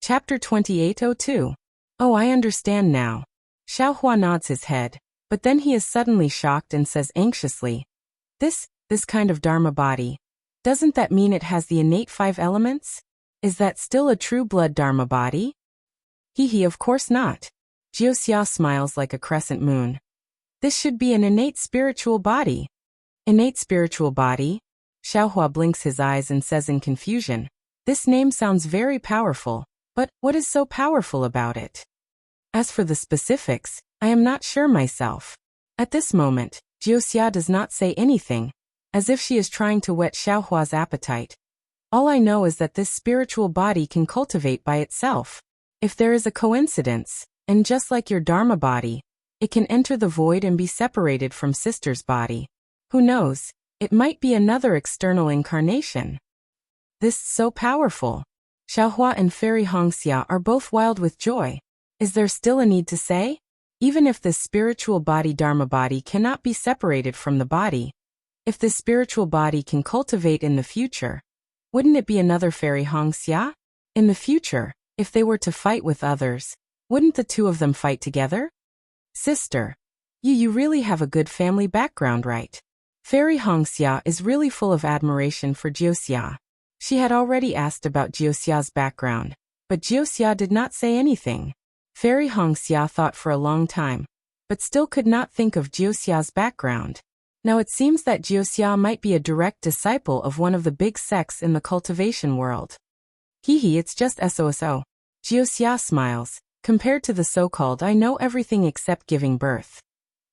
Chapter 2802. Oh, I understand now. Xiaohua nods his head, but then he is suddenly shocked and says anxiously, This kind of Dharma body, doesn't that mean it has the innate 5 elements? Is that still a true blood Dharma body? Hee, of course not. Wuxia smiles like a crescent moon. This should be an innate spiritual body. Innate spiritual body? Xiaohua blinks his eyes and says in confusion, This name sounds very powerful, but what is so powerful about it? As for the specifics, I am not sure myself. At this moment, Wuxia does not say anything, as if she is trying to whet Xiaohua's appetite. All I know is that this spiritual body can cultivate by itself. If there is a coincidence, and just like your Dharma body, it can enter the void and be separated from sister's body. Who knows, it might be another external incarnation. This is so powerful. Xiaohua and Fairy Hongxia are both wild with joy. Is there still a need to say? Even if this spiritual body Dharma body cannot be separated from the body, if this spiritual body can cultivate in the future, wouldn't it be another Fairy Hongxia? In the future, if they were to fight with others, wouldn't the two of them fight together? Sister, you really have a good family background, right? Fairy Hongxia is really full of admiration for Wuxia. She had already asked about Wuxia's background, but Wuxia did not say anything. Fairy Hongxia thought for a long time, but still could not think of Wuxia's background. Now it seems that Wuxia might be a direct disciple of one of the big sects in the cultivation world. It's just SOSO. Wuxia smiles. Compared to the so-called I know everything except giving birth.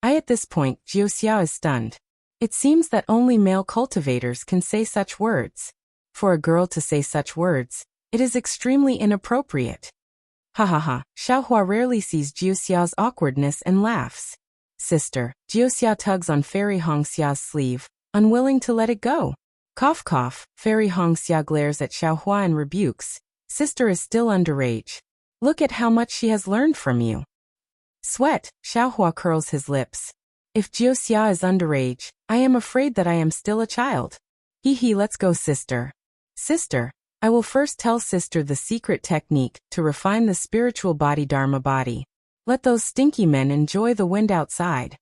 At this point, Wuxia is stunned. It seems that only male cultivators can say such words. For a girl to say such words, it is extremely inappropriate. Ha. Xiaohua rarely sees Wuxia's awkwardness and laughs. Sister, Wuxia tugs on Fairy Hongxia's sleeve, unwilling to let it go. Cough. Fairy Hongxia glares at Xiaohua and rebukes. Sister is still underage. Look at how much she has learned from you. Sweat, Xiaohua curls his lips. If Wuxia is underage, I am afraid that I am still a child. Let's go, sister. Sister, I will first tell sister the secret technique to refine the spiritual body Dharma body. Let those stinky men enjoy the wind outside.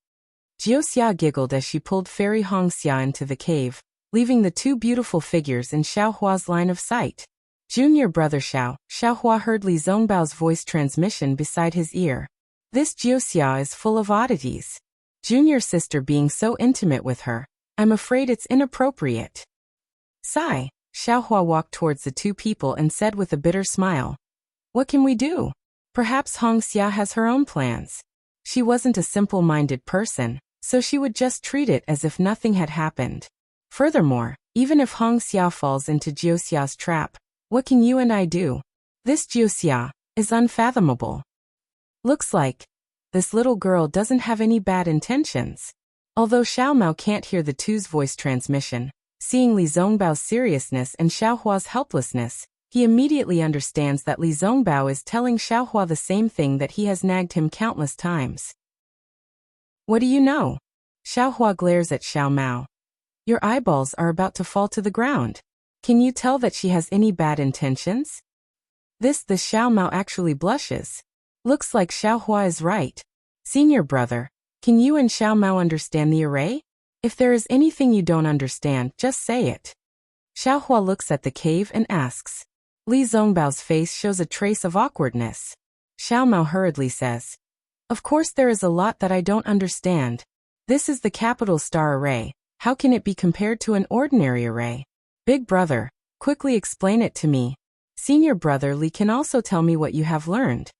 Wuxia giggled as she pulled Fairy Hongxia into the cave, leaving the two beautiful figures in Xiaohua's line of sight. Junior brother Xiaohua heard Li Zongbao's voice transmission beside his ear. This Wuxia is full of oddities. Junior sister being so intimate with her, I'm afraid it's inappropriate. Sigh. Xiaohua walked towards the two people and said with a bitter smile. What can we do? Perhaps Hongxia has her own plans. She wasn't a simple-minded person, so she would just treat it as if nothing had happened. Furthermore, even if Hongxia falls into Wuxia's trap, what can you and I do? This Wuxia is unfathomable. Looks like this little girl doesn't have any bad intentions. Although Xiaomao can't hear the two's voice transmission, seeing Li Zongbao's seriousness and Xiaohua's helplessness, he immediately understands that Li Zongbao is telling Xiaohua the same thing that he has nagged him countless times. What do you know? Xiaohua glares at Xiaomao. Your eyeballs are about to fall to the ground. Can you tell that she has any bad intentions? The Xiaomao actually blushes. Looks like Xiaohua is right. Senior brother, can you and Xiaomao understand the array? If there is anything you don't understand, just say it. Xiaohua looks at the cave and asks. Li Zongbao's face shows a trace of awkwardness. Xiaomao hurriedly says. Of course there is a lot that I don't understand. This is the capital star array. How can it be compared to an ordinary array? Big brother, quickly explain it to me. Senior brother Li can also tell me what you have learned.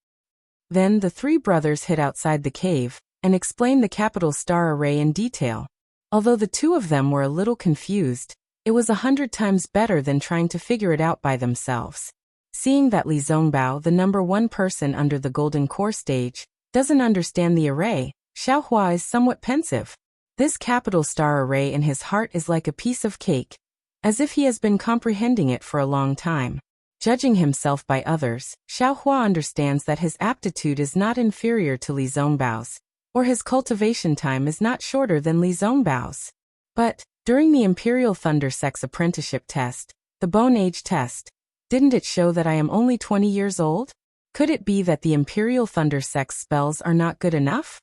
Then the three brothers hid outside the cave and explained the capital star array in detail. Although the two of them were a little confused, it was 100 times better than trying to figure it out by themselves. Seeing that Li Zongbao, the number one person under the golden core stage, doesn't understand the array, Xiaohua is somewhat pensive. This capital star array in his heart is like a piece of cake, as if he has been comprehending it for a long time. Judging himself by others, Xiaohua understands that his aptitude is not inferior to Li Zongbao's, or his cultivation time is not shorter than Li Zongbao's. But, during the Imperial Thunder Sex Apprenticeship test, the Bone Age test, Didn't it show that I am only 20 years old? Could it be that the Imperial Thunder Sex spells are not good enough?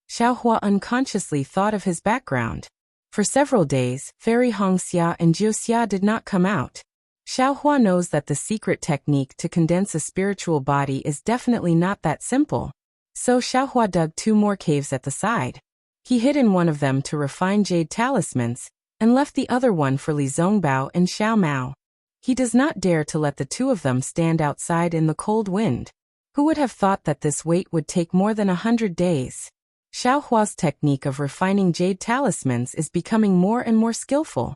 Xiaohua unconsciously thought of his background. For several days, Fairy Hongxia and Jiuxia did not come out. Xiaohua knows that the secret technique to condense a spiritual body is definitely not that simple. So Xiaohua dug 2 more caves at the side. He hid in one of them to refine jade talismans, and left the other one for Li Zongbao and Xiao Mao. He does not dare to let the 2 of them stand outside in the cold wind. Who would have thought that this wait would take more than 100 days? Xiaohua's technique of refining jade talismans is becoming more and more skillful.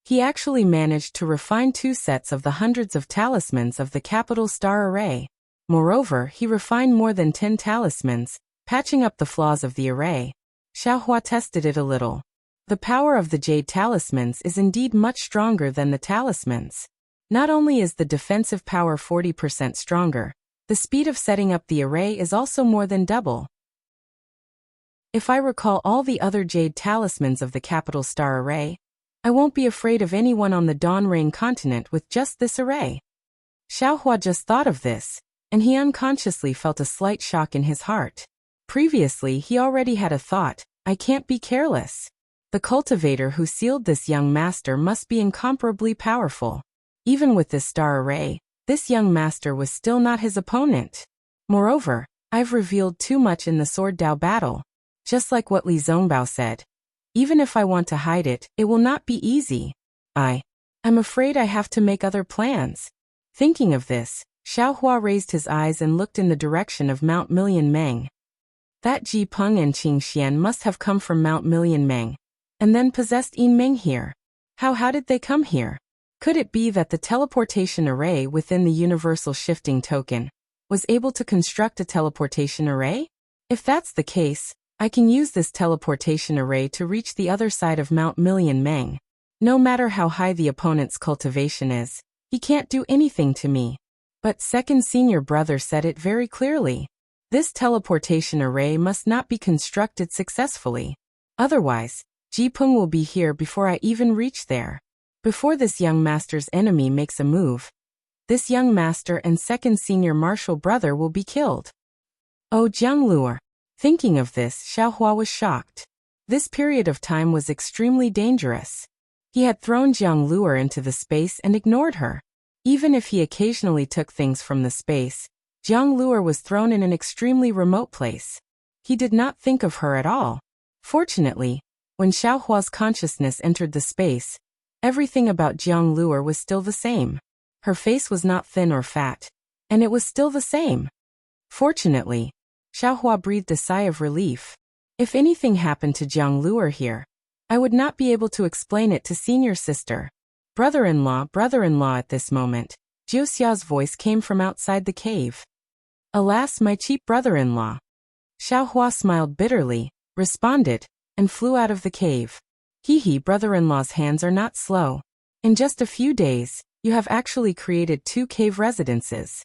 He actually managed to refine 2 sets of the hundreds of talismans of the capital star array. Moreover, he refined more than 10 talismans, patching up the flaws of the array. Xiaohua tested it a little. The power of the jade talismans is indeed much stronger than the talismans. Not only is the defensive power 40% stronger, the speed of setting up the array is also more than double. If I recall all the other jade talismans of the capital star array, I won't be afraid of anyone on the Dawn Rain continent with just this array. Xiaohua just thought of this, and he unconsciously felt a slight shock in his heart. Previously, he already had a thought, I can't be careless. The cultivator who sealed this young master must be incomparably powerful. Even with this star array, this young master was still not his opponent. Moreover, I've revealed too much in the Sword Dao battle. Just like what Li Zongbao said. Even if I want to hide it, it will not be easy. I'm afraid I have to make other plans. Thinking of this, Xiaohua raised his eyes and looked in the direction of Mount Million Meng. That Ji Peng and Qing Xian must have come from Mount Million Meng, and then possessed Yin Meng here. How did they come here? Could it be that the teleportation array within the Universal Shifting Token was able to construct a teleportation array? If that's the case, I can use this teleportation array to reach the other side of Mount Million Meng. No matter how high the opponent's cultivation is, he can't do anything to me. But second senior brother said it very clearly. This teleportation array must not be constructed successfully. Otherwise, Ji Peng will be here before I even reach there. Before this young master's enemy makes a move, this young master and second senior martial brother will be killed. Oh, Jiang Luer. Thinking of this, Xiaohua was shocked. This period of time was extremely dangerous. He had thrown Jiang Luer into the space and ignored her. Even if he occasionally took things from the space, Jiang Luer was thrown in an extremely remote place. He did not think of her at all. Fortunately, when Xiaohua's consciousness entered the space, everything about Jiang Luer was still the same. Her face was not thin or fat, and it was still the same. Fortunately, Xiaohua breathed a sigh of relief. If anything happened to Jiang Luer here, I would not be able to explain it to senior sister. Brother-in-law at this moment, Jiuxia's voice came from outside the cave. Alas, my cheap brother-in-law. Xiaohua smiled bitterly, responded, and flew out of the cave. Hee, brother-in-law's hands are not slow. In just a few days, you have actually created 2 cave residences.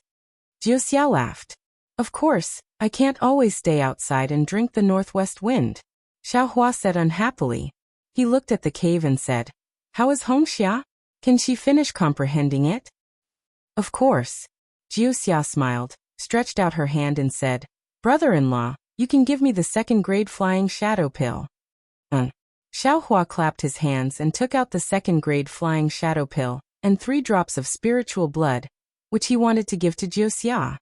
Jiuxia laughed. Of course, I can't always stay outside and drink the northwest wind. Xiaohua said unhappily. He looked at the cave and said, How is Hongxia? Can she finish comprehending it? Of course. Jiuxia smiled, stretched out her hand and said, Brother-in-law, you can give me the 2nd-grade flying shadow pill. Xiaohua clapped his hands and took out the 2nd-grade flying shadow pill and 3 drops of spiritual blood, which he wanted to give to Jiuxia.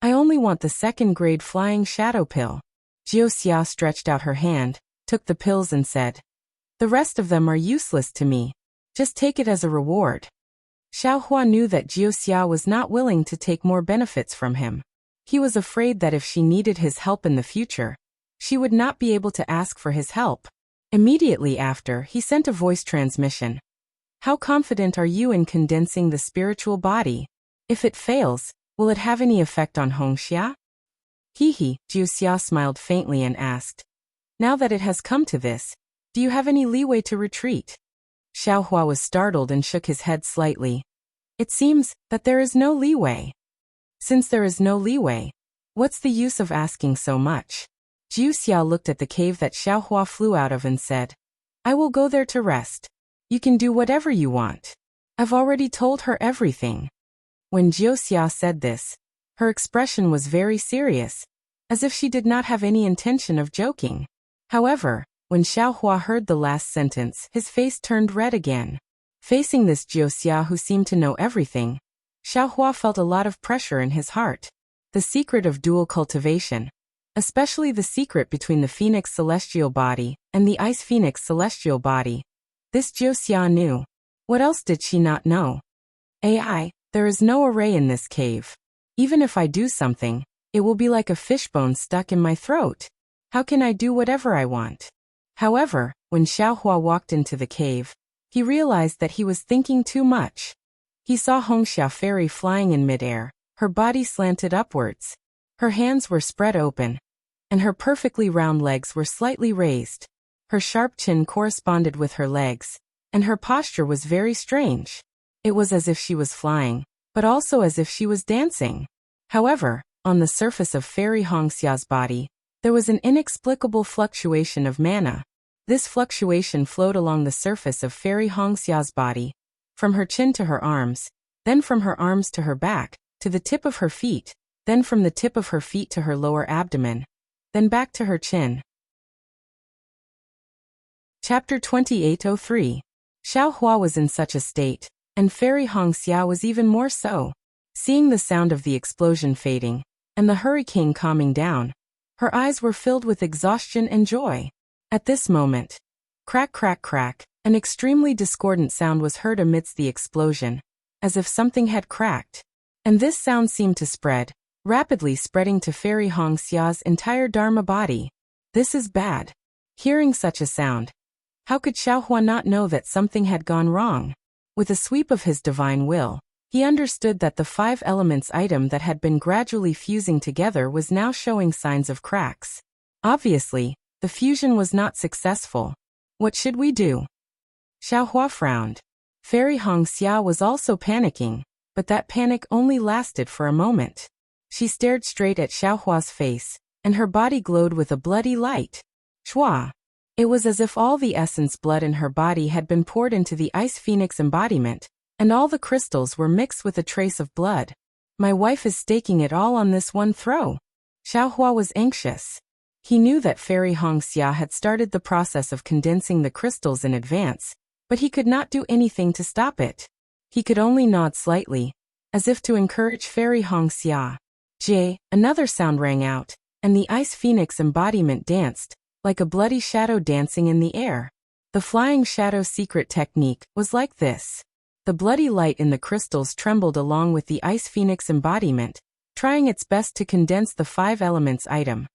I only want the 2nd-grade flying shadow pill. Jiuxia stretched out her hand, took the pills and said, The rest of them are useless to me. Just take it as a reward. Xiaohua knew that Jiuxia was not willing to take more benefits from him. He was afraid that if she needed his help in the future, she would not be able to ask for his help. Immediately after, he sent a voice transmission. How confident are you in condensing the spiritual body? If it fails, will it have any effect on Hongxia? Jiuxia smiled faintly and asked. Now that it has come to this, do you have any leeway to retreat? Xiaohua was startled and shook his head slightly. It seems that there is no leeway. Since there is no leeway, what's the use of asking so much? Jiuxia looked at the cave that Xiaohua flew out of and said, I will go there to rest. You can do whatever you want. I've already told her everything. When Wuxia said this, her expression was very serious, as if she did not have any intention of joking. However, when Xiaohua heard the last sentence, his face turned red again. Facing this Wuxia who seemed to know everything, Xiaohua felt a lot of pressure in his heart. The secret of dual cultivation, especially the secret between the Phoenix celestial body and the Ice Phoenix celestial body, this Wuxia knew. What else did she not know? AI, there is no array in this cave. Even if I do something, it will be like a fishbone stuck in my throat. How can I do whatever I want? However, when Xiaohua walked into the cave, he realized that he was thinking too much. He saw Hongxia fairy flying in midair, her body slanted upwards. Her hands were spread open, and her perfectly round legs were slightly raised. Her sharp chin corresponded with her legs, and her posture was very strange. It was as if she was flying, but also as if she was dancing. However, on the surface of Fairy Hongxia's body, there was an inexplicable fluctuation of mana. This fluctuation flowed along the surface of Fairy Hongxia's body, from her chin to her arms, then from her arms to her back, to the tip of her feet, then from the tip of her feet to her lower abdomen, then back to her chin. Chapter 2803. Xiaohua was in such a state, and Fairy Hongxia was even more so. Seeing the sound of the explosion fading, and the hurricane calming down, her eyes were filled with exhaustion and joy. At this moment, crack crack crack, an extremely discordant sound was heard amidst the explosion, as if something had cracked. And this sound seemed to spread, rapidly spreading to Fairy Hongxia's entire Dharma body. This is bad. Hearing such a sound, how could Xiaohua not know that something had gone wrong? With a sweep of his divine will, he understood that the 5 elements item that had been gradually fusing together was now showing signs of cracks. Obviously, the fusion was not successful. What should we do? Xiaohua frowned. Fairy Hongxia was also panicking, but that panic only lasted for a moment. She stared straight at Xiaohua's face, and her body glowed with a bloody light. Shua! It was as if all the essence blood in her body had been poured into the Ice Phoenix embodiment, and all the crystals were mixed with a trace of blood. My wife is staking it all on this one throw. Xiaohua was anxious. He knew that Fairy Hongxia had started the process of condensing the crystals in advance, but he could not do anything to stop it. He could only nod slightly, as if to encourage Fairy Hongxia. Another sound rang out, and the Ice Phoenix embodiment danced, like a bloody shadow dancing in the air. The flying shadow secret technique was like this. The bloody light in the crystals trembled along with the Ice Phoenix embodiment, trying its best to condense the 5 elements item.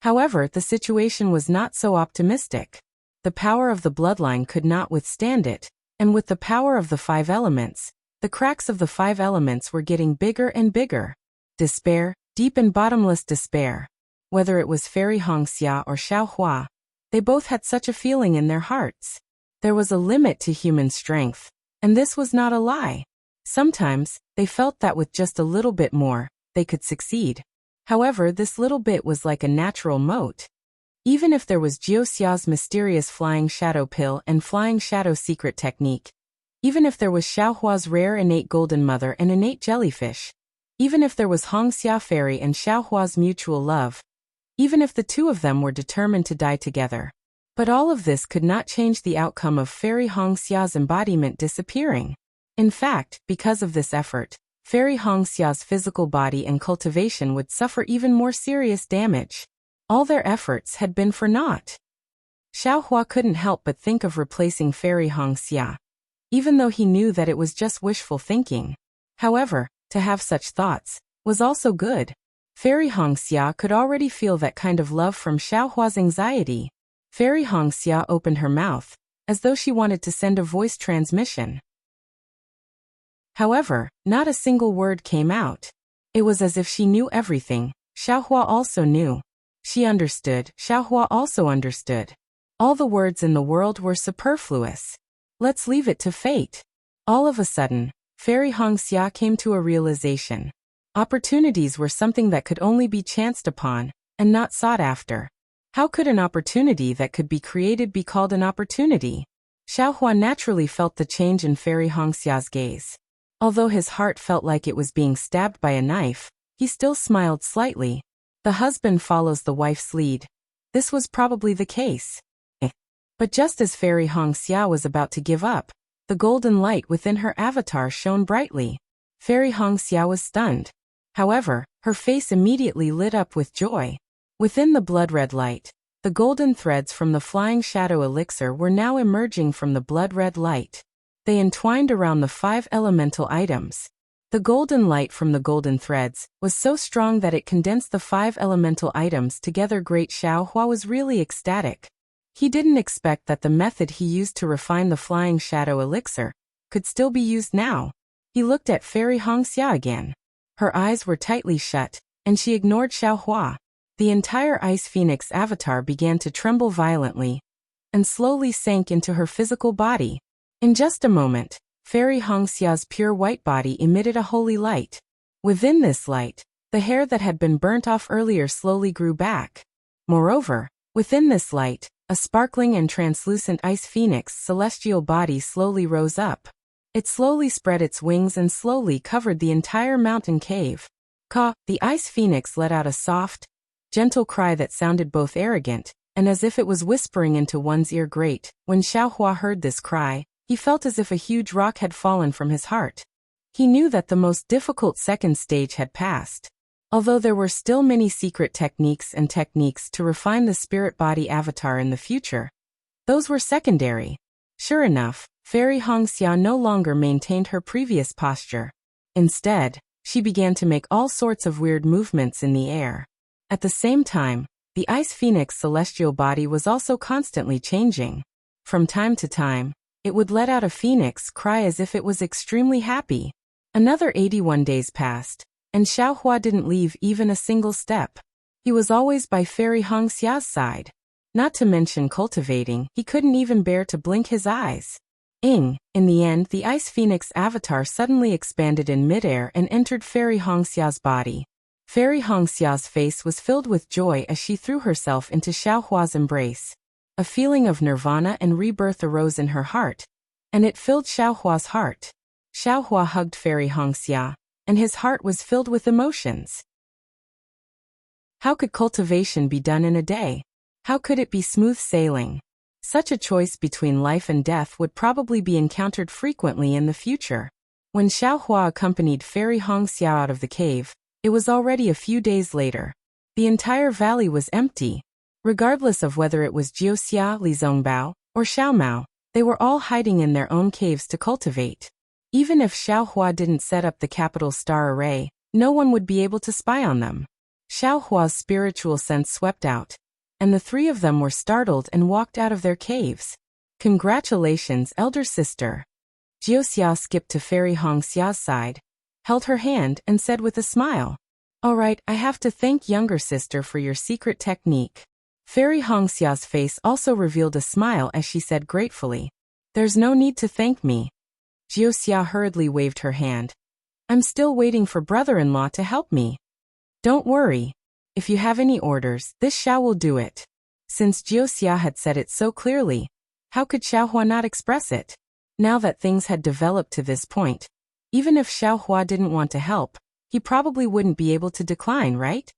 However, the situation was not so optimistic. The power of the bloodline could not withstand it, and with the power of the 5 elements, the cracks of the 5 elements were getting bigger and bigger. Despair, deep and bottomless despair. Whether it was Fairy Hongxia or Xiaohua, they both had such a feeling in their hearts. There was a limit to human strength, and this was not a lie. Sometimes, they felt that with just a little bit more, they could succeed. However, this little bit was like a natural moat. Even if there was Wuxia's mysterious flying shadow pill and flying shadow secret technique, even if there was Xiaohua's rare innate golden mother and innate jellyfish, even if there was Hongxia fairy and Xiaohua's mutual love, even if the 2 of them were determined to die together. But all of this could not change the outcome of Fairy Hongxia's embodiment disappearing. In fact, because of this effort, Fairy Hongxia's physical body and cultivation would suffer even more serious damage. All their efforts had been for naught. Xiaohua couldn't help but think of replacing Fairy Hongxia, even though he knew that it was just wishful thinking. However, to have such thoughts was also good. Fairy Hongxia could already feel that kind of love from Xiaohua's anxiety. Fairy Hongxia opened her mouth, as though she wanted to send a voice transmission. However, not a single word came out. It was as if she knew everything. Xiaohua also knew. She understood. Xiaohua also understood. All the words in the world were superfluous. Let's leave it to fate. All of a sudden, Fairy Hongxia came to a realization. Opportunities were something that could only be chanced upon, and not sought after. How could an opportunity that could be created be called an opportunity? Xiaohua naturally felt the change in Fairy Hongxia's gaze. Although his heart felt like it was being stabbed by a knife, he still smiled slightly. The husband follows the wife's lead. This was probably the case. But just as Fairy Hongxia was about to give up, the golden light within her avatar shone brightly. Fairy Hongxia was stunned. However, her face immediately lit up with joy. Within the blood-red light, the golden threads from the flying shadow elixir were now emerging from the blood-red light. They entwined around the 5 elemental items. The golden light from the golden threads was so strong that it condensed the 5 elemental items together. Great Xiaohua was really ecstatic. He didn't expect that the method he used to refine the flying shadow elixir could still be used now. He looked at Fairy Hongxia again. Her eyes were tightly shut, and she ignored Xiaohua. The entire Ice Phoenix avatar began to tremble violently and slowly sank into her physical body. In just a moment, Fairy Hongxia's pure white body emitted a holy light. Within this light, the hair that had been burnt off earlier slowly grew back. Moreover, within this light, a sparkling and translucent Ice Phoenix celestial body slowly rose up. It slowly spread its wings and slowly covered the entire mountain cave. Caw! The Ice Phoenix let out a soft, gentle cry that sounded both arrogant and as if it was whispering into one's ear. Great. When Xiaohua heard this cry, he felt as if a huge rock had fallen from his heart. He knew that the most difficult second stage had passed. Although there were still many secret techniques to refine the spirit body avatar in the future, those were secondary. Sure enough, Fairy Hongxia no longer maintained her previous posture. Instead, she began to make all sorts of weird movements in the air. At the same time, the Ice Phoenix celestial body was also constantly changing. From time to time, it would let out a phoenix cry as if it was extremely happy. Another 81 days passed, and Xiaohua didn't leave even a single step. He was always by Fairy Hongxia's side. Not to mention cultivating, he couldn't even bear to blink his eyes. In the end, the Ice Phoenix avatar suddenly expanded in midair and entered Fairy Hongxia's body. Fairy Hongxia's face was filled with joy as she threw herself into Xiaohua's embrace. A feeling of nirvana and rebirth arose in her heart, and it filled Xiaohua's heart. Xiaohua hugged Fairy Hongxia, and his heart was filled with emotions. How could cultivation be done in a day? How could it be smooth sailing? Such a choice between life and death would probably be encountered frequently in the future. When Xiaohua accompanied Fairy Hongxia out of the cave, it was already a few days later. The entire valley was empty. Regardless of whether it was Jiuxia, Li Zongbao, or Xiaomao, they were all hiding in their own caves to cultivate. Even if Xiaohua didn't set up the capital star array, no one would be able to spy on them. Xiaohua's spiritual sense swept out, and the 3 of them were startled and walked out of their caves. Congratulations, elder sister. Jiuxia skipped to Fairy Hongxia's side, held her hand and said with a smile, "All right, I have to thank younger sister for your secret technique." Fairy Hongxia's face also revealed a smile as she said gratefully, "There's no need to thank me." Jiuxia hurriedly waved her hand. "I'm still waiting for brother-in-law to help me." "Don't worry. If you have any orders, this Xiao will do it." Since Jiuxia had said it so clearly, how could Xiaohua not express it? Now that things had developed to this point, even if Xiaohua didn't want to help, he probably wouldn't be able to decline, right?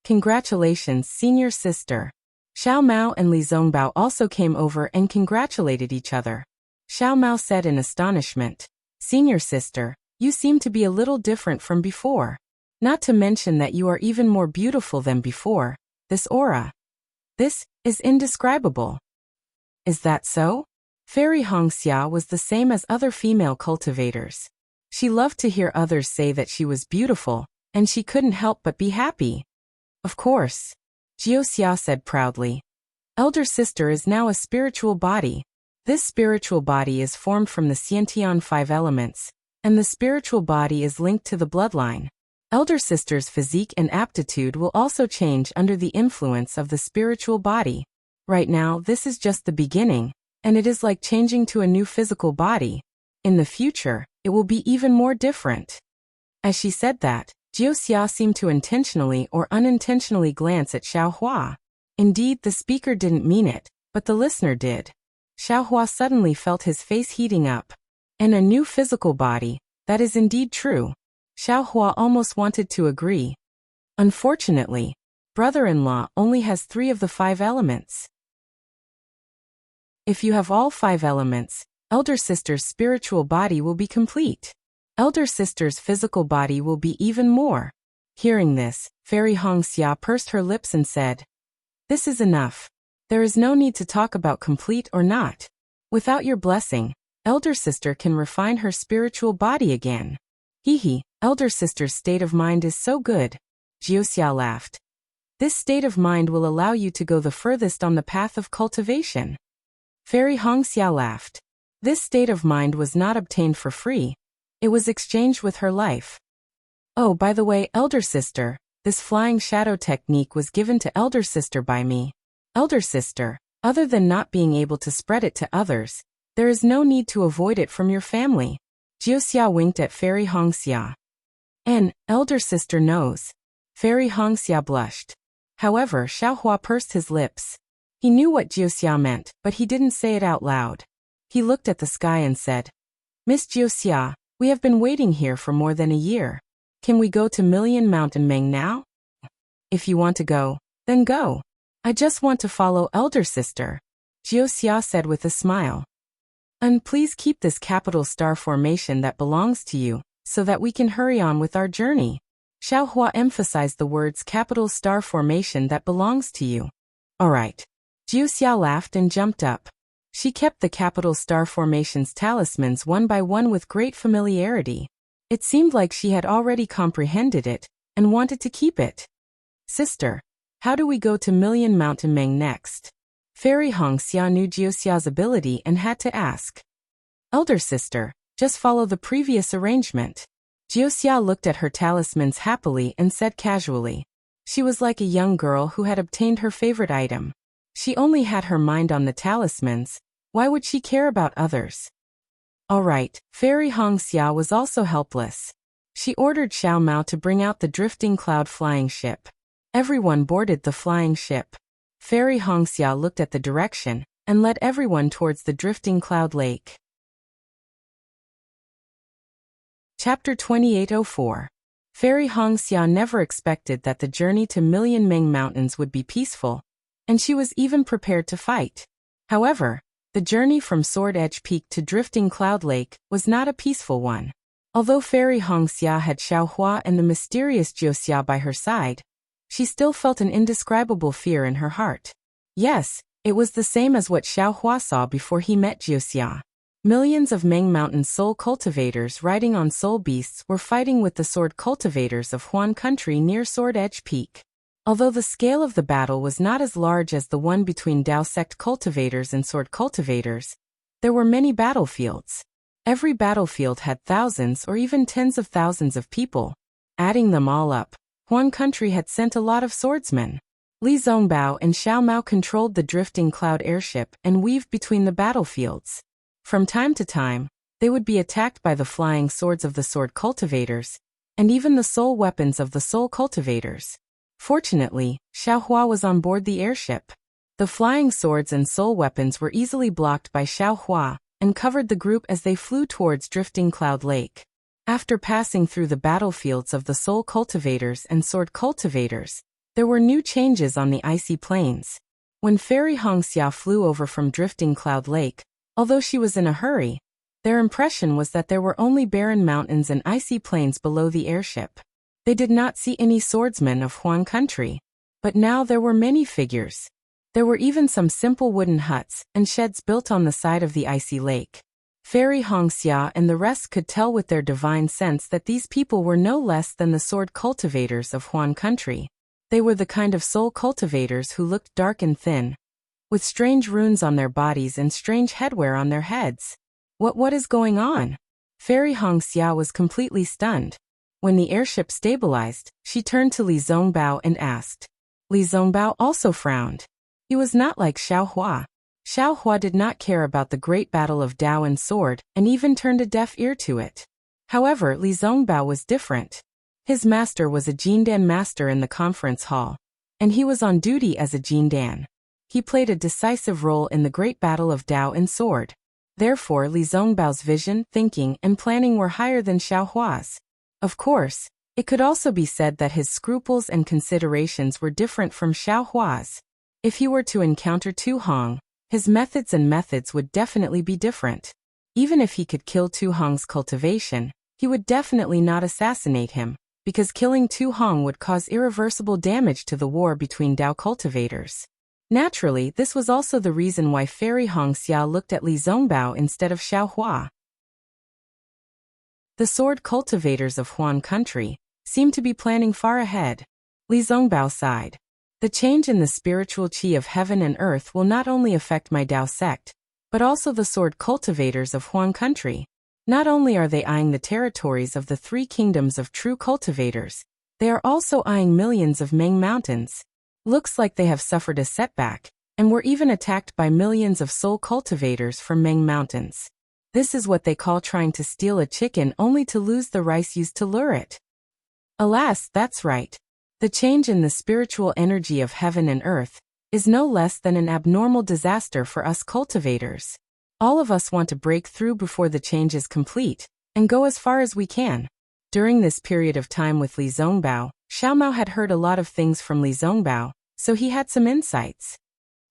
Congratulations, senior sister. Xiao Mao and Li Zongbao also came over and congratulated each other. Xiao Mao said in astonishment, "Senior sister, you seem to be a little different from before. Not to mention that you are even more beautiful than before. This aura. This is indescribable." "Is that so?" Fairy Hongxia was the same as other female cultivators. She loved to hear others say that she was beautiful, and she couldn't help but be happy. "Of course," Jiuxia said proudly. "Elder sister is now a spiritual body. This spiritual body is formed from the Xiantian 5 elements, and the spiritual body is linked to the bloodline. Elder sister's physique and aptitude will also change under the influence of the spiritual body. Right now, this is just the beginning, and it is like changing to a new physical body. In the future, it will be even more different." As she said that, Jiuxia seemed to intentionally or unintentionally glance at Xiaohua. Indeed, the speaker didn't mean it, but the listener did. Xiaohua suddenly felt his face heating up. And a new physical body, that is indeed true. Xiaohua almost wanted to agree. Unfortunately, brother-in-law only has 3 of the 5 elements. If you have all 5 elements, elder sister's spiritual body will be complete. Elder sister's physical body will be even more. Hearing this, Fairy Hongxia pursed her lips and said, "This is enough. There is no need to talk about complete or not. Without your blessing, elder sister can refine her spiritual body again." Hee, elder sister's state of mind is so good. Jiuxia laughed. This state of mind will allow you to go the furthest on the path of cultivation. Fairy Hongxia laughed. This state of mind was not obtained for free. It was exchanged with her life. Oh, by the way, elder sister, this flying shadow technique was given to elder sister by me. Elder sister, other than not being able to spread it to others, there is no need to avoid it from your family. Jiuxia winked at Fairy Hongxia. And, elder sister knows. Fairy Hongxia blushed. However, Xiaohua pursed his lips. He knew what Jiuxia meant, but he didn't say it out loud. He looked at the sky and said, "Miss Jiuxia, we have been waiting here for more than a year. Can we go to Million Mountain Meng now?" "If you want to go, then go. I just want to follow elder sister," Jiuxia said with a smile. "And please keep this capital star formation that belongs to you, so that we can hurry on with our journey." Xiaohua emphasized the words capital star formation that belongs to you. "All right." Jiuxia laughed and jumped up. She kept the capital star formation's talismans one by one with great familiarity. It seemed like she had already comprehended it, and wanted to keep it. "Sister, how do we go to Million Mountain Meng next?" Fairy Hongxia knew Jiuxia's ability and had to ask. "Elder sister, just follow the previous arrangement." Jiuxia looked at her talismans happily and said casually. She was like a young girl who had obtained her favorite item. She only had her mind on the talismans. Why would she care about others? All right, Fairy Hongxia was also helpless. She ordered Xiao Mao to bring out the drifting cloud flying ship. Everyone boarded the flying ship. Fairy Hongxia looked at the direction and led everyone towards the drifting cloud lake. Chapter 2804. Fairy Hongxia never expected that the journey to Million Meng Mountains would be peaceful, and she was even prepared to fight. However, the journey from Sword Edge Peak to Drifting Cloud Lake was not a peaceful one. Although Fairy Hongxia had Xiaohua and the mysterious Jiuxia by her side, she still felt an indescribable fear in her heart. Yes, it was the same as what Xiaohua saw before he met Jiuxia. Millions of Meng Mountain soul cultivators riding on soul beasts were fighting with the sword cultivators of Huan Country near Sword Edge Peak. Although the scale of the battle was not as large as the one between Dao sect cultivators and sword cultivators, there were many battlefields. Every battlefield had thousands or even tens of thousands of people. Adding them all up, Huan Country had sent a lot of swordsmen. Li Zongbao and Xiao Mao controlled the drifting cloud airship and weaved between the battlefields. From time to time, they would be attacked by the flying swords of the sword cultivators, and even the soul weapons of the soul cultivators. Fortunately, Xiaohua was on board the airship. The flying swords and soul weapons were easily blocked by Xiaohua, and covered the group as they flew towards Drifting Cloud Lake. After passing through the battlefields of the soul cultivators and sword cultivators, there were new changes on the icy plains. When Fairy Hongxia flew over from Drifting Cloud Lake, although she was in a hurry, their impression was that there were only barren mountains and icy plains below the airship. They did not see any swordsmen of Huan Country. But now there were many figures. There were even some simple wooden huts and sheds built on the side of the icy lake. Fairy Hongxia and the rest could tell with their divine sense that these people were no less than the sword cultivators of Huan Country. They were the kind of soul cultivators who looked dark and thin, with strange runes on their bodies and strange headwear on their heads. What is going on? Fairy Hongxia was completely stunned. When the airship stabilized, she turned to Li Zongbao and asked. Li Zongbao also frowned. He was not like Xiaohua. Xiaohua did not care about the great battle of Dao and sword, and even turned a deaf ear to it. However, Li Zongbao was different. His master was a Jindan master in the conference hall, and he was on duty as a Jindan. He played a decisive role in the great battle of Dao and Sword. Therefore, Li Zongbao's vision, thinking, and planning were higher than Xiao Hua's. Of course, it could also be said that his scruples and considerations were different from Xiao Hua's. If he were to encounter Tu Hong, his methods would definitely be different. Even if he could kill Tu Hong's cultivation, he would definitely not assassinate him, because killing Tu Hong would cause irreversible damage to the war between Dao cultivators. Naturally, this was also the reason why Fairy Hongxia looked at Li Zongbao instead of Xiao Hua. The sword cultivators of Huan country seemed to be planning far ahead. Li Zongbao sighed. The change in the spiritual qi of heaven and earth will not only affect my Dao sect, but also the sword cultivators of Huan country. Not only are they eyeing the territories of the 3 kingdoms of true cultivators, they are also eyeing millions of Meng mountains. Looks like they have suffered a setback, and were even attacked by millions of soul cultivators from Meng mountains. This is what they call trying to steal a chicken only to lose the rice used to lure it. Alas, that's right. The change in the spiritual energy of heaven and earth is no less than an abnormal disaster for us cultivators. All of us want to break through before the change is complete, and go as far as we can. During this period of time with Li Zongbao, Xiao Mao had heard a lot of things from Li Zongbao, so he had some insights.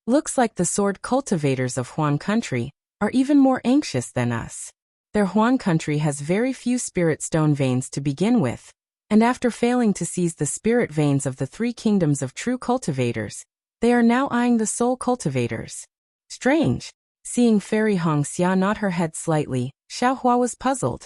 Looks like the sword cultivators of Huan country are even more anxious than us. Their Huan country has very few spirit stone veins to begin with, and after failing to seize the spirit veins of the 3 kingdoms of true cultivators, they are now eyeing the soul cultivators. Strange. Seeing Fairy Hongxia nod her head slightly, Xiao Hua was puzzled.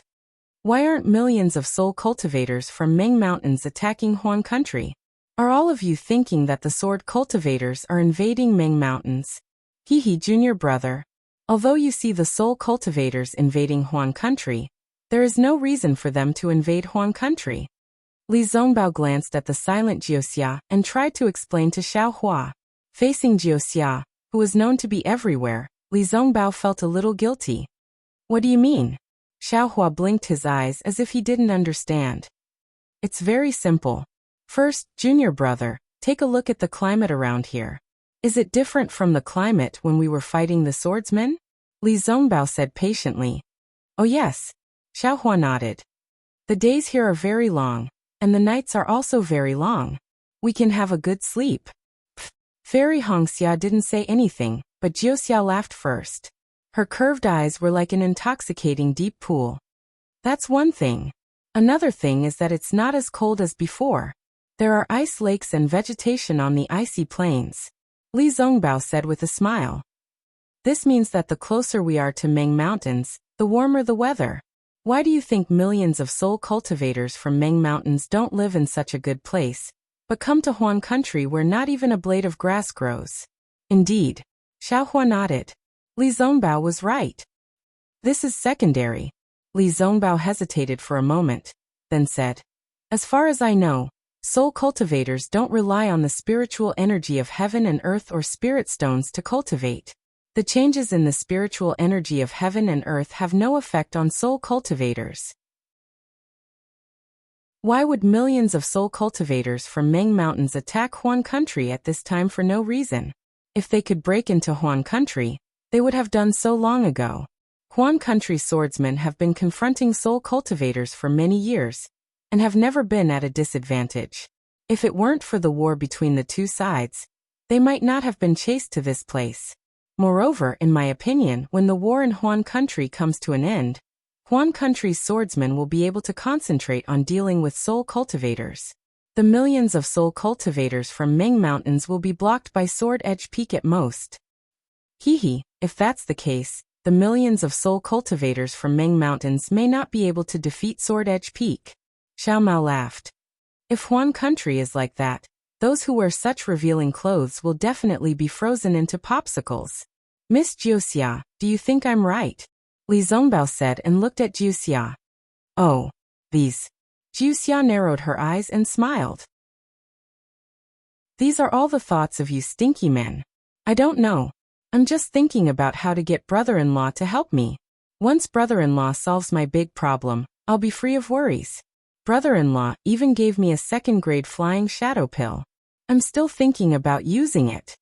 Why aren't millions of soul cultivators from Meng Mountains attacking Huan country? Are all of you thinking that the sword cultivators are invading Meng Mountains? Hehe, junior brother. Although you see the soul cultivators invading Huan country, there is no reason for them to invade Huan country. Li Zongbao glanced at the silent Jiuxia and tried to explain to Xiao Hua. Facing Jiuxia, who was known to be everywhere, Li Zongbao felt a little guilty. What do you mean? Xiao Hua blinked his eyes as if he didn't understand. It's very simple. First, junior brother, take a look at the climate around here. Is it different from the climate when we were fighting the swordsmen? Li Zongbao said patiently. Oh yes. Xiao Hua nodded. The days here are very long, and the nights are also very long. We can have a good sleep. Fairy Hongxia didn't say anything, but Jiuxia laughed first. Her curved eyes were like an intoxicating deep pool. That's one thing. Another thing is that it's not as cold as before. There are ice lakes and vegetation on the icy plains. Li Zongbao said with a smile. This means that the closer we are to Meng Mountains, the warmer the weather. Why do you think millions of soul cultivators from Meng Mountains don't live in such a good place, but come to Huan country where not even a blade of grass grows? Indeed. Xiao Hua nodded. Li Zongbao was right. This is secondary. Li Zongbao hesitated for a moment, then said, as far as I know, soul cultivators don't rely on the spiritual energy of heaven and earth or spirit stones to cultivate. The changes in the spiritual energy of heaven and earth have no effect on soul cultivators. Why would millions of soul cultivators from Meng Mountains attack Huan country at this time for no reason? If they could break into Huan country, they would have done so long ago. Huan country swordsmen have been confronting soul cultivators for many years, and have never been at a disadvantage. If it weren't for the war between the 2 sides, they might not have been chased to this place. Moreover, in my opinion, when the war in Huan country comes to an end, Huan country's swordsmen will be able to concentrate on dealing with soul cultivators. The millions of soul cultivators from Meng Mountains will be blocked by Sword Edge Peak at most. Hehe, if that's the case, the millions of soul cultivators from Meng Mountains may not be able to defeat Sword Edge Peak. Xiao Mao laughed. If Huan country is like that, those who wear such revealing clothes will definitely be frozen into popsicles. Miss Jiuxia, do you think I'm right? Li Zongbao said and looked at Jiuxia. Oh, these. Jiuxia narrowed her eyes and smiled. These are all the thoughts of you stinky men. I don't know. I'm just thinking about how to get brother-in-law to help me. Once brother-in-law solves my big problem, I'll be free of worries. Brother-in-law even gave me a 2nd-grade flying shadow pill. I'm still thinking about using it.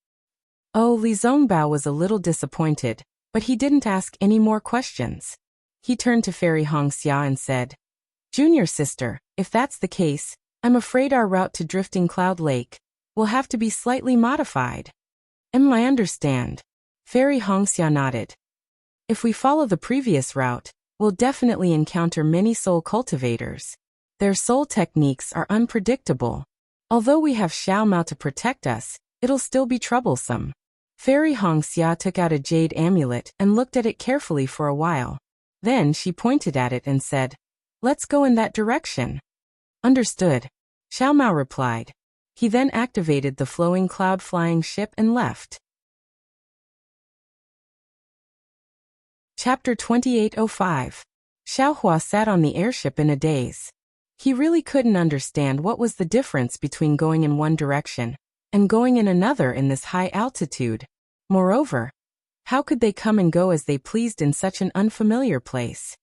Oh, Li Zongbao was a little disappointed, but he didn't ask any more questions. He turned to Fairy Hongxia and said, Junior sister, if that's the case, I'm afraid our route to Drifting Cloud Lake will have to be slightly modified. I understand. Fairy Hongxia nodded. If we follow the previous route, we'll definitely encounter many soul cultivators. Their soul techniques are unpredictable. Although we have Xiao Mao to protect us, it'll still be troublesome. Fairy Hongxia took out a jade amulet and looked at it carefully for a while. Then she pointed at it and said, Let's go in that direction. Understood. Xiao Mao replied. He then activated the flowing cloud flying ship and left. Chapter 2805. Xiaohua sat on the airship in a daze. He really couldn't understand what was the difference between going in one direction and going in another in this high altitude. Moreover, how could they come and go as they pleased in such an unfamiliar place?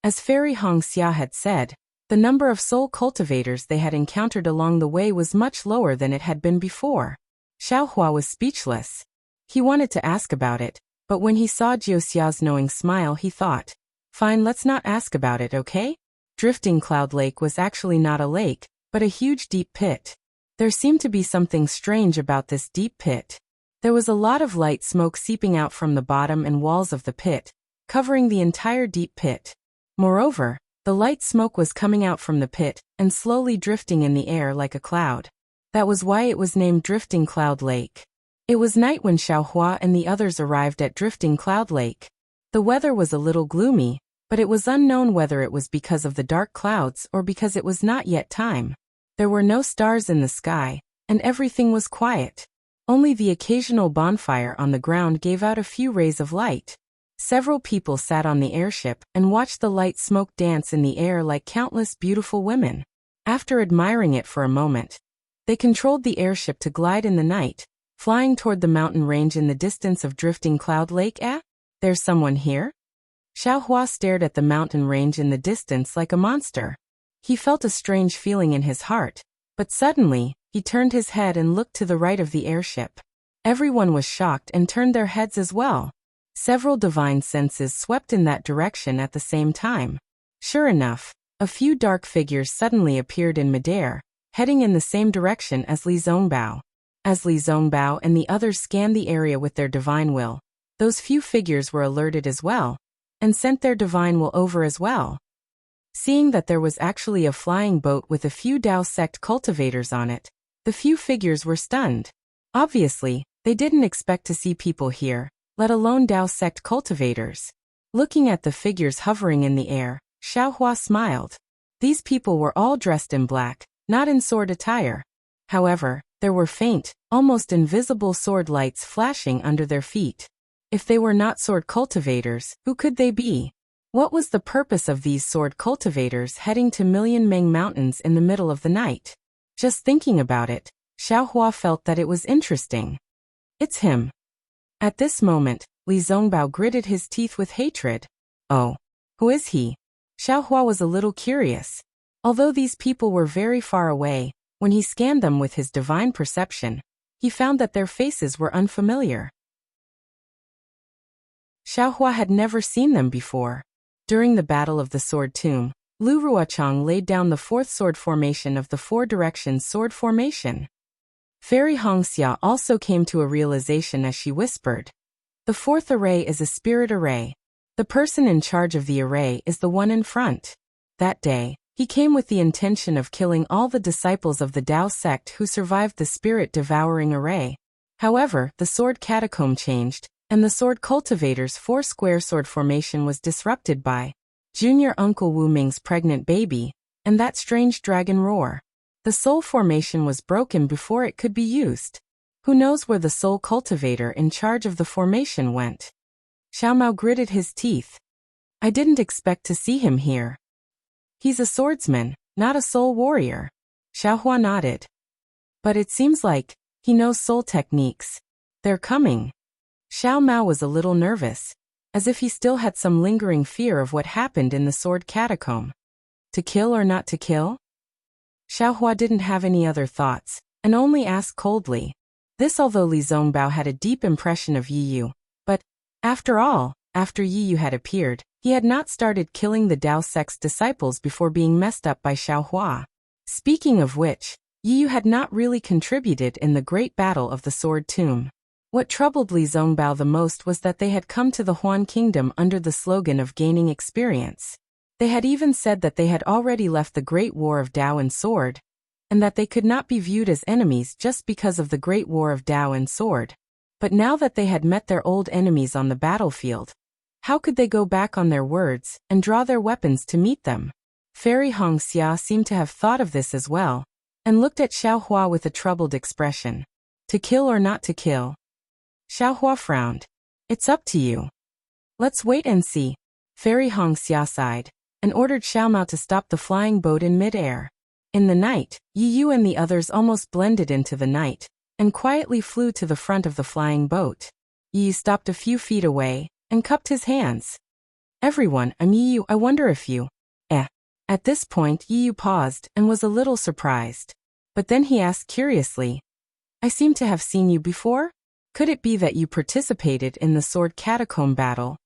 As Fairy Hongxia had said, the number of soul cultivators they had encountered along the way was much lower than it had been before. Xiaohua was speechless. He wanted to ask about it, but when he saw Jiuxia's knowing smile he thought, Fine, let's not ask about it, okay? Drifting Cloud Lake was actually not a lake, but a huge deep pit. There seemed to be something strange about this deep pit. There was a lot of light smoke seeping out from the bottom and walls of the pit, covering the entire deep pit. Moreover, the light smoke was coming out from the pit and slowly drifting in the air like a cloud. That was why it was named Drifting Cloud Lake. It was night when Xiaohua and the others arrived at Drifting Cloud Lake. The weather was a little gloomy, but it was unknown whether it was because of the dark clouds or because it was not yet time. There were no stars in the sky, and everything was quiet. Only the occasional bonfire on the ground gave out a few rays of light. Several people sat on the airship and watched the light smoke dance in the air like countless beautiful women. After admiring it for a moment, they controlled the airship to glide in the night, flying toward the mountain range in the distance of Drifting Cloud Lake. There's someone here? Xiaohua stared at the mountain range in the distance like a monster. He felt a strange feeling in his heart, but suddenly, he turned his head and looked to the right of the airship. Everyone was shocked and turned their heads as well. Several divine senses swept in that direction at the same time. Sure enough, a few dark figures suddenly appeared in midair, heading in the same direction as Li Zongbao. As Li Zongbao and the others scanned the area with their divine will, those few figures were alerted as well, and sent their divine will over as well. Seeing that there was actually a flying boat with a few Dao sect cultivators on it, the few figures were stunned. Obviously, they didn't expect to see people here, let alone Dao sect cultivators. Looking at the figures hovering in the air, Xiaohua smiled. These people were all dressed in black, not in sword attire. However, there were faint, almost invisible sword lights flashing under their feet. If they were not sword cultivators, who could they be? What was the purpose of these sword cultivators heading to Million Meng Mountains in the middle of the night? Just thinking about it, Xiaohua felt that it was interesting. It's him. At this moment, Li Zongbao gritted his teeth with hatred. Oh, who is he? Xiaohua was a little curious. Although these people were very far away, when he scanned them with his divine perception, he found that their faces were unfamiliar. Xiaohua had never seen them before. During the Battle of the Sword Tomb, Lu Ruochang laid down the fourth sword formation of the Four Directions sword formation. Fairy Hongxia also came to a realization as she whispered. The fourth array is a spirit array. The person in charge of the array is the one in front. That day, he came with the intention of killing all the disciples of the Dao sect who survived the spirit-devouring array. However, the sword catacomb changed, and the sword cultivator's four-square sword formation was disrupted by Junior Uncle Wu Ming's pregnant baby, and that strange dragon roar. The soul formation was broken before it could be used. Who knows where the soul cultivator in charge of the formation went? Xiao Mao gritted his teeth. I didn't expect to see him here. He's a swordsman, not a soul warrior. Xiaohua nodded. But it seems like he knows soul techniques. They're coming. Xiao Mao was a little nervous, as if he still had some lingering fear of what happened in the sword catacomb. To kill or not to kill? Xiaohua didn't have any other thoughts, and only asked coldly. This although Li Zongbao had a deep impression of Yi Yu. But, after all, after Yi Yu had appeared, he had not started killing the Dao sect's disciples before being messed up by Xiaohua. Speaking of which, Yi Yu had not really contributed in the great battle of the Sword Tomb. What troubled Li Zongbao the most was that they had come to the Huan Kingdom under the slogan of gaining experience. They had even said that they had already left the Great War of Dao and Sword, and that they could not be viewed as enemies just because of the Great War of Dao and Sword. But now that they had met their old enemies on the battlefield, how could they go back on their words and draw their weapons to meet them? Fairy Hongxia seemed to have thought of this as well, and looked at Xiaohua with a troubled expression. To kill or not to kill? Xiaohua frowned. It's up to you. Let's wait and see. Fairy Hongxia sighed, and ordered Xiaomao to stop the flying boat in mid-air. In the night, Yi Yu and the others almost blended into the night, and quietly flew to the front of the flying boat. Yi Yu stopped a few feet away, and cupped his hands. Everyone, I'm Yi Yu, I wonder if you... At this point Yi Yu paused and was a little surprised. But then he asked curiously, I seem to have seen you before? Could it be that you participated in the sword catacomb battle?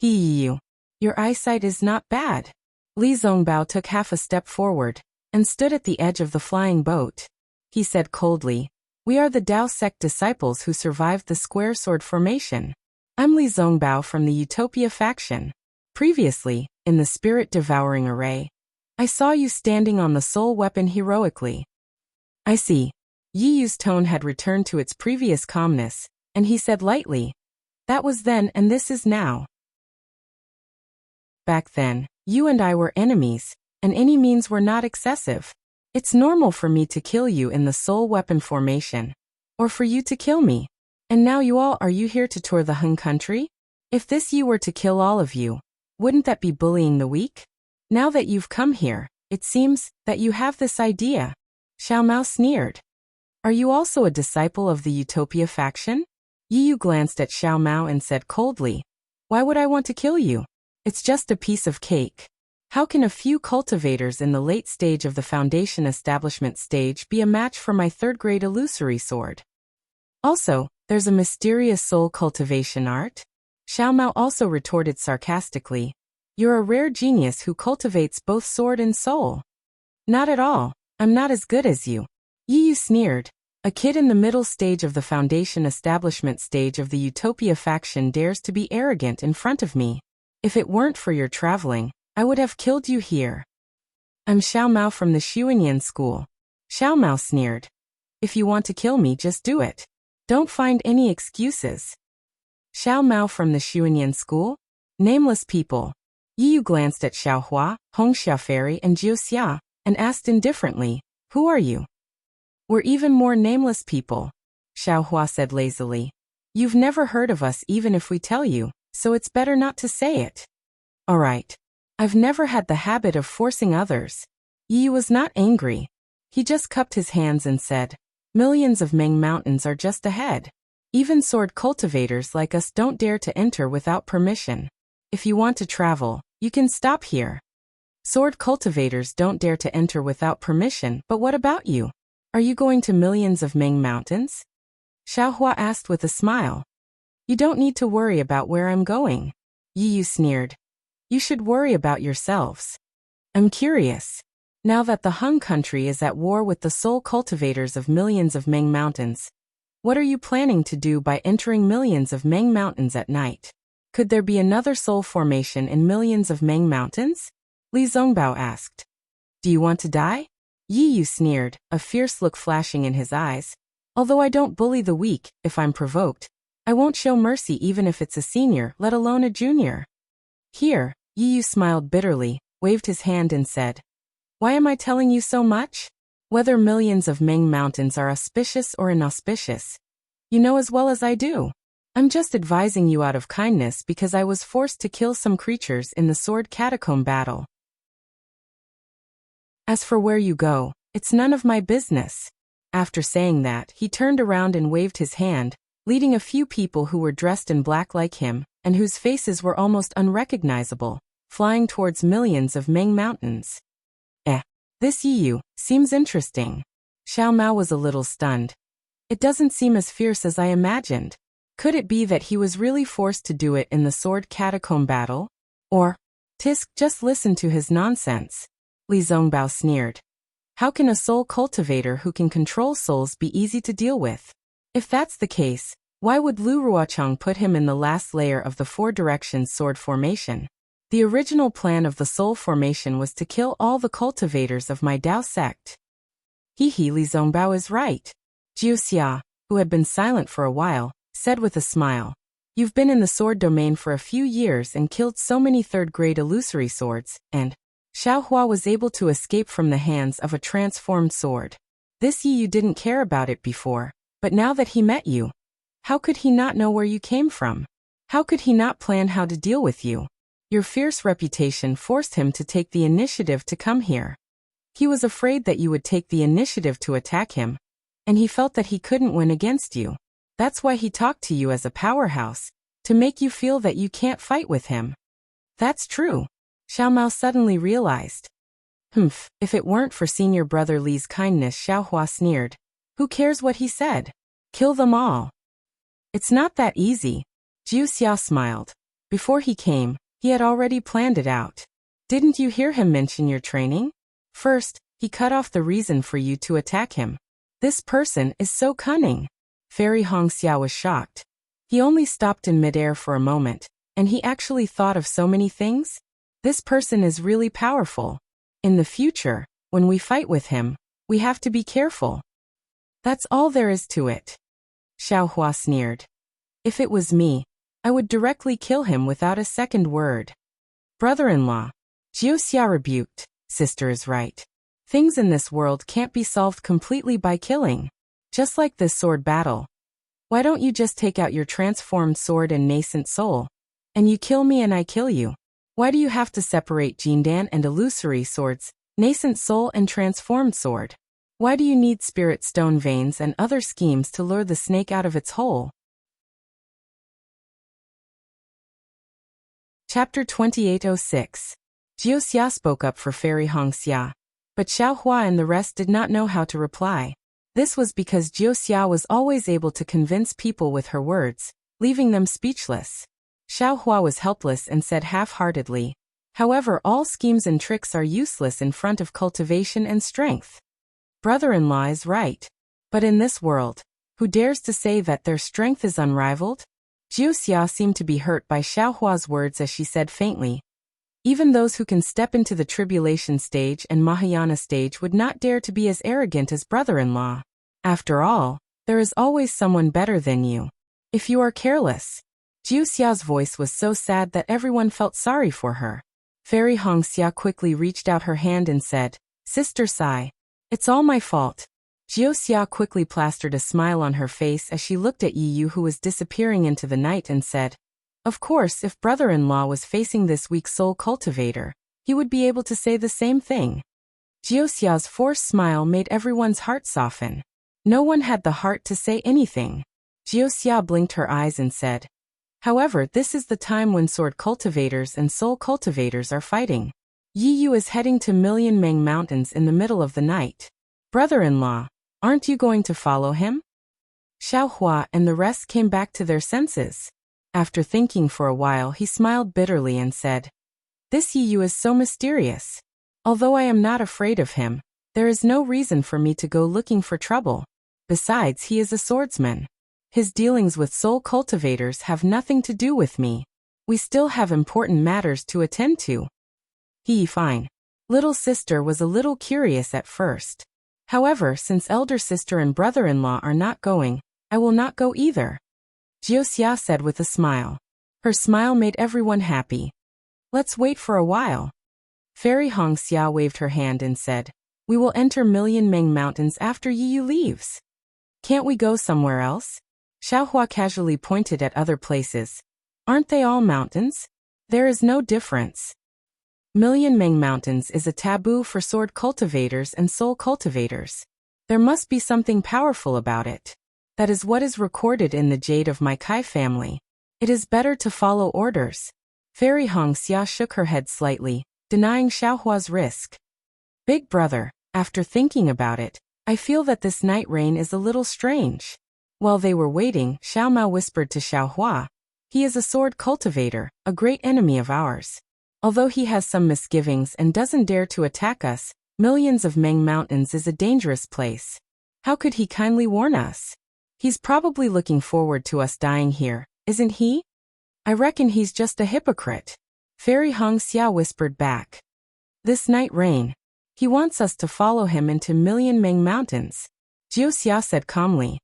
Yi Yu, your eyesight is not bad. Li Zongbao took half a step forward, and stood at the edge of the flying boat. He said coldly, we are the Dao sect disciples who survived the square sword formation. I'm Li Zongbao from the Utopia faction. Previously, in the spirit-devouring array, I saw you standing on the soul weapon heroically. I see. Yi Yu's tone had returned to its previous calmness, and he said lightly, that was then and this is now. Back then, you and I were enemies, and any means were not excessive. It's normal for me to kill you in the soul weapon formation, or for you to kill me. And now are you here to tour the Hun country? If this you were to kill all of you, wouldn't that be bullying the weak? Now that you've come here, it seems that you have this idea. Xiaomao sneered. Are you also a disciple of the Utopia faction? Yi Yu glanced at Xiaomao and said coldly, why would I want to kill you? It's just a piece of cake. How can a few cultivators in the late stage of the foundation establishment stage be a match for my third-grade illusory sword? Also, there's a mysterious soul cultivation art. Xiaomao also retorted sarcastically, you're a rare genius who cultivates both sword and soul. Not at all, I'm not as good as you. Yi Yu sneered, a kid in the middle stage of the foundation establishment stage of the Utopia faction dares to be arrogant in front of me. If it weren't for your traveling, I would have killed you here. I'm Xiaomao from the Xuanyan school. Xiaomao sneered. If you want to kill me, just do it. Don't find any excuses. Xiaomao from the Xuanyan school? Nameless people. Yi Yu glanced at Xiaohua, Hongxia Fairy and Jiuxia, and asked indifferently, who are you? We're even more nameless people. Xiaohua said lazily. You've never heard of us even if we tell you, so it's better not to say it. All right. I've never had the habit of forcing others. Yi Yu was not angry. He just cupped his hands and said, millions of Meng mountains are just ahead. Even sword cultivators like us don't dare to enter without permission. If you want to travel, you can stop here. Sword cultivators don't dare to enter without permission, but what about you? Are you going to millions of Meng mountains? Xiaohua asked with a smile. You don't need to worry about where I'm going. Yi Yu sneered. You should worry about yourselves. I'm curious. Now that the Hun country is at war with the soul cultivators of millions of Meng mountains, what are you planning to do by entering millions of Meng mountains at night? Could there be another soul formation in millions of Meng mountains? Li Zongbao asked. Do you want to die? Yi Yu sneered, a fierce look flashing in his eyes. Although I don't bully the weak, if I'm provoked, I won't show mercy even if it's a senior, let alone a junior. Here, Yi Yu smiled bitterly, waved his hand and said, why am I telling you so much? Whether millions of Meng mountains are auspicious or inauspicious, you know as well as I do. I'm just advising you out of kindness because I was forced to kill some creatures in the sword catacomb battle. As for where you go, it's none of my business. After saying that, he turned around and waved his hand, leading a few people who were dressed in black like him, and whose faces were almost unrecognizable, flying towards millions of Meng mountains. This Yi Yu seems interesting. Xiaomao was a little stunned. It doesn't seem as fierce as I imagined. Could it be that he was really forced to do it in the sword catacomb battle? Or, Tisk, just listen to his nonsense. Li Zongbao sneered. How can a soul cultivator who can control souls be easy to deal with? If that's the case, why would Lu Ruochang put him in the last layer of the Four Directions sword formation? The original plan of the soul formation was to kill all the cultivators of my Dao sect. Li Zongbao is right. Wuxia, who had been silent for a while, said with a smile. You've been in the sword domain for a few years and killed so many third-grade illusory swords, and Xiaohua was able to escape from the hands of a transformed sword. This you didn't care about it before, but now that he met you, how could he not know where you came from? How could he not plan how to deal with you? Your fierce reputation forced him to take the initiative to come here. He was afraid that you would take the initiative to attack him, and he felt that he couldn't win against you. That's why he talked to you as a powerhouse, to make you feel that you can't fight with him. That's true. Xiao Mao suddenly realized. If it weren't for senior brother Li's kindness, Xiaohua sneered. Who cares what he said? Kill them all. It's not that easy. Wuxia smiled. Before he came, he had already planned it out. Didn't you hear him mention your training? First, he cut off the reason for you to attack him. This person is so cunning. Fairy Hongxia was shocked. He only stopped in midair for a moment, and he actually thought of so many things? This person is really powerful. In the future, when we fight with him, we have to be careful. That's all there is to it. Xiaohua sneered. If it was me, I would directly kill him without a second word. Brother-in-law. Wuxia rebuked. Sister is right. Things in this world can't be solved completely by killing. Just like this sword battle. Why don't you just take out your transformed sword and nascent soul, and you kill me and I kill you? Why do you have to separate Jindan and illusory swords, nascent soul and transformed sword? Why do you need spirit stone veins and other schemes to lure the snake out of its hole? Chapter 2806. Wuxia spoke up for Fairy Hongxia, but Xiaohua and the rest did not know how to reply. This was because Wuxia was always able to convince people with her words, leaving them speechless. Xiaohua was helpless and said half-heartedly, however, all schemes and tricks are useless in front of cultivation and strength. Brother-in-law is right. But in this world, who dares to say that their strength is unrivaled? Wuxia seemed to be hurt by Xiaohua's words as she said faintly, even those who can step into the tribulation stage and Mahayana stage would not dare to be as arrogant as brother-in-law. After all, there is always someone better than you. If you are careless. Wuxia's voice was so sad that everyone felt sorry for her. Fairy Hongxia quickly reached out her hand and said, Sister Sai, it's all my fault. Wuxia quickly plastered a smile on her face as she looked at Yi Yu, who was disappearing into the night, and said, of course, if brother-in-law was facing this weak soul cultivator, he would be able to say the same thing. Wuxia's forced smile made everyone's heart soften. No one had the heart to say anything. Wuxia blinked her eyes and said, however, this is the time when sword cultivators and soul cultivators are fighting. Yi Yu is heading to Million Meng Mountains in the middle of the night. Brother-in-law, aren't you going to follow him? Xiaohua and the rest came back to their senses. After thinking for a while, he smiled bitterly and said, this Yi Yu is so mysterious. Although I am not afraid of him, there is no reason for me to go looking for trouble. Besides, he is a swordsman. His dealings with soul cultivators have nothing to do with me. We still have important matters to attend to. Fine. Little sister was a little curious at first. However, since elder sister and brother-in-law are not going, I will not go either. Wuxia said with a smile. Her smile made everyone happy. Let's wait for a while. Fairy Hongxia waved her hand and said, we will enter Million Meng Mountains after Yi Yu leaves. Can't we go somewhere else? Xiaohua casually pointed at other places. Aren't they all mountains? There is no difference. Million Meng Mountains is a taboo for sword cultivators and soul cultivators. There must be something powerful about it. That is what is recorded in the jade of my Kai family. It is better to follow orders. Fairy Hongxia shook her head slightly, denying Xiaohua's risk. Big brother, after thinking about it, I feel that this night rain is a little strange. While they were waiting, Xiao Mao whispered to Xiao Hua, "He is a sword cultivator, a great enemy of ours. Although he has some misgivings and doesn't dare to attack us, millions of Meng Mountains is a dangerous place. How could he kindly warn us? He's probably looking forward to us dying here, isn't he? I reckon he's just a hypocrite." Fairy Hong Xia whispered back. "This night rain. He wants us to follow him into Million Meng Mountains," Jiu Xia said calmly.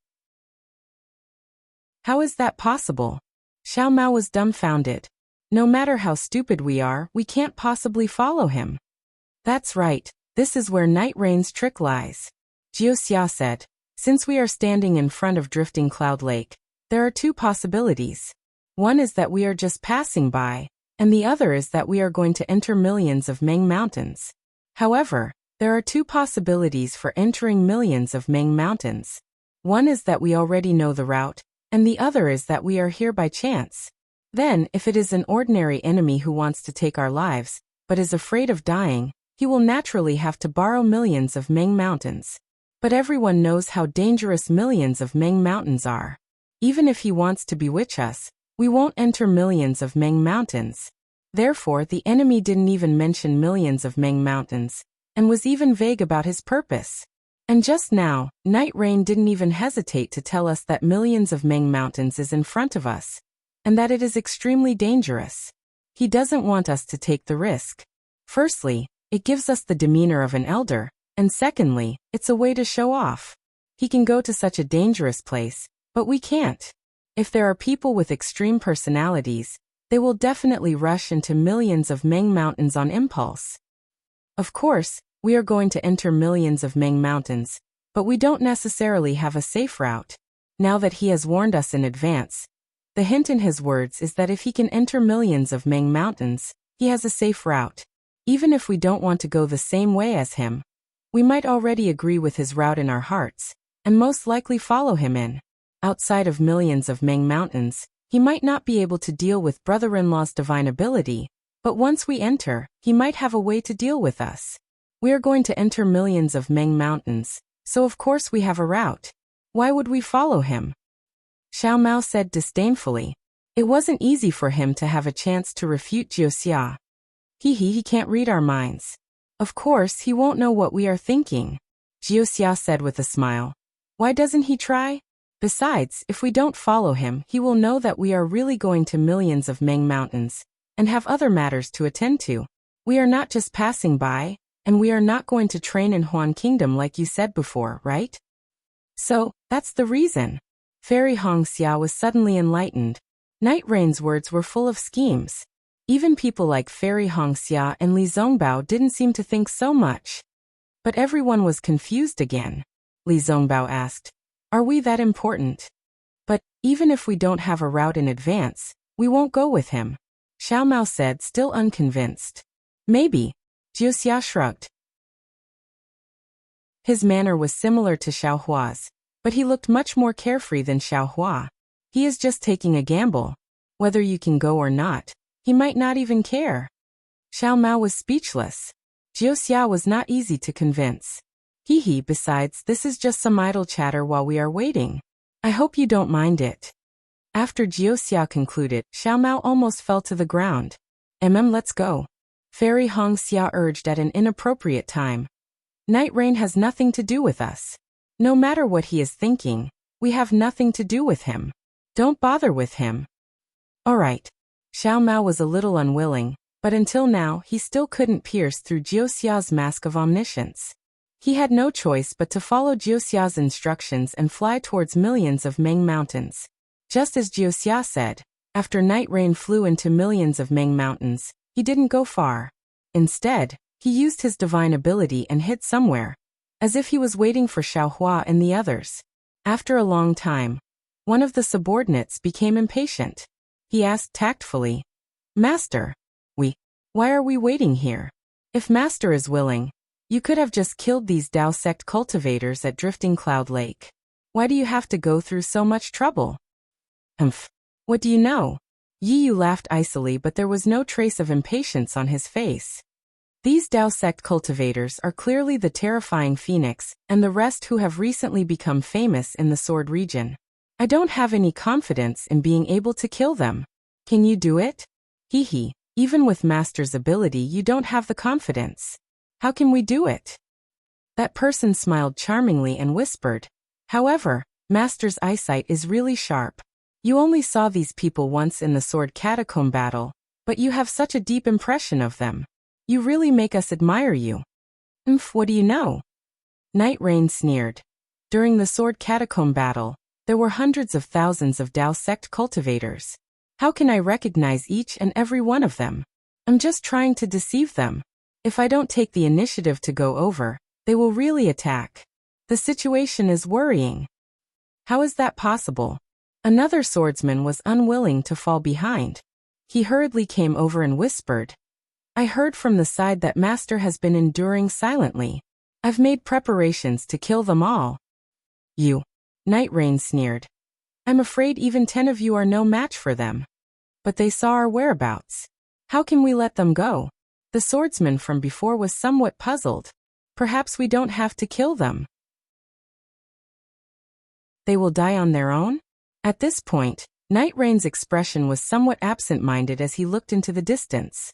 "How is that possible?" Xiao Mao was dumbfounded. "No matter how stupid we are, we can't possibly follow him." "That's right, this is where Night Rain's trick lies," Jiu Xia said. "Since we are standing in front of Drifting Cloud Lake, there are two possibilities. One is that we are just passing by, and the other is that we are going to enter millions of Meng Mountains. However, there are two possibilities for entering millions of Meng Mountains. One is that we already know the route, and the other is that we are here by chance. Then, if it is an ordinary enemy who wants to take our lives, but is afraid of dying, he will naturally have to borrow millions of Meng Mountains. But everyone knows how dangerous millions of Meng Mountains are. Even if he wants to bewitch us, we won't enter millions of Meng Mountains. Therefore, the enemy didn't even mention millions of Meng Mountains, and was even vague about his purpose. And just now, Night Rain didn't even hesitate to tell us that millions of Meng Mountains is in front of us, and that it is extremely dangerous. He doesn't want us to take the risk. Firstly, it gives us the demeanor of an elder, and secondly, it's a way to show off. He can go to such a dangerous place, but we can't. If there are people with extreme personalities, they will definitely rush into millions of Meng Mountains on impulse. Of course, we are going to enter millions of Meng Mountains, but we don't necessarily have a safe route. Now that he has warned us in advance, the hint in his words is that if he can enter millions of Meng Mountains, he has a safe route. Even if we don't want to go the same way as him, we might already agree with his route in our hearts, and most likely follow him in. Outside of millions of Meng Mountains, he might not be able to deal with brother-in-law's divine ability, but once we enter, he might have a way to deal with us. We are going to enter millions of Meng Mountains, so of course we have a route. Why would we follow him? Xiao Mao said disdainfully. It wasn't easy for him to have a chance to refute Jiu Xia. He can't read our minds. Of course, he won't know what we are thinking, Jiu Xia said with a smile. Why doesn't he try? Besides, if we don't follow him, he will know that we are really going to millions of Meng Mountains, and have other matters to attend to. We are not just passing by, and we are not going to train in Huan Kingdom like you said before, right? So, that's the reason. Fairy Hong Xia was suddenly enlightened. Night Rain's words were full of schemes. Even people like Fairy Hong Xia and Li Zongbao didn't seem to think so much. But everyone was confused again. Li Zongbao asked, "Are we that important?" "But, even if we don't have a route in advance, we won't go with him," Xiao Mao said, still unconvinced. "Maybe," Jiu Xia shrugged. His manner was similar to Xiao Hua's, but he looked much more carefree than Xiao Hua. He is just taking a gamble. Whether you can go or not, he might not even care. Xiao Mao was speechless. Jiu Xia was not easy to convince. Besides, this is just some idle chatter while we are waiting. I hope you don't mind it." After Jiu Xia concluded, Xiao Mao almost fell to the ground. Let's go," Fairy Hong Xia urged at an inappropriate time. "Night Rain has nothing to do with us. No matter what he is thinking, we have nothing to do with him. Don't bother with him." All right. Xiao Mao was a little unwilling, but until now he still couldn't pierce through Jiu Xia's mask of omniscience. He had no choice but to follow Jiu Xia's instructions and fly towards millions of Meng Mountains. Just as Jiu Xia said, after Night Rain flew into millions of Meng Mountains, he didn't go far. Instead, he used his divine ability and hid somewhere, as if he was waiting for Xiao Hua and the others. After a long time, one of the subordinates became impatient. He asked tactfully, "Master, why are we waiting here? If Master is willing, you could have just killed these Dao sect cultivators at Drifting Cloud Lake. Why do you have to go through so much trouble?" What do you know?" Yi Yu laughed icily, but there was no trace of impatience on his face. "These Dao sect cultivators are clearly the terrifying Phoenix and the rest who have recently become famous in the Sword region. I don't have any confidence in being able to kill them. Can you do it? Hee hee, even with Master's ability you don't have the confidence. How can we do it? That person smiled charmingly and whispered, however, Master's eyesight is really sharp. You only saw these people once in the sword catacomb battle, but you have such a deep impression of them. You really make us admire you. What do you know? Night Rain sneered. During the sword catacomb battle, there were hundreds of thousands of Dao sect cultivators. How can I recognize each and every one of them? I'm just trying to deceive them. If I don't take the initiative to go over, they will really attack. The situation is worrying. How is that possible? Another swordsman was unwilling to fall behind. He hurriedly came over and whispered, I heard from the side that Master has been enduring silently. I've made preparations to kill them all. You. Night Rain sneered. I'm afraid even 10 of you are no match for them. But they saw our whereabouts. How can we let them go? The swordsman from before was somewhat puzzled. Perhaps we don't have to kill them. They will die on their own? At this point, Night Rain's expression was somewhat absent-minded as he looked into the distance.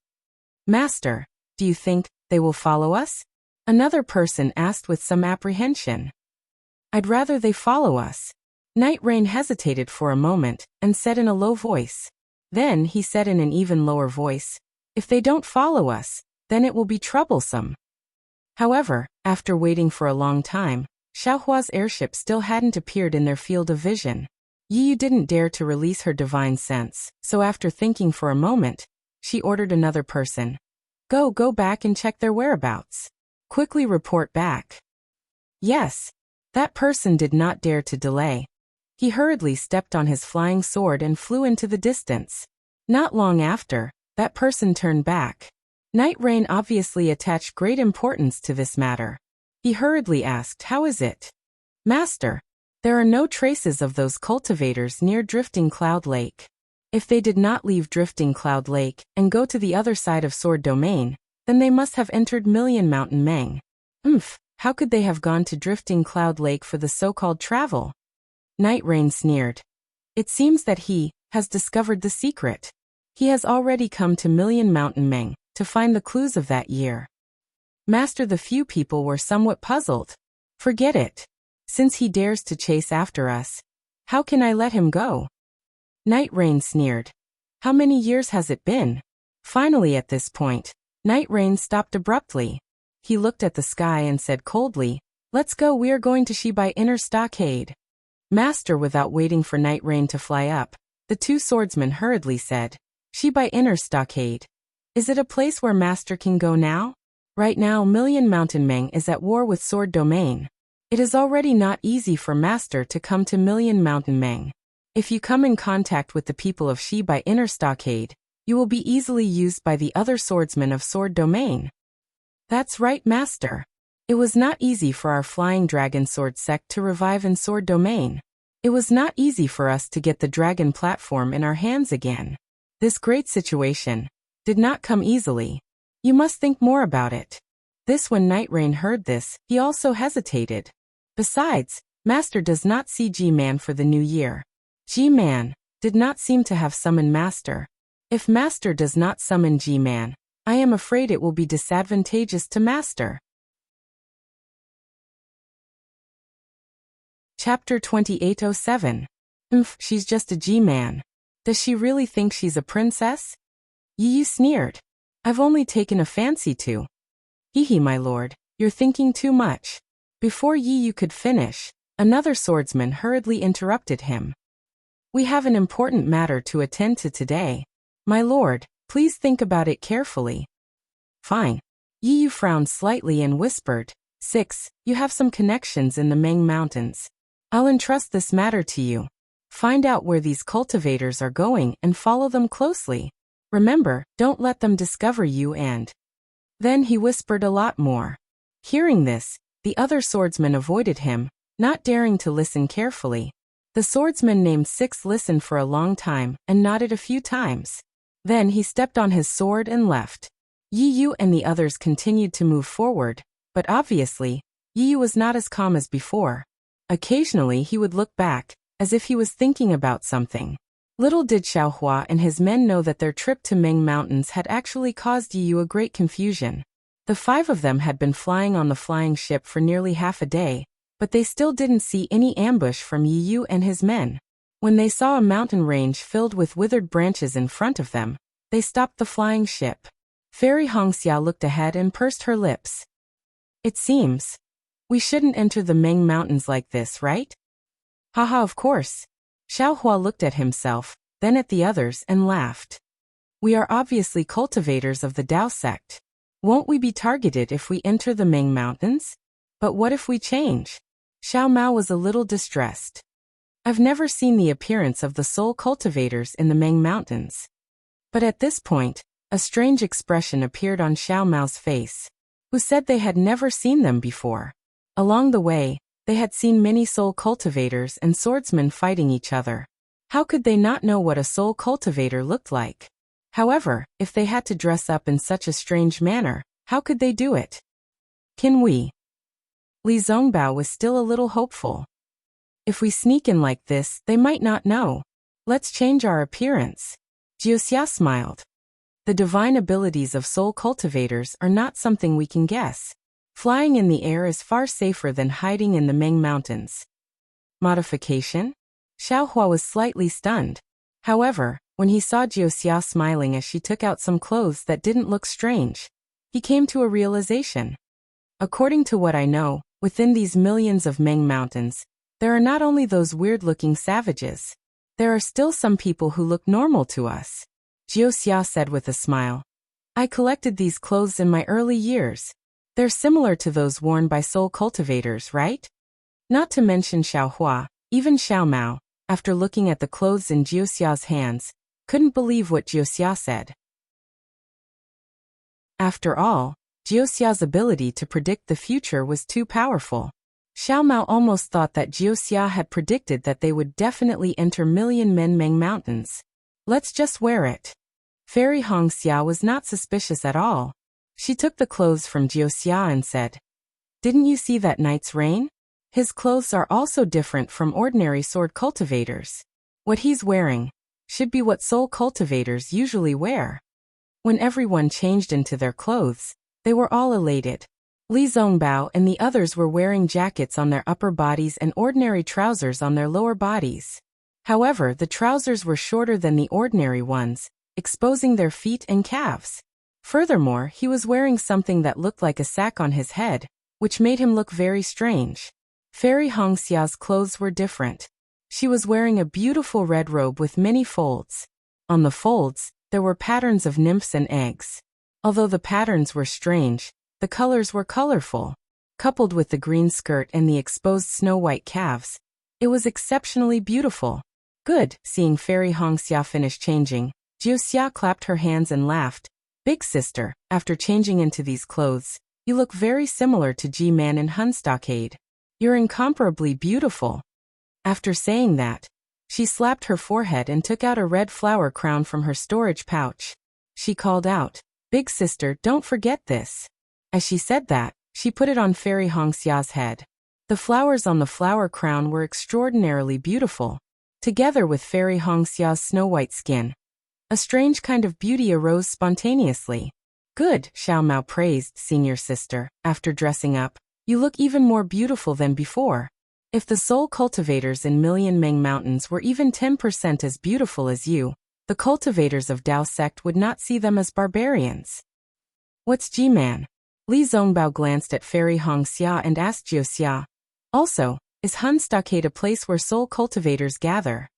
Master, do you think they will follow us? Another person asked with some apprehension. I'd rather they follow us. Night Rain hesitated for a moment and said in a low voice. Then he said in an even lower voice, if they don't follow us, then it will be troublesome. However, after waiting for a long time, Xiaohua's airship still hadn't appeared in their field of vision. Yiyu didn't dare to release her divine sense, so after thinking for a moment, she ordered another person. Go back and check their whereabouts. Quickly report back. Yes. That person did not dare to delay. He hurriedly stepped on his flying sword and flew into the distance. Not long after, that person turned back. Night Rain obviously attached great importance to this matter. He hurriedly asked, how is it? Master, there are no traces of those cultivators near Drifting Cloud Lake. If they did not leave Drifting Cloud Lake and go to the other side of Sword Domain, then they must have entered Million Mountain Meng. How could they have gone to Drifting Cloud Lake for the so-called travel? Night Rain sneered. It seems that he has discovered the secret. He has already come to Million Mountain Meng to find the clues of that year. Master, the few people were somewhat puzzled. Forget it. Since he dares to chase after us, how can I let him go? Night Rain sneered. How many years has it been? Finally at this point, Night Rain stopped abruptly. He looked at the sky and said coldly, let's go, we are going to Shibai Inner Stockade. Master, without waiting for Night Rain to fly up, the two swordsmen hurriedly said, Shibai Inner Stockade. Is it a place where Master can go now? Right now Million Mountain Meng is at war with Sword Domain. It is already not easy for Master to come to Million Mountain Meng. If you come in contact with the people of Shibai Inner Stockade, you will be easily used by the other swordsmen of Sword Domain. That's right, Master. It was not easy for our Flying Dragon Sword sect to revive in Sword Domain. It was not easy for us to get the dragon platform in our hands again. This great situation did not come easily. You must think more about it. When Night Rain heard this, he also hesitated. Besides, Master does not see G-Man for the new year. G-Man did not seem to have summoned Master. If Master does not summon G-Man, I am afraid it will be disadvantageous to Master. Chapter 2807. She's just a G-Man. Does she really think she's a princess? Yiyu sneered. I've only taken a fancy to. Hee, my lord, you're thinking too much. Before Yiyu could finish, another swordsman hurriedly interrupted him. We have an important matter to attend to today. My lord, please think about it carefully. Fine. Yiyu frowned slightly and whispered, 6. You have some connections in the Meng Mountains. I'll entrust this matter to you. Find out where these cultivators are going and follow them closely. Remember, don't let them discover you and... Then he whispered a lot more. Hearing this, the other swordsman avoided him, not daring to listen carefully. The swordsman named 6 listened for a long time and nodded a few times. Then he stepped on his sword and left. Yiyu and the others continued to move forward, but obviously, Yiyu was not as calm as before. Occasionally he would look back, as if he was thinking about something. Little did Xiaohua and his men know that their trip to Ming Mountains had actually caused Yu a great confusion. The 5 of them had been flying on the flying ship for nearly half a day, but they still didn't see any ambush from Yu and his men. When they saw a mountain range filled with withered branches in front of them, they stopped the flying ship. Fairy Hongxia looked ahead and pursed her lips. It seems we shouldn't enter the Ming Mountains like this, right? Haha, of course. Xiaohua looked at himself, then at the others and laughed. We are obviously cultivators of the Dao sect. Won't we be targeted if we enter the Ming Mountains? But what if we change? Xiao Mao was a little distressed. I've never seen the appearance of the soul cultivators in the Ming Mountains. But at this point, a strange expression appeared on Xiao Mao's face, who said they had never seen them before. Along the way, they had seen many soul cultivators and swordsmen fighting each other. How could they not know what a soul cultivator looked like? However, if they had to dress up in such a strange manner, how could they do it? Can we? Li Zongbao was still a little hopeful. If we sneak in like this, they might not know. Let's change our appearance. Jiuxia smiled. The divine abilities of soul cultivators are not something we can guess. Flying in the air is far safer than hiding in the Ming Mountains. Modification? Xiaohua was slightly stunned. However, when he saw Jiuxia smiling as she took out some clothes that didn't look strange, he came to a realization. According to what I know, within these millions of Ming Mountains, there are not only those weird-looking savages. There are still some people who look normal to us. Jiuxia said with a smile. I collected these clothes in my early years. They're similar to those worn by soul cultivators, right? Not to mention Xiaohua, even Xiao Mao, after looking at the clothes in Jiuxia's hands, couldn't believe what Jiuxia said. After all, Jiuxia's ability to predict the future was too powerful. Xiao Mao almost thought that Jiuxia had predicted that they would definitely enter Million Men Ming Mountains. Let's just wear it. Fairy Hongxia was not suspicious at all. She took the clothes from Jiuxia and said, Didn't you see that night's rain? His clothes are also different from ordinary sword cultivators. What he's wearing should be what soul cultivators usually wear. When everyone changed into their clothes, they were all elated. Li Zongbao and the others were wearing jackets on their upper bodies and ordinary trousers on their lower bodies. However, the trousers were shorter than the ordinary ones, exposing their feet and calves. Furthermore, he was wearing something that looked like a sack on his head, which made him look very strange. Fairy Hongxia's clothes were different. She was wearing a beautiful red robe with many folds. On the folds, there were patterns of nymphs and eggs. Although the patterns were strange, the colors were colorful. Coupled with the green skirt and the exposed snow-white calves, it was exceptionally beautiful. Good. Seeing Fairy Hongxia finish changing, Jiuxia clapped her hands and laughed. Big sister, after changing into these clothes, you look very similar to G-Man in Hun Stockade. You're incomparably beautiful. After saying that, she slapped her forehead and took out a red flower crown from her storage pouch. She called out, Big sister, don't forget this. As she said that, she put it on Fairy Hongxia's head. The flowers on the flower crown were extraordinarily beautiful, together with Fairy Hongxia's snow-white skin. A strange kind of beauty arose spontaneously. Good, Xiao Mao praised senior sister. After dressing up, you look even more beautiful than before. If the soul cultivators in Million Ming Mountains were even 10% as beautiful as you, the cultivators of Dao sect would not see them as barbarians. What's G-Man? Li Zongbao glanced at Fairy Hongxia and asked Jiuxia. Also, is Hun Stockade a place where soul cultivators gather?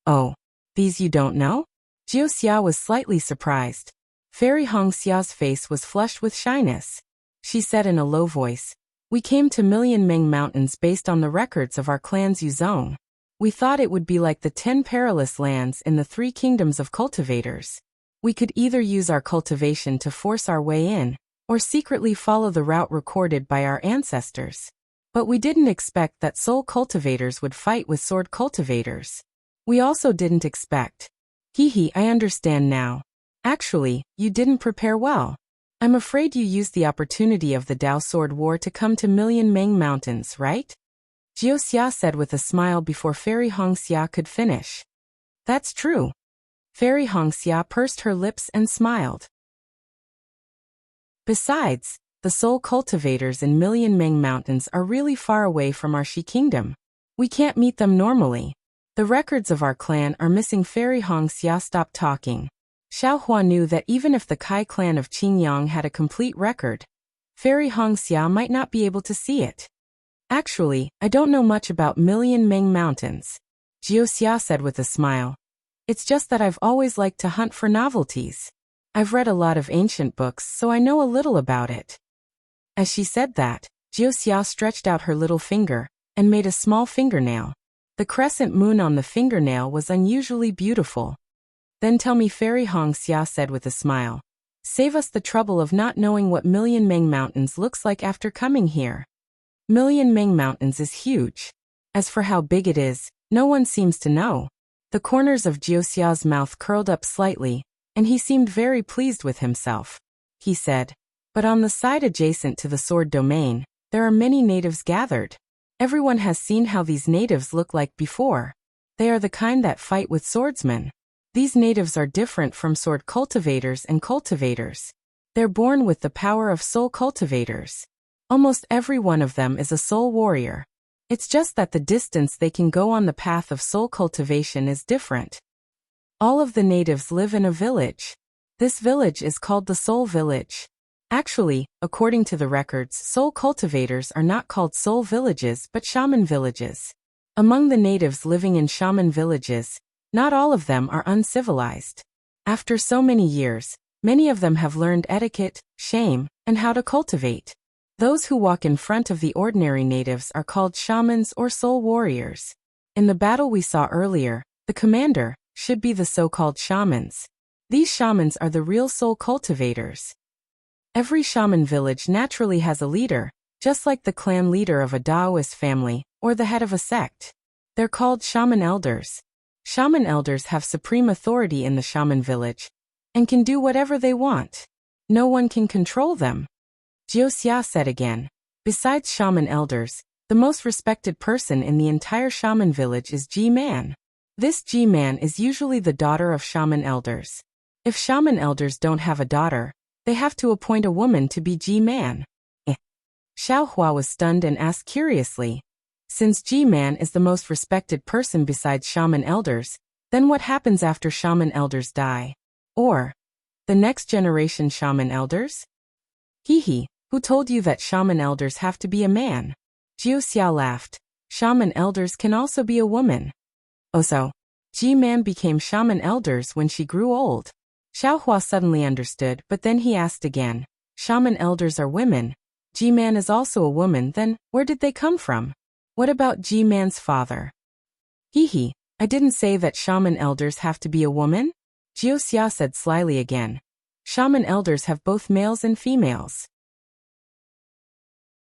Oh, these you don't know? Jiuxia was slightly surprised. Fairy Hongxia's face was flushed with shyness. She said in a low voice, We came to Million Ming Mountains based on the records of our clan's Yuzong. We thought it would be like the 10 perilous lands in the 3 kingdoms of cultivators. We could either use our cultivation to force our way in, or secretly follow the route recorded by our ancestors. But we didn't expect that soul cultivators would fight with sword cultivators. We also didn't expect. Hehe, I understand now. Actually, you didn't prepare well. I'm afraid you used the opportunity of the Dao Sword War to come to Million Ming Mountains, right? Jiuxia said with a smile before Fairy Hongxia could finish. That's true. Fairy Hongxia pursed her lips and smiled. Besides, the soul cultivators in Million Meng Mountains are really far away from our Shi Kingdom. We can't meet them normally. The records of our clan are missing. Fairy Hongxia stopped talking. Xiaohua knew that even if the Kai clan of Qingyang had a complete record, Fairy Hongxia might not be able to see it. Actually, I don't know much about Million Meng Mountains, Jiuxia said with a smile. It's just that I've always liked to hunt for novelties. I've read a lot of ancient books, so I know a little about it. As she said that, Jiuxia stretched out her little finger and made a small fingernail. The crescent moon on the fingernail was unusually beautiful. Then tell me, Fairy Hongxia said with a smile. Save us the trouble of not knowing what Million Meng Mountains looks like after coming here. Million Meng Mountains is huge. As for how big it is, no one seems to know. The corners of Jiuxia's mouth curled up slightly, and he seemed very pleased with himself. He said, but on the side adjacent to the sword domain, there are many natives gathered. Everyone has seen how these natives look like before. They are the kind that fight with swordsmen. These natives are different from sword cultivators and cultivators. They're born with the power of soul cultivators. Almost every one of them is a soul warrior. It's just that the distance they can go on the path of soul cultivation is different. All of the natives live in a village. This village is called the Soul Village. Actually, according to the records, soul cultivators are not called soul villages but shaman villages. Among the natives living in shaman villages, not all of them are uncivilized. After so many years, many of them have learned etiquette, shame, and how to cultivate. Those who walk in front of the ordinary natives are called shamans or soul warriors. In the battle we saw earlier, the commander should be the so-called shamans. These shamans are the real soul cultivators. Every shaman village naturally has a leader, just like the clan leader of a Taoist family or the head of a sect. They're called shaman elders. Shaman elders have supreme authority in the shaman village and can do whatever they want. No one can control them. Jiuxia said again. Besides shaman elders, the most respected person in the entire shaman village is Ji-Man. This Ji-Man is usually the daughter of shaman elders. If shaman elders don't have a daughter, they have to appoint a woman to be Ji-Man. Xiaohua was stunned and asked curiously. Since Ji-Man is the most respected person besides shaman elders, then what happens after shaman elders die? Or the next generation shaman elders? Hehe, who told you that shaman elders have to be a man? Jiuxia laughed. Shaman elders can also be a woman. Oh, so Ji-Man became shaman elders when she grew old. Xiaohua suddenly understood, but then he asked again. Shaman elders are women. Ji-Man is also a woman, then where did they come from? What about Ji-Man's father? Hehe, I didn't say that shaman elders have to be a woman? Jiuxia said slyly again. Shaman elders have both males and females.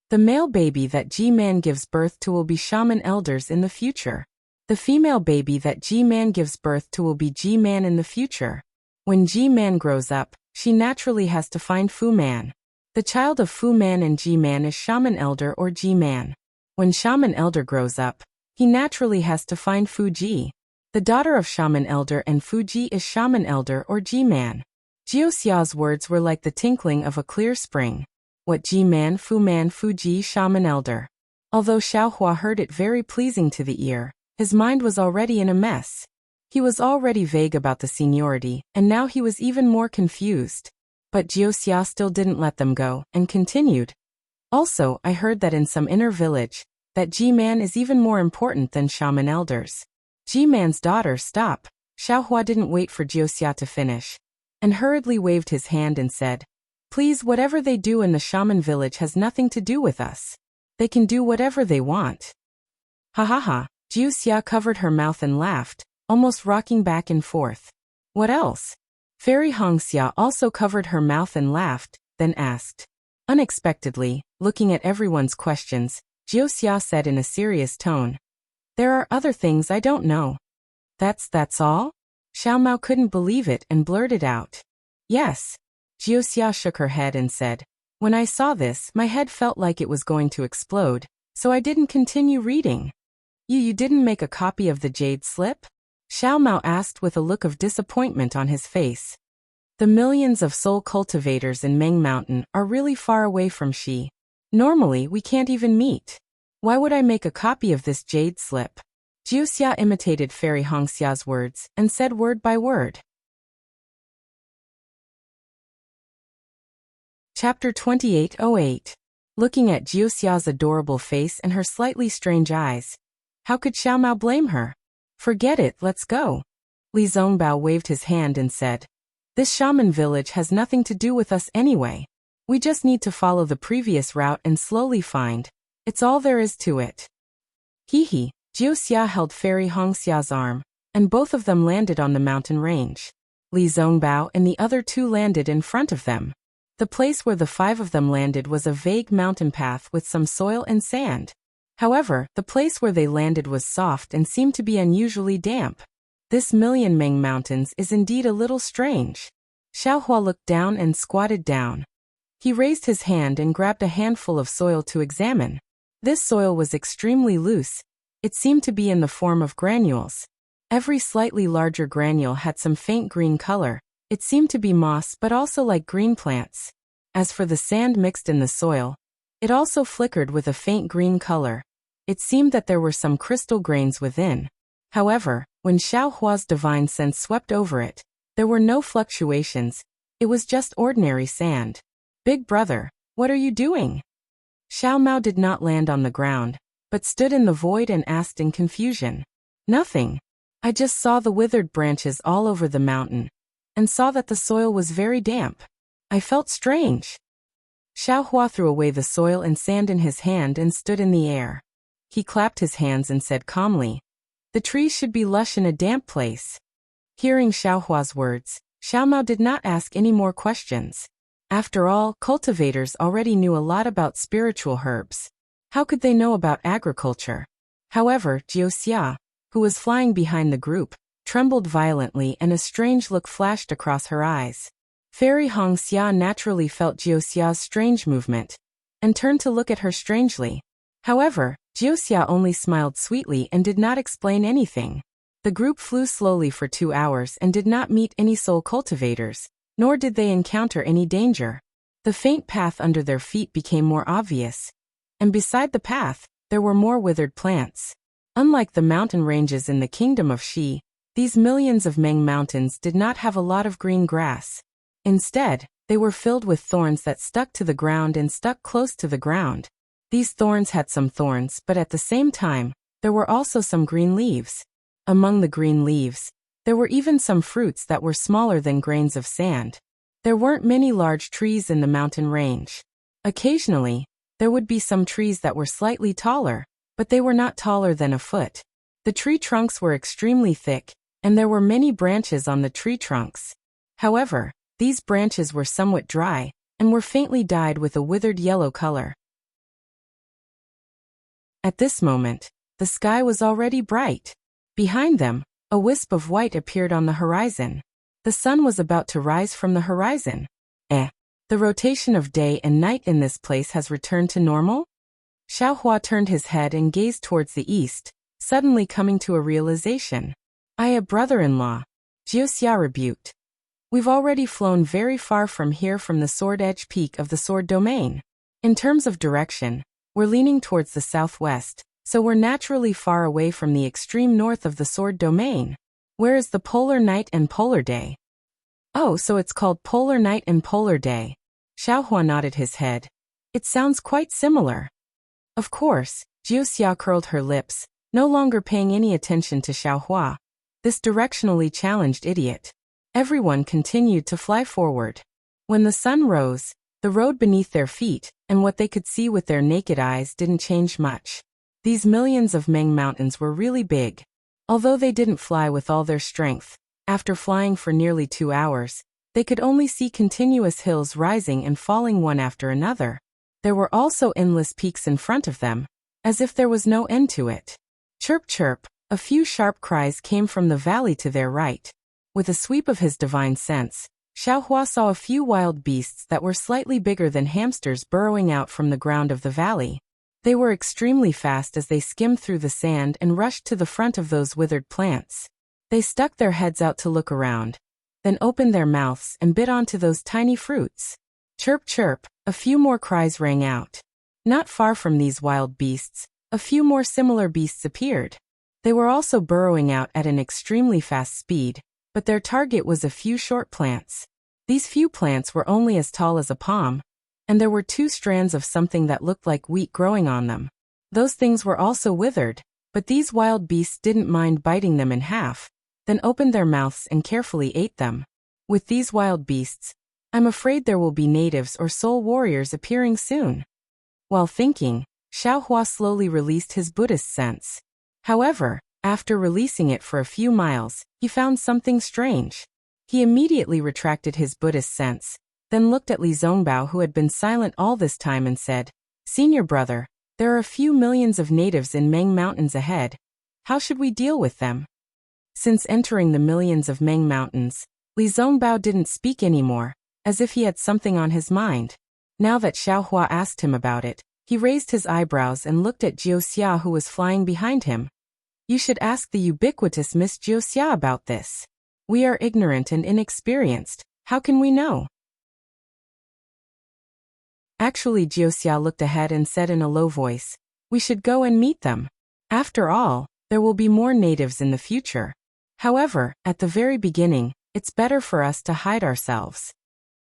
The male baby that Ji-Man gives birth to will be shaman elders in the future. The female baby that Ji-Man gives birth to will be Ji-Man in the future. When Ji-Man grows up, she naturally has to find Fu-Man. The child of Fu-Man and Ji-Man is shaman elder or Ji-Man. When shaman elder grows up, he naturally has to find Fu-Ji. The daughter of shaman elder and Fu-Ji is shaman elder or Ji-Man. Jiuxia's words were like the tinkling of a clear spring. What Ji-Man, Fu-Man, Fu-Ji, shaman elder. Although Xiaohua heard it very pleasing to the ear, his mind was already in a mess. He was already vague about the seniority, and now he was even more confused. But Jiuxia still didn't let them go, and continued. Also, I heard that in some inner village, that Ji-Man is even more important than shaman elders. Ji-Man's daughter, stop. Xiaohua didn't wait for Jiuxia to finish, and hurriedly waved his hand and said, please, whatever they do in the shaman village has nothing to do with us. They can do whatever they want. Ha ha ha, Jiuxia covered her mouth and laughed, almost rocking back and forth. What else? Fairy Hongxia also covered her mouth and laughed, then asked. Unexpectedly, looking at everyone's questions, Jiuxia said in a serious tone. There are other things I don't know. That's all? Xiaomao couldn't believe it and blurted out. Yes. Jiuxia shook her head and said, when I saw this, my head felt like it was going to explode. so I didn't continue reading. You didn't make a copy of the jade slip? Xiao Mao asked with a look of disappointment on his face. The millions of soul cultivators in Meng Mountain are really far away from Xi. Normally, we can't even meet. Why would I make a copy of this jade slip? Jiuxia imitated Fairy Hongxia's words and said word by word. Chapter 2808. Looking at Jiuxia's adorable face and her slightly strange eyes, how could Xiao Mao blame her? Forget it, let's go. Li Zongbao waved his hand and said, this shaman village has nothing to do with us anyway. We just need to follow the previous route and slowly find. It's all there is to it. Hee. Jiuxia held Fairy Hongxia's arm, and both of them landed on the mountain range. Li Zongbao and the other two landed in front of them. The place where the five of them landed was a vague mountain path with some soil and sand. However, the place where they landed was soft and seemed to be unusually damp. This Million Meng Mountains is indeed a little strange. Xiaohua looked down and squatted down. He raised his hand and grabbed a handful of soil to examine. This soil was extremely loose. It seemed to be in the form of granules. Every slightly larger granule had some faint green color. It seemed to be moss but also like green plants. As for the sand mixed in the soil, it also flickered with a faint green color. It seemed that there were some crystal grains within. However, when Xiaohua's divine sense swept over it, there were no fluctuations. It was just ordinary sand. Big brother, what are you doing? Xiao Mao did not land on the ground, but stood in the void and asked in confusion. Nothing. I just saw the withered branches all over the mountain, and saw that the soil was very damp. I felt strange. Xiaohua threw away the soil and sand in his hand and stood in the air. He clapped his hands and said calmly, the trees should be lush in a damp place. Hearing Xiaohua's words, Xiao Mao did not ask any more questions. After all, cultivators already knew a lot about spiritual herbs. How could they know about agriculture? However, Jiuxia, who was flying behind the group, trembled violently and a strange look flashed across her eyes. Fairy Hongxia naturally felt Jiuxia's strange movement, and turned to look at her strangely. However, Jiuxia only smiled sweetly and did not explain anything. The group flew slowly for 2 hours and did not meet any soul cultivators, nor did they encounter any danger. The faint path under their feet became more obvious, and beside the path, there were more withered plants. Unlike the mountain ranges in the kingdom of Xi, these millions of Meng mountains did not have a lot of green grass. Instead, they were filled with thorns that stuck to the ground and stuck close to the ground. These thorns had some thorns, but at the same time, there were also some green leaves. Among the green leaves, there were even some fruits that were smaller than grains of sand. There weren't many large trees in the mountain range. Occasionally, there would be some trees that were slightly taller, but they were not taller than a foot. The tree trunks were extremely thick, and there were many branches on the tree trunks. However, these branches were somewhat dry, and were faintly dyed with a withered yellow color. At this moment, the sky was already bright. Behind them, a wisp of white appeared on the horizon. The sun was about to rise from the horizon. The rotation of day and night in this place has returned to normal? Xiaohua turned his head and gazed towards the east, suddenly coming to a realization. A brother-in-law. Jiuxia rebuked. We've already flown very far from here from the sword edge peak of the sword domain. In terms of direction, we're leaning towards the southwest, so we're naturally far away from the extreme north of the sword domain. Where is the polar night and polar day? Oh, so it's called polar night and polar day. Xiaohua nodded his head. It sounds quite similar. Of course, Jiuxia curled her lips, no longer paying any attention to Xiaohua, this directionally challenged idiot. Everyone continued to fly forward. When the sun rose, the road beneath their feet, and what they could see with their naked eyes didn't change much. These millions of Meng mountains were really big. Although they didn't fly with all their strength, after flying for nearly 2 hours, they could only see continuous hills rising and falling one after another. There were also endless peaks in front of them, as if there was no end to it. Chirp chirp, a few sharp cries came from the valley to their right. With a sweep of his divine sense, Xiaohua saw a few wild beasts that were slightly bigger than hamsters burrowing out from the ground of the valley. They were extremely fast as they skimmed through the sand and rushed to the front of those withered plants. They stuck their heads out to look around, then opened their mouths and bit onto those tiny fruits. Chirp chirp, a few more cries rang out. Not far from these wild beasts, a few more similar beasts appeared. They were also burrowing out at an extremely fast speed, but their target was a few short plants. These few plants were only as tall as a palm, and there were 2 strands of something that looked like wheat growing on them. Those things were also withered, but these wild beasts didn't mind biting them in half, then opened their mouths and carefully ate them. With these wild beasts, I'm afraid there will be natives or soul warriors appearing soon. While thinking, Xiaohua slowly released his Buddhist sense. However, after releasing it for a few miles, he found something strange. He immediately retracted his Buddhist sense, then looked at Li Zongbao, who had been silent all this time, and said, "Senior brother, there are a few millions of natives in Meng Mountains ahead. How should we deal with them?" Since entering the millions of Meng Mountains, Li Zongbao didn't speak anymore, as if he had something on his mind. Now that Xiaohua asked him about it, he raised his eyebrows and looked at Wuxia, who was flying behind him. "You should ask the ubiquitous Miss Wuxia about this. We are ignorant and inexperienced, how can we know?" Actually, Wuxia looked ahead and said in a low voice, "We should go and meet them. After all, there will be more natives in the future. However, at the very beginning, it's better for us to hide ourselves."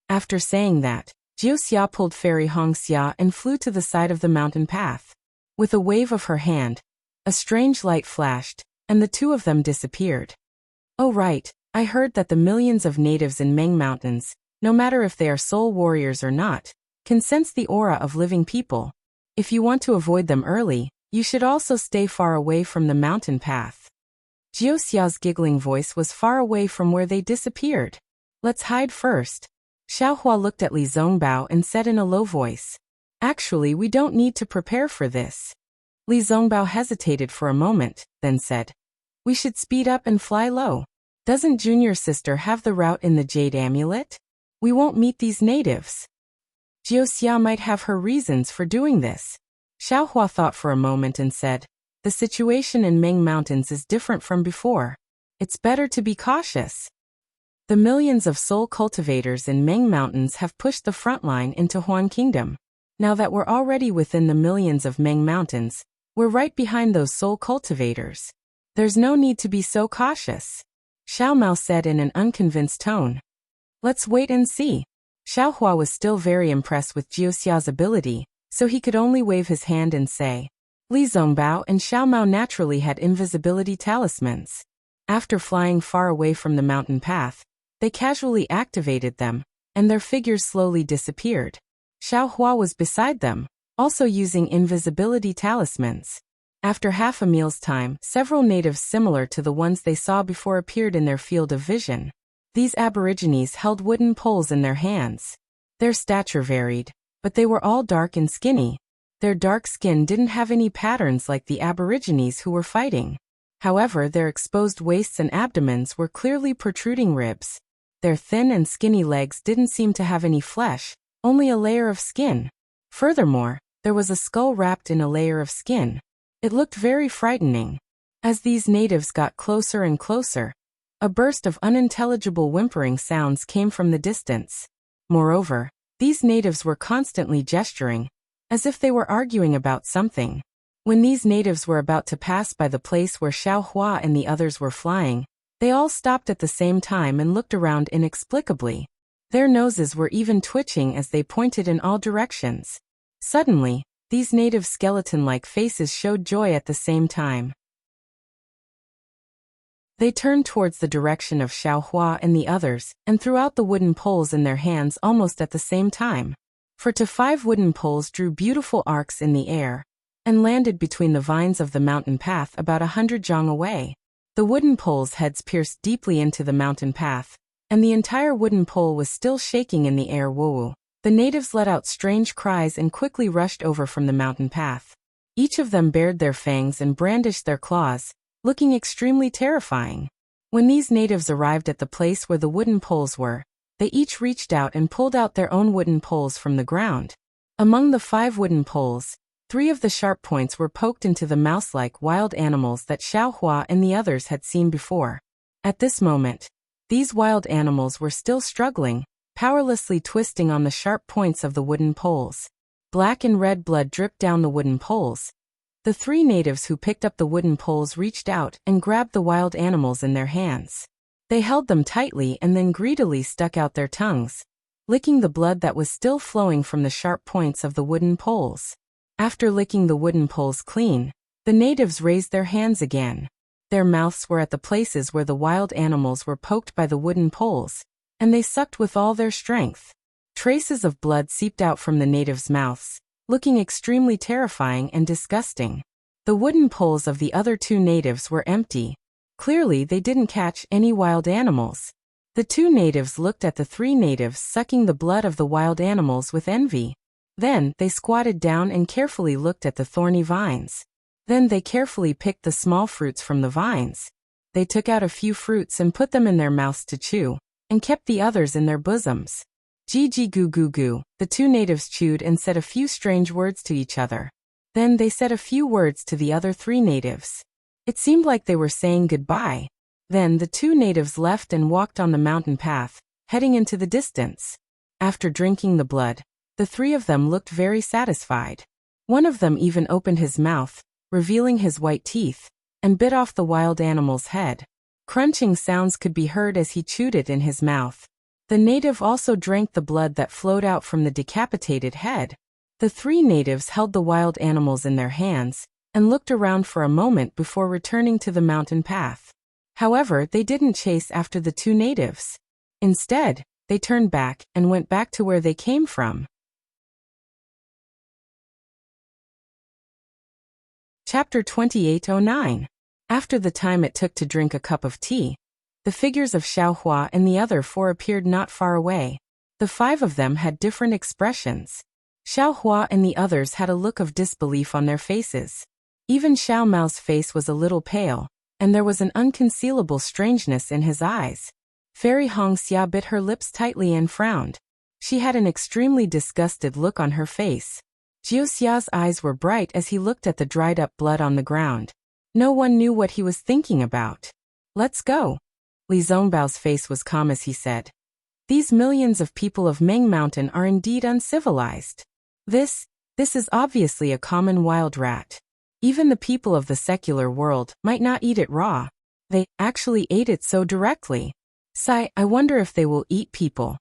After saying that, Wuxia pulled Fairy Hongxia and flew to the side of the mountain path. With a wave of her hand, a strange light flashed, and the 2 of them disappeared. "Oh right, I heard that the millions of natives in Meng Mountains, no matter if they are soul warriors or not, can sense the aura of living people. If you want to avoid them early, you should also stay far away from the mountain path." Wuxia's giggling voice was far away from where they disappeared. "Let's hide first." Xiaohua looked at Li Zongbao and said in a low voice, "Actually, we don't need to prepare for this." Li Zongbao hesitated for a moment, then said, "We should speed up and fly low. Doesn't Junior Sister have the route in the Jade Amulet? We won't meet these natives." Wuxia might have her reasons for doing this. Xiaohua thought for a moment and said, "The situation in Meng Mountains is different from before. It's better to be cautious." The millions of soul cultivators in Meng Mountains have pushed the front line into Huan Kingdom. Now that we're already within the millions of Meng Mountains, we're right behind those soul cultivators. There's no need to be so cautious," Xiao Mao said in an unconvinced tone. "Let's wait and see." Xiaohua was still very impressed with Wuxia's ability, so he could only wave his hand and say. Li Zongbao and Xiao Mao naturally had invisibility talismans. After flying far away from the mountain path, they casually activated them, and their figures slowly disappeared. Xiaohua was beside them, also using invisibility talismans. After half a meal's time, several natives similar to the ones they saw before appeared in their field of vision. These aborigines held wooden poles in their hands. Their stature varied, but they were all dark and skinny. Their dark skin didn't have any patterns like the aborigines who were fighting. However, their exposed waists and abdomens were clearly protruding ribs. Their thin and skinny legs didn't seem to have any flesh, only a layer of skin. Furthermore, there was a skull wrapped in a layer of skin. It looked very frightening. As these natives got closer and closer, a burst of unintelligible whimpering sounds came from the distance. Moreover, these natives were constantly gesturing, as if they were arguing about something. When these natives were about to pass by the place where Xiaohua and the others were flying, they all stopped at the same time and looked around inexplicably. Their noses were even twitching as they pointed in all directions. Suddenly, these native skeleton-like faces showed joy at the same time. They turned towards the direction of Xiaohua and the others, and threw out the wooden poles in their hands almost at the same time. 5 wooden poles drew beautiful arcs in the air, and landed between the vines of the mountain path about 100 zhang away. The wooden poles' heads pierced deeply into the mountain path, and the entire wooden pole was still shaking in the air. Woo! The natives let out strange cries and quickly rushed over from the mountain path. Each of them bared their fangs and brandished their claws, looking extremely terrifying. When these natives arrived at the place where the wooden poles were, they each reached out and pulled out their own wooden poles from the ground. Among the 5 wooden poles, 3 of the sharp points were poked into the mouse-like wild animals that Xiaohua and the others had seen before. At this moment, these wild animals were still struggling, powerlessly twisting on the sharp points of the wooden poles. Black and red blood dripped down the wooden poles. The 3 natives who picked up the wooden poles reached out and grabbed the wild animals in their hands. They held them tightly and then greedily stuck out their tongues, licking the blood that was still flowing from the sharp points of the wooden poles. After licking the wooden poles clean, the natives raised their hands again. Their mouths were at the places where the wild animals were poked by the wooden poles, and they sucked with all their strength. Traces of blood seeped out from the natives' mouths, looking extremely terrifying and disgusting. The wooden poles of the other 2 natives were empty. Clearly they didn't catch any wild animals. The 2 natives looked at the 3 natives sucking the blood of the wild animals with envy. Then they squatted down and carefully looked at the thorny vines. Then they carefully picked the small fruits from the vines. They took out a few fruits and put them in their mouths to chew, and kept the others in their bosoms. Gee goo goo goo, the 2 natives chewed and said a few strange words to each other. Then they said a few words to the other 3 natives. It seemed like they were saying goodbye. Then the 2 natives left and walked on the mountain path, heading into the distance. After drinking the blood, the 3 of them looked very satisfied. One of them even opened his mouth, revealing his white teeth, and bit off the wild animal's head. Crunching sounds could be heard as he chewed it in his mouth. The native also drank the blood that flowed out from the decapitated head. The 3 natives held the wild animals in their hands, and looked around for a moment before returning to the mountain path. However, they didn't chase after the 2 natives. Instead, they turned back and went back to where they came from. Chapter 2809. After the time it took to drink a cup of tea, the figures of Xiaohua and the other 4 appeared not far away. The 5 of them had different expressions. Xiaohua and the others had a look of disbelief on their faces. Even Xiao Mao's face was a little pale, and there was an unconcealable strangeness in his eyes. Fairy Hongxia bit her lips tightly and frowned. She had an extremely disgusted look on her face. Jiuxia's eyes were bright as he looked at the dried-up blood on the ground. No one knew what he was thinking about. Let's go. Li Zongbao's face was calm as he said. These millions of people of Meng Mountain are indeed uncivilized. This is obviously a common wild rat. Even the people of the secular world might not eat it raw. They actually ate it so directly. Sigh, I wonder if they will eat people.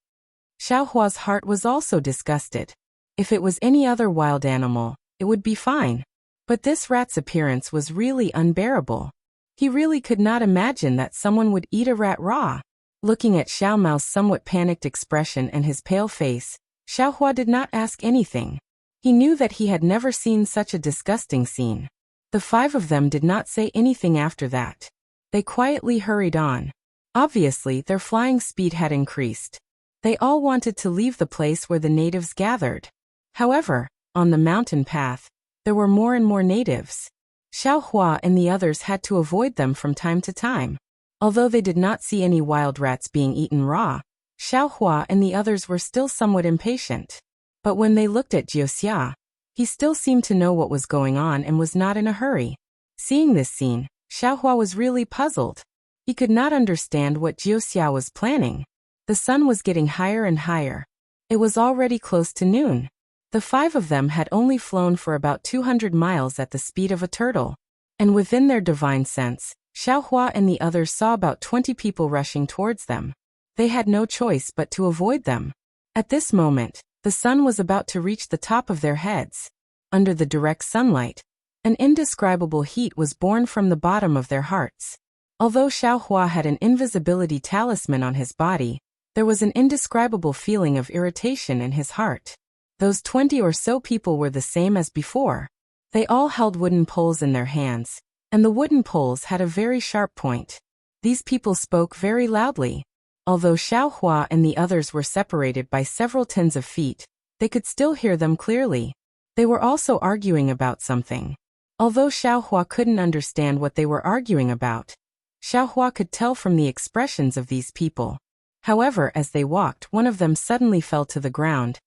Xiaohua's heart was also disgusted. If it was any other wild animal, it would be fine. But this rat's appearance was really unbearable. He really could not imagine that someone would eat a rat raw. Looking at Xiao Mao's somewhat panicked expression and his pale face, Xiaohua did not ask anything. He knew that he had never seen such a disgusting scene. The 5 of them did not say anything after that. They quietly hurried on. Obviously, their flying speed had increased. They all wanted to leave the place where the natives gathered. However, on the mountain path, there were more and more natives. Xiaohua and the others had to avoid them from time to time. Although they did not see any wild rats being eaten raw, Xiaohua and the others were still somewhat impatient. But when they looked at Jiuxia, he still seemed to know what was going on and was not in a hurry. Seeing this scene, Xiaohua was really puzzled. He could not understand what Jiuxia was planning. The sun was getting higher and higher. It was already close to noon. The 5 of them had only flown for about 200 miles at the speed of a turtle. And within their divine sense, Xiaohua and the others saw about 20 people rushing towards them. They had no choice but to avoid them. At this moment, the sun was about to reach the top of their heads. Under the direct sunlight, an indescribable heat was born from the bottom of their hearts. Although Xiaohua had an invisibility talisman on his body, there was an indescribable feeling of irritation in his heart. Those 20 or so people were the same as before. They all held wooden poles in their hands, and the wooden poles had a very sharp point. These people spoke very loudly. Although Xiaohua and the others were separated by several tens of feet, they could still hear them clearly. They were also arguing about something. Although Xiaohua couldn't understand what they were arguing about, Xiaohua could tell from the expressions of these people. However, as they walked, one of them suddenly fell to the ground,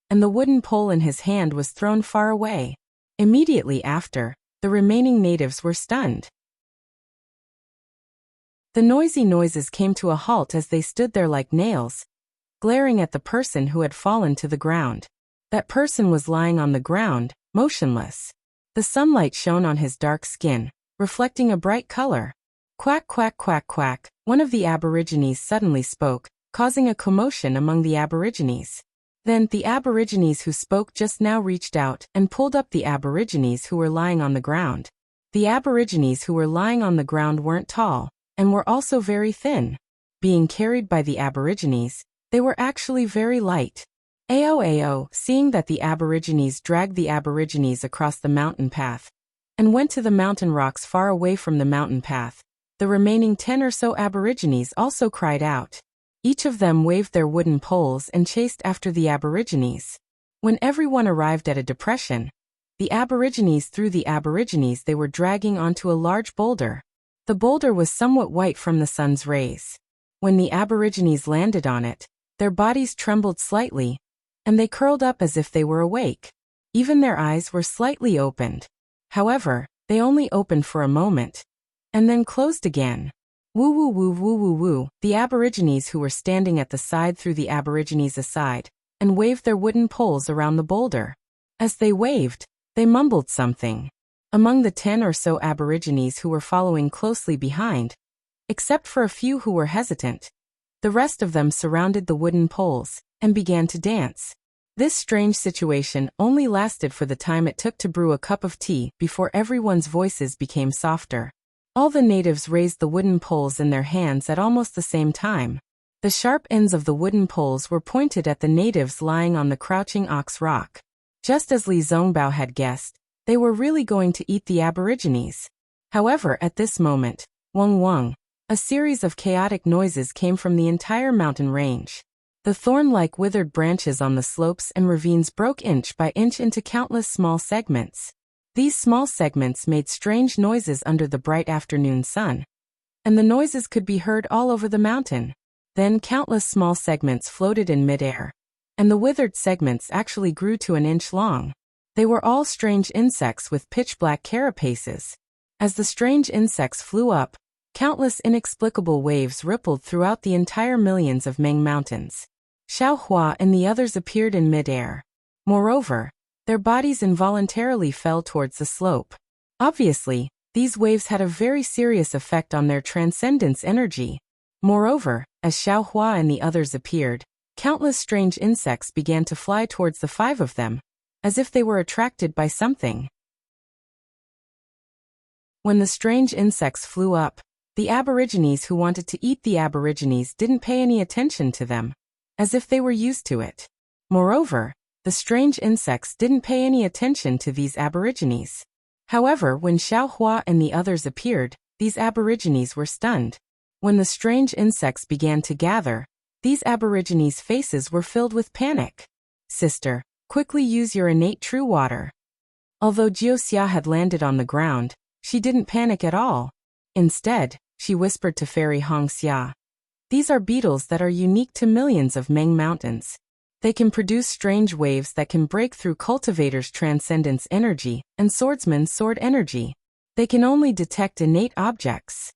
and the wooden pole in his hand was thrown far away. Immediately after, the remaining natives were stunned. The noisy noises came to a halt as they stood there like nails, glaring at the person who had fallen to the ground. That person was lying on the ground, motionless. The sunlight shone on his dark skin, reflecting a bright color. Quack, quack, quack, quack. One of the Aborigines suddenly spoke, causing a commotion among the Aborigines. Then, the Aborigines who spoke just now reached out and pulled up the Aborigines who were lying on the ground. The Aborigines who were lying on the ground weren't tall, and were also very thin. Being carried by the Aborigines, they were actually very light. Ao, seeing that the Aborigines dragged the Aborigines across the mountain path, and went to the mountain rocks far away from the mountain path, the remaining 10 or so Aborigines also cried out. Each of them waved their wooden poles and chased after the Aborigines. When everyone arrived at a depression, the Aborigines threw the Aborigines they were dragging onto a large boulder. The boulder was somewhat white from the sun's rays. When the Aborigines landed on it, their bodies trembled slightly, and they curled up as if they were awake. Even their eyes were slightly opened. However, they only opened for a moment, and then closed again. Woo woo woo woo woo woo. The Aborigines who were standing at the side threw the Aborigines aside, and waved their wooden poles around the boulder. As they waved, they mumbled something. Among the 10 or so Aborigines who were following closely behind, except for a few who were hesitant, the rest of them surrounded the wooden poles and began to dance. This strange situation only lasted for the time it took to brew a cup of tea before everyone's voices became softer. All the natives raised the wooden poles in their hands at almost the same time. The sharp ends of the wooden poles were pointed at the natives lying on the crouching ox rock. Just as Li Zongbao had guessed, they were really going to eat the Aborigines. However, at this moment, wung wung, a series of chaotic noises came from the entire mountain range. The thorn-like withered branches on the slopes and ravines broke inch by inch into countless small segments. These small segments made strange noises under the bright afternoon sun, and the noises could be heard all over the mountain. Then countless small segments floated in midair, and the withered segments actually grew to an inch long. They were all strange insects with pitch-black carapaces. As the strange insects flew up, countless inexplicable waves rippled throughout the entire millions of Meng mountains. Xiao Hua and the others appeared in midair. Moreover, their bodies involuntarily fell towards the slope. Obviously, these waves had a very serious effect on their transcendence energy. Moreover, as Xiao Hua and the others appeared, countless strange insects began to fly towards the 5 of them, as if they were attracted by something. When the strange insects flew up, the Aborigines who wanted to eat the Aborigines didn't pay any attention to them, as if they were used to it. Moreover, the strange insects didn't pay any attention to these Aborigines. However, when Xiao Hua and the others appeared, these Aborigines were stunned. When the strange insects began to gather, these Aborigines' faces were filled with panic. Sister, quickly use your innate true water. Although Jiuxia had landed on the ground, she didn't panic at all. Instead, she whispered to Fairy Hongxia. These are beetles that are unique to millions of Meng mountains. They can produce strange waves that can break through Cultivator's transcendence energy and Swordsman's sword energy. They can only detect innate objects.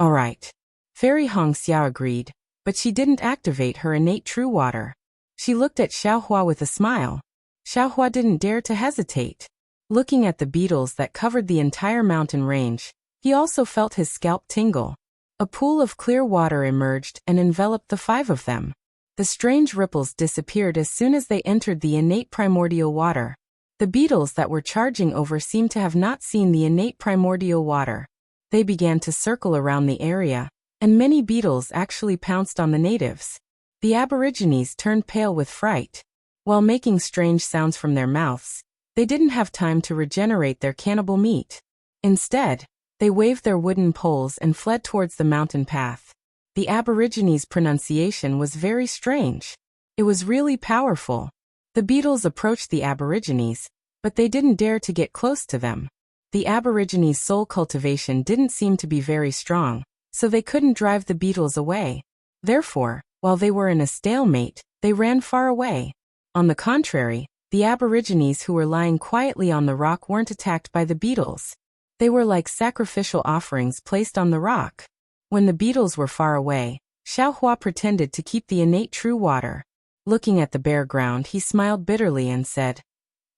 Alright. Fairy Hongxia agreed, but she didn't activate her innate true water. She looked at Xiao Hua with a smile. Xiao Hua didn't dare to hesitate. Looking at the beetles that covered the entire mountain range, he also felt his scalp tingle. A pool of clear water emerged and enveloped the 5 of them. The strange ripples disappeared as soon as they entered the innate primordial water. The beetles that were charging over seemed to have not seen the innate primordial water. They began to circle around the area, and many beetles actually pounced on the natives. The Aborigines turned pale with fright. While making strange sounds from their mouths, they didn't have time to regenerate their cannibal meat. Instead, they waved their wooden poles and fled towards the mountain path. The Aborigines' pronunciation was very strange. It was really powerful. The beetles approached the Aborigines, but they didn't dare to get close to them. The Aborigines' soul cultivation didn't seem to be very strong, so they couldn't drive the beetles away. Therefore, while they were in a stalemate, they ran far away. On the contrary, The Aborigines who were lying quietly on the rock weren't attacked by the beetles. They were like sacrificial offerings placed on the rock. When the beetles were far away, Xiaohua pretended to keep the innate true water. Looking at the bare ground, he smiled bitterly and said,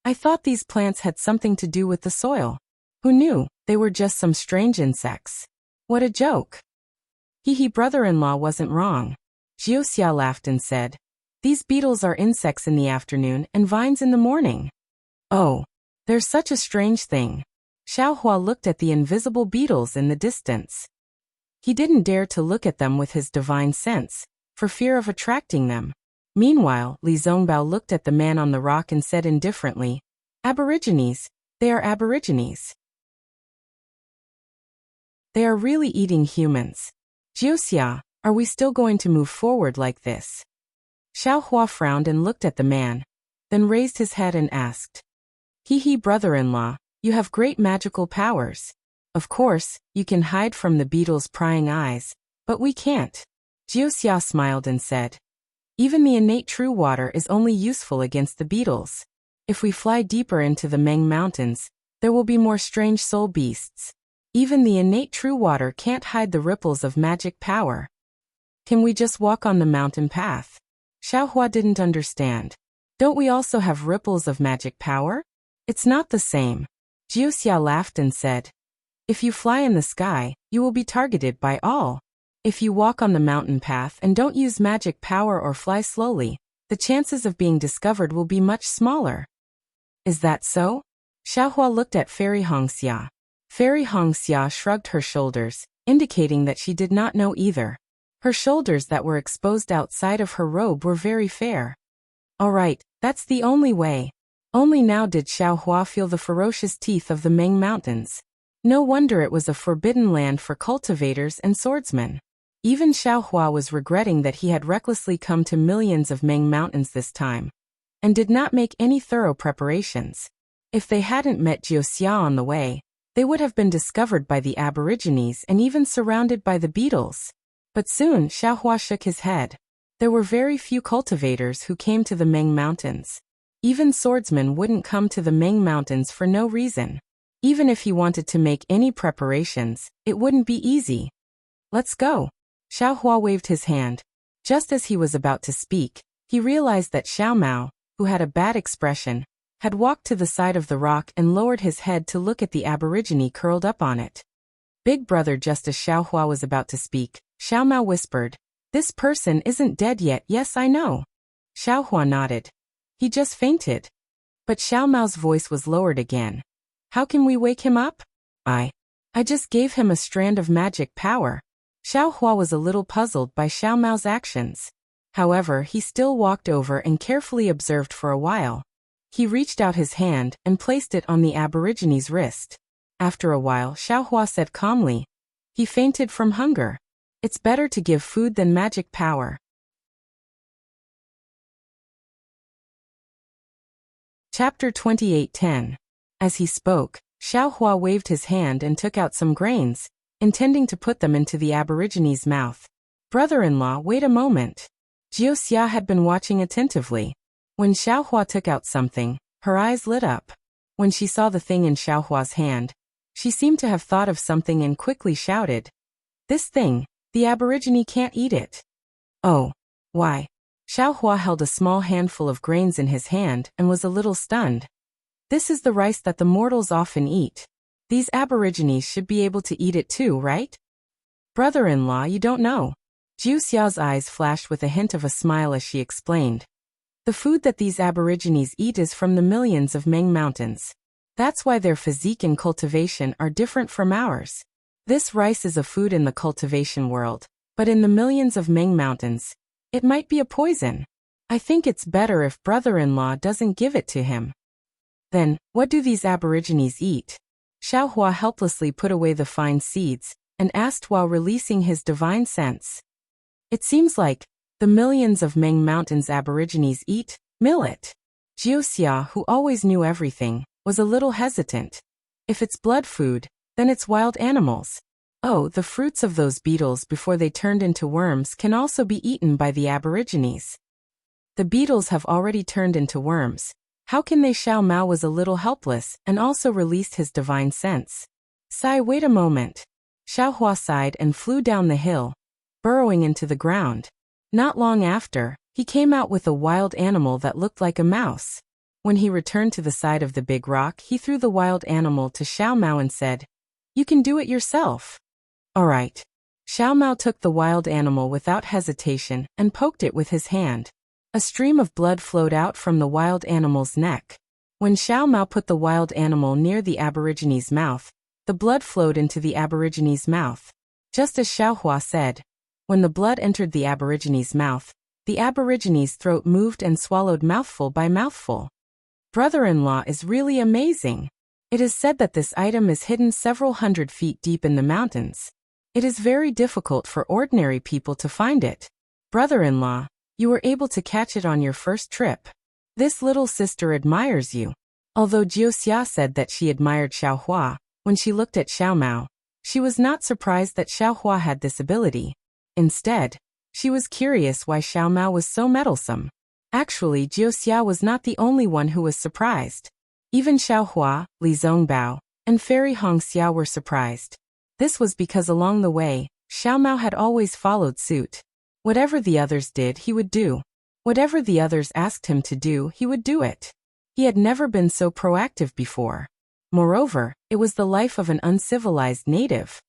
I thought these plants had something to do with the soil. Who knew, they were just some strange insects. What a joke. Brother-in-law wasn't wrong. Wuxia laughed and said, These beetles are insects in the afternoon and vines in the morning. Oh, they're such a strange thing. Xiaohua looked at the invisible beetles in the distance. He didn't dare to look at them with his divine sense, for fear of attracting them. Meanwhile, Li Zongbao looked at the man on the rock and said indifferently, Aborigines, they are Aborigines. They are really eating humans. Wuxia, are we still going to move forward like this? Xiaohua frowned and looked at the man, then raised his head and asked, brother-in-law, you have great magical powers. Of course, you can hide from the beetles' prying eyes, but we can't. Wuxia smiled and said, Even the innate true water is only useful against the beetles. If we fly deeper into the Meng Mountains, there will be more strange soul beasts. Even the innate true water can't hide the ripples of magic power. Can we just walk on the mountain path? Xiaohua didn't understand. Don't we also have ripples of magic power? It's not the same. Wuxia laughed and said, If you fly in the sky, you will be targeted by all. If you walk on the mountain path and don't use magic power or fly slowly, the chances of being discovered will be much smaller. Is that so? Xiaohua looked at Fairy Hongxia. Fairy Hongxia shrugged her shoulders, indicating that she did not know either. Her shoulders that were exposed outside of her robe were very fair. All right, that's the only way. Only now did Xiaohua feel the ferocious teeth of the Meng Mountains. No wonder it was a forbidden land for cultivators and swordsmen. Even Xiaohua was regretting that he had recklessly come to millions of Meng Mountains this time, and did not make any thorough preparations. If they hadn't met Wuxia on the way, they would have been discovered by the Aborigines and even surrounded by the beetles. But soon Xiaohua shook his head. There were very few cultivators who came to the Meng Mountains. Even swordsmen wouldn't come to the Meng Mountains for no reason. Even if he wanted to make any preparations, it wouldn't be easy. Let's go. Xiaohua waved his hand. Just as he was about to speak, he realized that Xiao Mao, who had a bad expression, had walked to the side of the rock and lowered his head to look at the Aborigine curled up on it. Big brother, just as Xiaohua was about to speak, Xiao Mao whispered, This person isn't dead yet. Yes, I know. Xiaohua nodded. He just fainted. But Xiao Mao's voice was lowered again. How can we wake him up? I just gave him a strand of magic power. Xiaohua was a little puzzled by Xiao Mao's actions. However, he still walked over and carefully observed for a while. He reached out his hand and placed it on the Aborigine's wrist. After a while, Xiaohua said calmly, He fainted from hunger. It's better to give food than magic power. Chapter 28:10. As he spoke, Xiaohua waved his hand and took out some grains, intending to put them into the Aborigine's mouth. Brother-in-law, wait a moment. Wuxia had been watching attentively. When Xiaohua took out something, her eyes lit up. When she saw the thing in Xiaohua's hand, she seemed to have thought of something and quickly shouted, This thing, the Aborigine can't eat it. Oh, why? Xiaohua held a small handful of grains in his hand and was a little stunned. This is the rice that the mortals often eat. These Aborigines should be able to eat it too, right? Brother-in-law, you don't know. Wuxia's eyes flashed with a hint of a smile as she explained. The food that these Aborigines eat is from the millions of Meng Mountains. That's why their physique and cultivation are different from ours. This rice is a food in the cultivation world, but in the millions of Meng Mountains, it might be a poison. I think it's better if brother-in-law doesn't give it to him. Then, what do these Aborigines eat? Xiaohua helplessly put away the fine seeds and asked while releasing his divine sense. It seems like the millions of Meng Mountains Aborigines eat millet. Wuxia, who always knew everything, was a little hesitant. If it's blood food, then it's wild animals. Oh, the fruits of those beetles before they turned into worms can also be eaten by the Aborigines. The beetles have already turned into worms. How can they? Xiao Mao was a little helpless and also released his divine sense. Sigh, wait a moment. Xiao Hua sighed and flew down the hill, burrowing into the ground. Not long after, he came out with a wild animal that looked like a mouse. When he returned to the side of the big rock, he threw the wild animal to Xiao Mao and said, "You can do it yourself." All right. Xiao Mao took the wild animal without hesitation and poked it with his hand. A stream of blood flowed out from the wild animal's neck. When Xiao Mao put the wild animal near the Aborigine's mouth, the blood flowed into the Aborigine's mouth. Just as Xiao Hua said, when the blood entered the Aborigine's mouth, the Aborigine's throat moved and swallowed mouthful by mouthful. Brother-in-law is really amazing. It is said that this item is hidden several hundred feet deep in the mountains. It is very difficult for ordinary people to find it. Brother-in-law, you were able to catch it on your first trip. This little sister admires you. Although Wuxia said that she admired Xiao Hua, when she looked at Xiao Mao, she was not surprised that Xiao Hua had this ability. Instead, she was curious why Xiao Mao was so meddlesome. Actually, Wuxia was not the only one who was surprised. Even Xiao Hua, Li Zongbao, and Fairy Hongxia were surprised. This was because along the way, Xiao Mao had always followed suit. Whatever the others did, he would do. Whatever the others asked him to do, he would do it. He had never been so proactive before. Moreover, it was the life of an uncivilized native.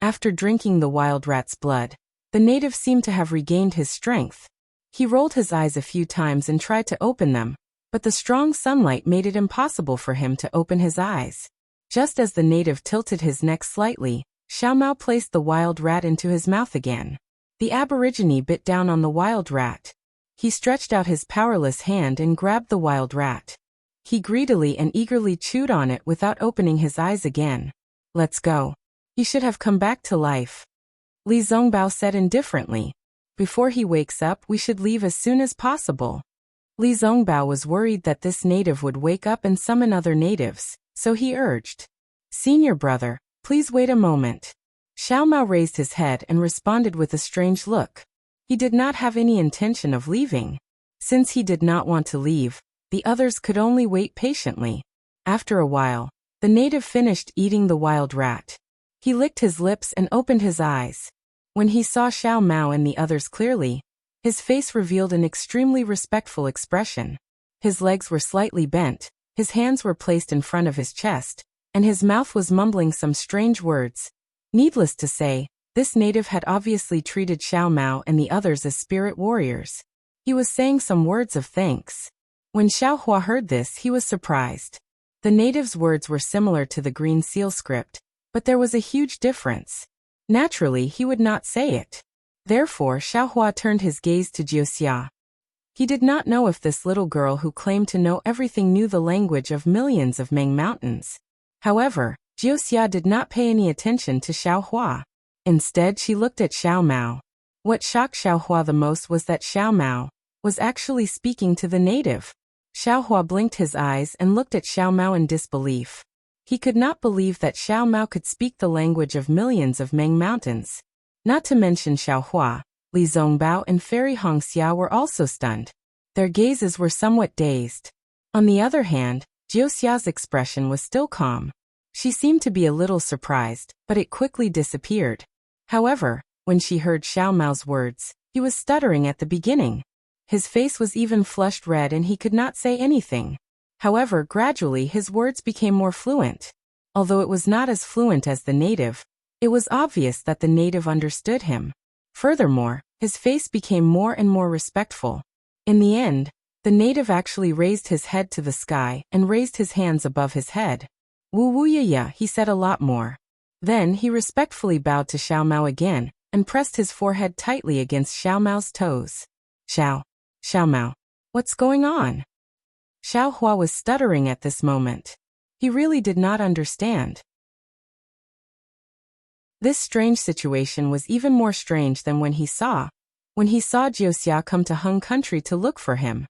After drinking the wild rat's blood, the native seemed to have regained his strength. He rolled his eyes a few times and tried to open them, but the strong sunlight made it impossible for him to open his eyes. Just as the native tilted his neck slightly, Xiao Mao placed the wild rat into his mouth again. The Aborigine bit down on the wild rat. He stretched out his powerless hand and grabbed the wild rat. He greedily and eagerly chewed on it without opening his eyes again. Let's go. He should have come back to life. Li Zongbao said indifferently. Before he wakes up, we should leave as soon as possible. Li Zongbao was worried that this native would wake up and summon other natives, so he urged, "Senior brother, please wait a moment." Xiao Mao raised his head and responded with a strange look. He did not have any intention of leaving. Since he did not want to leave, the others could only wait patiently. After a while, the native finished eating the wild rat. He licked his lips and opened his eyes. When he saw Xiao Mao and the others clearly, his face revealed an extremely respectful expression. His legs were slightly bent, his hands were placed in front of his chest, and his mouth was mumbling some strange words. Needless to say, this native had obviously treated Xiao Mao and the others as spirit warriors. He was saying some words of thanks. When Xiao Hua heard this, he was surprised. The native's words were similar to the Green Seal script, but there was a huge difference. Naturally, he would not say it. Therefore, Xiao Hua turned his gaze to Wuxia. He did not know if this little girl who claimed to know everything knew the language of millions of Meng mountains. However, Wuxia did not pay any attention to Xiao Hua. Instead, she looked at Xiao Mao. What shocked Xiao Hua the most was that Xiao Mao was actually speaking to the native. Xiao Hua blinked his eyes and looked at Xiao Mao in disbelief. He could not believe that Xiao Mao could speak the language of millions of Meng mountains. Not to mention Xiao Hua, Li Zongbao and Fairy Hongxia were also stunned. Their gazes were somewhat dazed. On the other hand, Wuxia's expression was still calm. She seemed to be a little surprised, but it quickly disappeared. However, when she heard Xiao Mao's words, he was stuttering at the beginning. His face was even flushed red and he could not say anything. However, gradually his words became more fluent. Although it was not as fluent as the native, it was obvious that the native understood him. Furthermore, his face became more and more respectful. In the end, the native actually raised his head to the sky and raised his hands above his head. Wuxia, he said a lot more. Then he respectfully bowed to Xiao Mao again and pressed his forehead tightly against Xiao Mao's toes. Xiao Mao, what's going on? Xiao Hua was stuttering at this moment. He really did not understand. This strange situation was even more strange than when he saw Wuxia come to Hung country to look for him.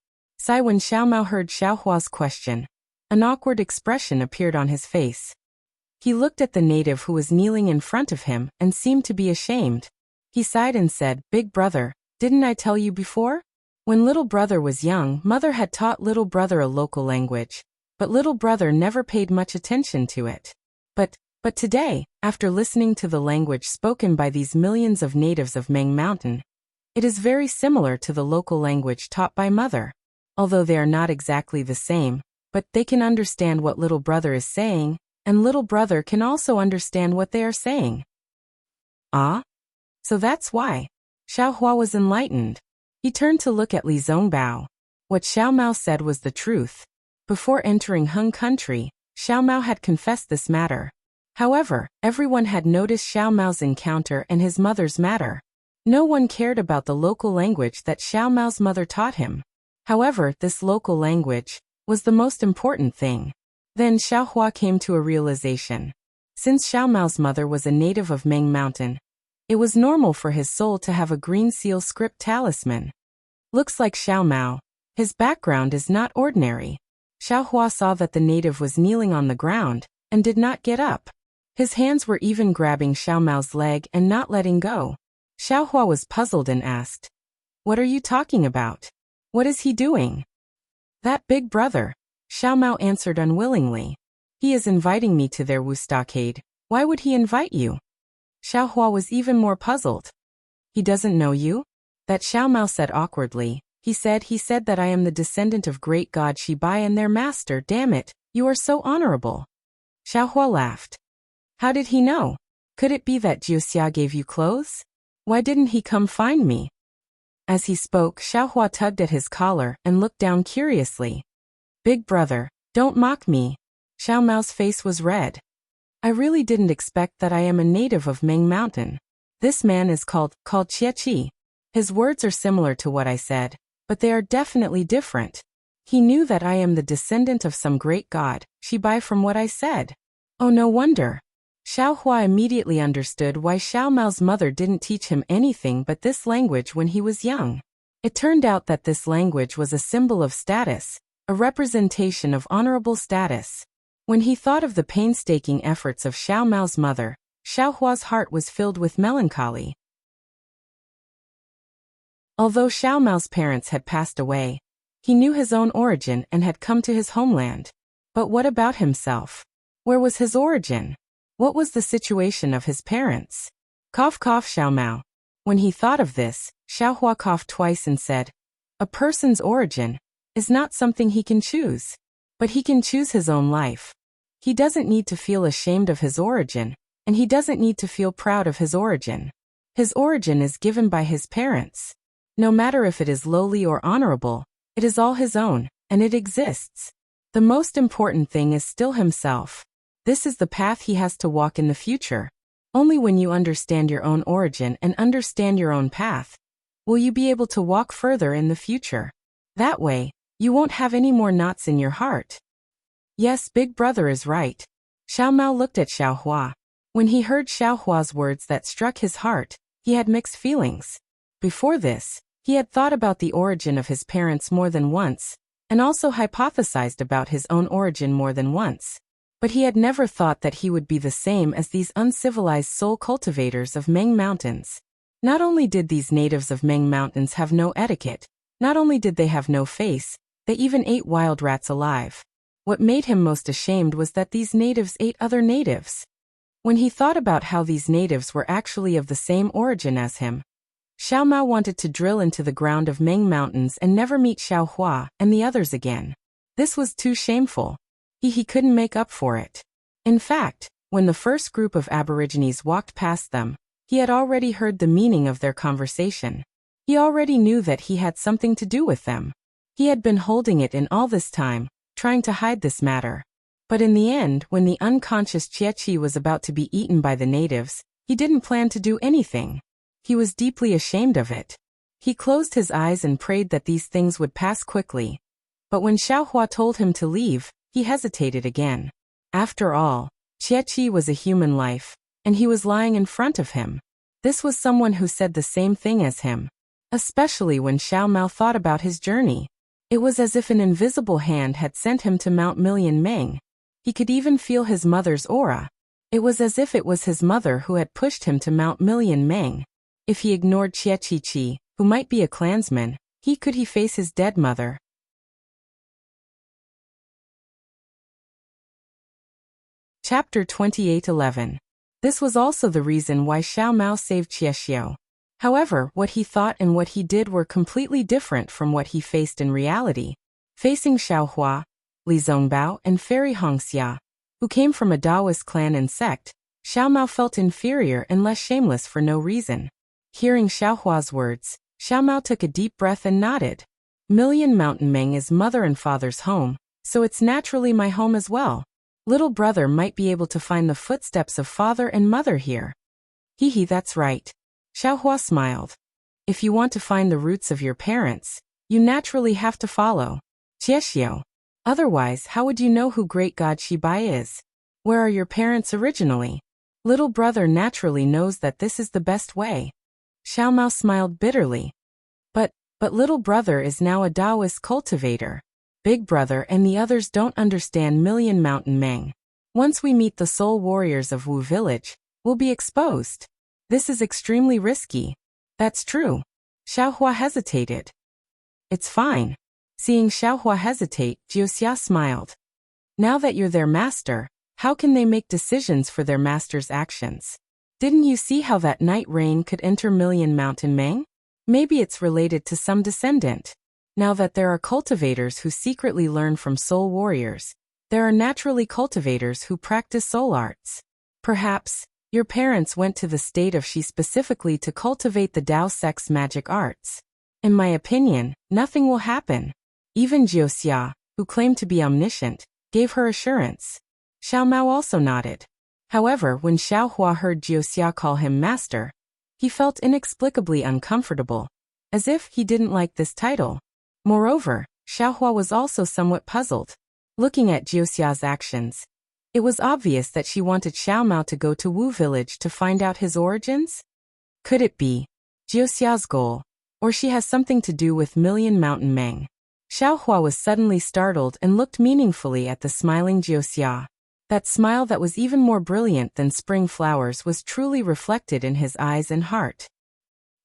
When Xiao Mao heard Xiao Hua's question, an awkward expression appeared on his face. He looked at the native who was kneeling in front of him and seemed to be ashamed. He sighed and said, "Big brother, didn't I tell you before? When little brother was young, mother had taught little brother a local language, but little brother never paid much attention to it. But today, after listening to the language spoken by these millions of natives of Meng Mountain, it is very similar to the local language taught by mother. Although they are not exactly the same, but they can understand what little brother is saying, and little brother can also understand what they are saying. Ah? So that's why. Xiao Hua was enlightened. He turned to look at Li Zongbao. What Xiao Mao said was the truth. Before entering Hung country, Xiao Mao had confessed this matter. However, everyone had noticed Xiao Mao's encounter and his mother's matter. No one cared about the local language that Xiao Mao's mother taught him. However, this local language was the most important thing. Then Xiao Hua came to a realization. Since Xiao Mao's mother was a native of Meng Mountain, it was normal for his soul to have a green seal script talisman. Looks like Xiao Mao. His background is not ordinary. Xiao Hua saw that the native was kneeling on the ground and did not get up. His hands were even grabbing Xiao Mao's leg and not letting go. Xiao Hua was puzzled and asked, "What are you talking about? What is he doing?" "That big brother," Xiao Mao answered unwillingly. "He is inviting me to their Wu stockade. Why would he invite you?" Xiao Hua was even more puzzled. "He doesn't know you?" That Xiao Mao said awkwardly. He said that I am the descendant of great god Shibai and their master. Damn it, you are so honorable. Xiao Hua laughed. How did he know? Could it be that Wuxia gave you clothes? Why didn't he come find me? As he spoke, Xiao Hua tugged at his collar and looked down curiously. Big brother, don't mock me. Xiao Mao's face was red. I really didn't expect that I am a native of Meng Mountain. This man is called Qi. His words are similar to what I said, but they are definitely different. He knew that I am the descendant of some great god, Shibai, from what I said. Oh, no wonder. Xiao Hua immediately understood why Xiao Mao's mother didn't teach him anything but this language when he was young. It turned out that this language was a symbol of status, a representation of honorable status. When he thought of the painstaking efforts of Xiao Mao's mother, Xiao Hua's heart was filled with melancholy. Although Xiao Mao's parents had passed away, he knew his own origin and had come to his homeland. But what about himself? Where was his origin? What was the situation of his parents? Cough cough Xiao Mao. When he thought of this, Xiao Hua coughed twice and said, a person's origin is not something he can choose. But he can choose his own life. He doesn't need to feel ashamed of his origin, and he doesn't need to feel proud of his origin. His origin is given by his parents. No matter if it is lowly or honorable, it is all his own, and it exists. The most important thing is still himself. This is the path he has to walk in the future. Only when you understand your own origin and understand your own path, will you be able to walk further in the future. That way, you won't have any more knots in your heart. Yes, big brother is right. Xiao Mao looked at Xiao Hua. When he heard Xiao Hua's words that struck his heart, he had mixed feelings. Before this, he had thought about the origin of his parents more than once, and also hypothesized about his own origin more than once. But he had never thought that he would be the same as these uncivilized soul cultivators of Meng Mountains. Not only did these natives of Meng Mountains have no etiquette, not only did they have no face, they even ate wild rats alive. What made him most ashamed was that these natives ate other natives. When he thought about how these natives were actually of the same origin as him, Xiao Mao wanted to drill into the ground of Meng Mountains and never meet Xiao Hua and the others again. This was too shameful. He couldn't make up for it. In fact, when the first group of Aborigines walked past them, he had already heard the meaning of their conversation. He already knew that he had something to do with them. He had been holding it in all this time, trying to hide this matter. But in the end, when the unconscious Qi was about to be eaten by the natives, he didn't plan to do anything. He was deeply ashamed of it. He closed his eyes and prayed that these things would pass quickly. But when Xiao Hua told him to leave, he hesitated again. After all, Qi was a human life, and he was lying in front of him. This was someone who said the same thing as him. Especially when Xiao Mao thought about his journey. It was as if an invisible hand had sent him to Mount Million Meng. He could even feel his mother's aura. It was as if it was his mother who had pushed him to Mount Million Meng. If he ignored Qi, who might be a clansman, Could he face his dead mother? Chapter 28:11. This was also the reason why Xiao Mao saved Qiuxiu. However, what he thought and what he did were completely different from what he faced in reality. Facing Xiaohua, Li Zongbao, and Fairy Hongxia, who came from a Taoist clan and sect, Xiao Mao felt inferior and less shameless for no reason. Hearing Xiaohua's words, Xiao Mao took a deep breath and nodded. Million Mountain Meng is mother and father's home, so it's naturally my home as well. Little brother might be able to find the footsteps of father and mother here. Hee, that's right. Xiaohua smiled. If you want to find the roots of your parents, you naturally have to follow Qiuxiu. Otherwise, how would you know who great god Shibai is? Where are your parents originally? Little brother naturally knows that this is the best way. Xiao Mao smiled bitterly. But little brother is now a Taoist cultivator. Big brother and the others don't understand Million Mountain Meng. Once we meet the soul warriors of Wu village, we'll be exposed. This is extremely risky. That's true. Xiaohua hesitated. It's fine. Seeing Xiaohua hesitate, Jiuxia smiled. Now that you're their master, how can they make decisions for their master's actions? Didn't you see how that night rain could enter Million Mountain Meng? Maybe it's related to some descendant. Now that there are cultivators who secretly learn from soul warriors, there are naturally cultivators who practice soul arts. Perhaps, your parents went to the state of Shi specifically to cultivate the Tao Sect's magic arts. In my opinion, nothing will happen. Even Jiuxia, who claimed to be omniscient, gave her assurance. Xiao Mao also nodded. However, when Xiaohua heard Jiuxia call him master, he felt inexplicably uncomfortable, as if he didn't like this title. Moreover, Xiaohua was also somewhat puzzled. Looking at Jiuxia's actions, it was obvious that she wanted Xiao Mao to go to Wu village to find out his origins. Could it be Jiuxia's goal, or she has something to do with Million Mountain Meng? Xiaohua was suddenly startled and looked meaningfully at the smiling Jiuxia. That smile that was even more brilliant than spring flowers was truly reflected in his eyes and heart.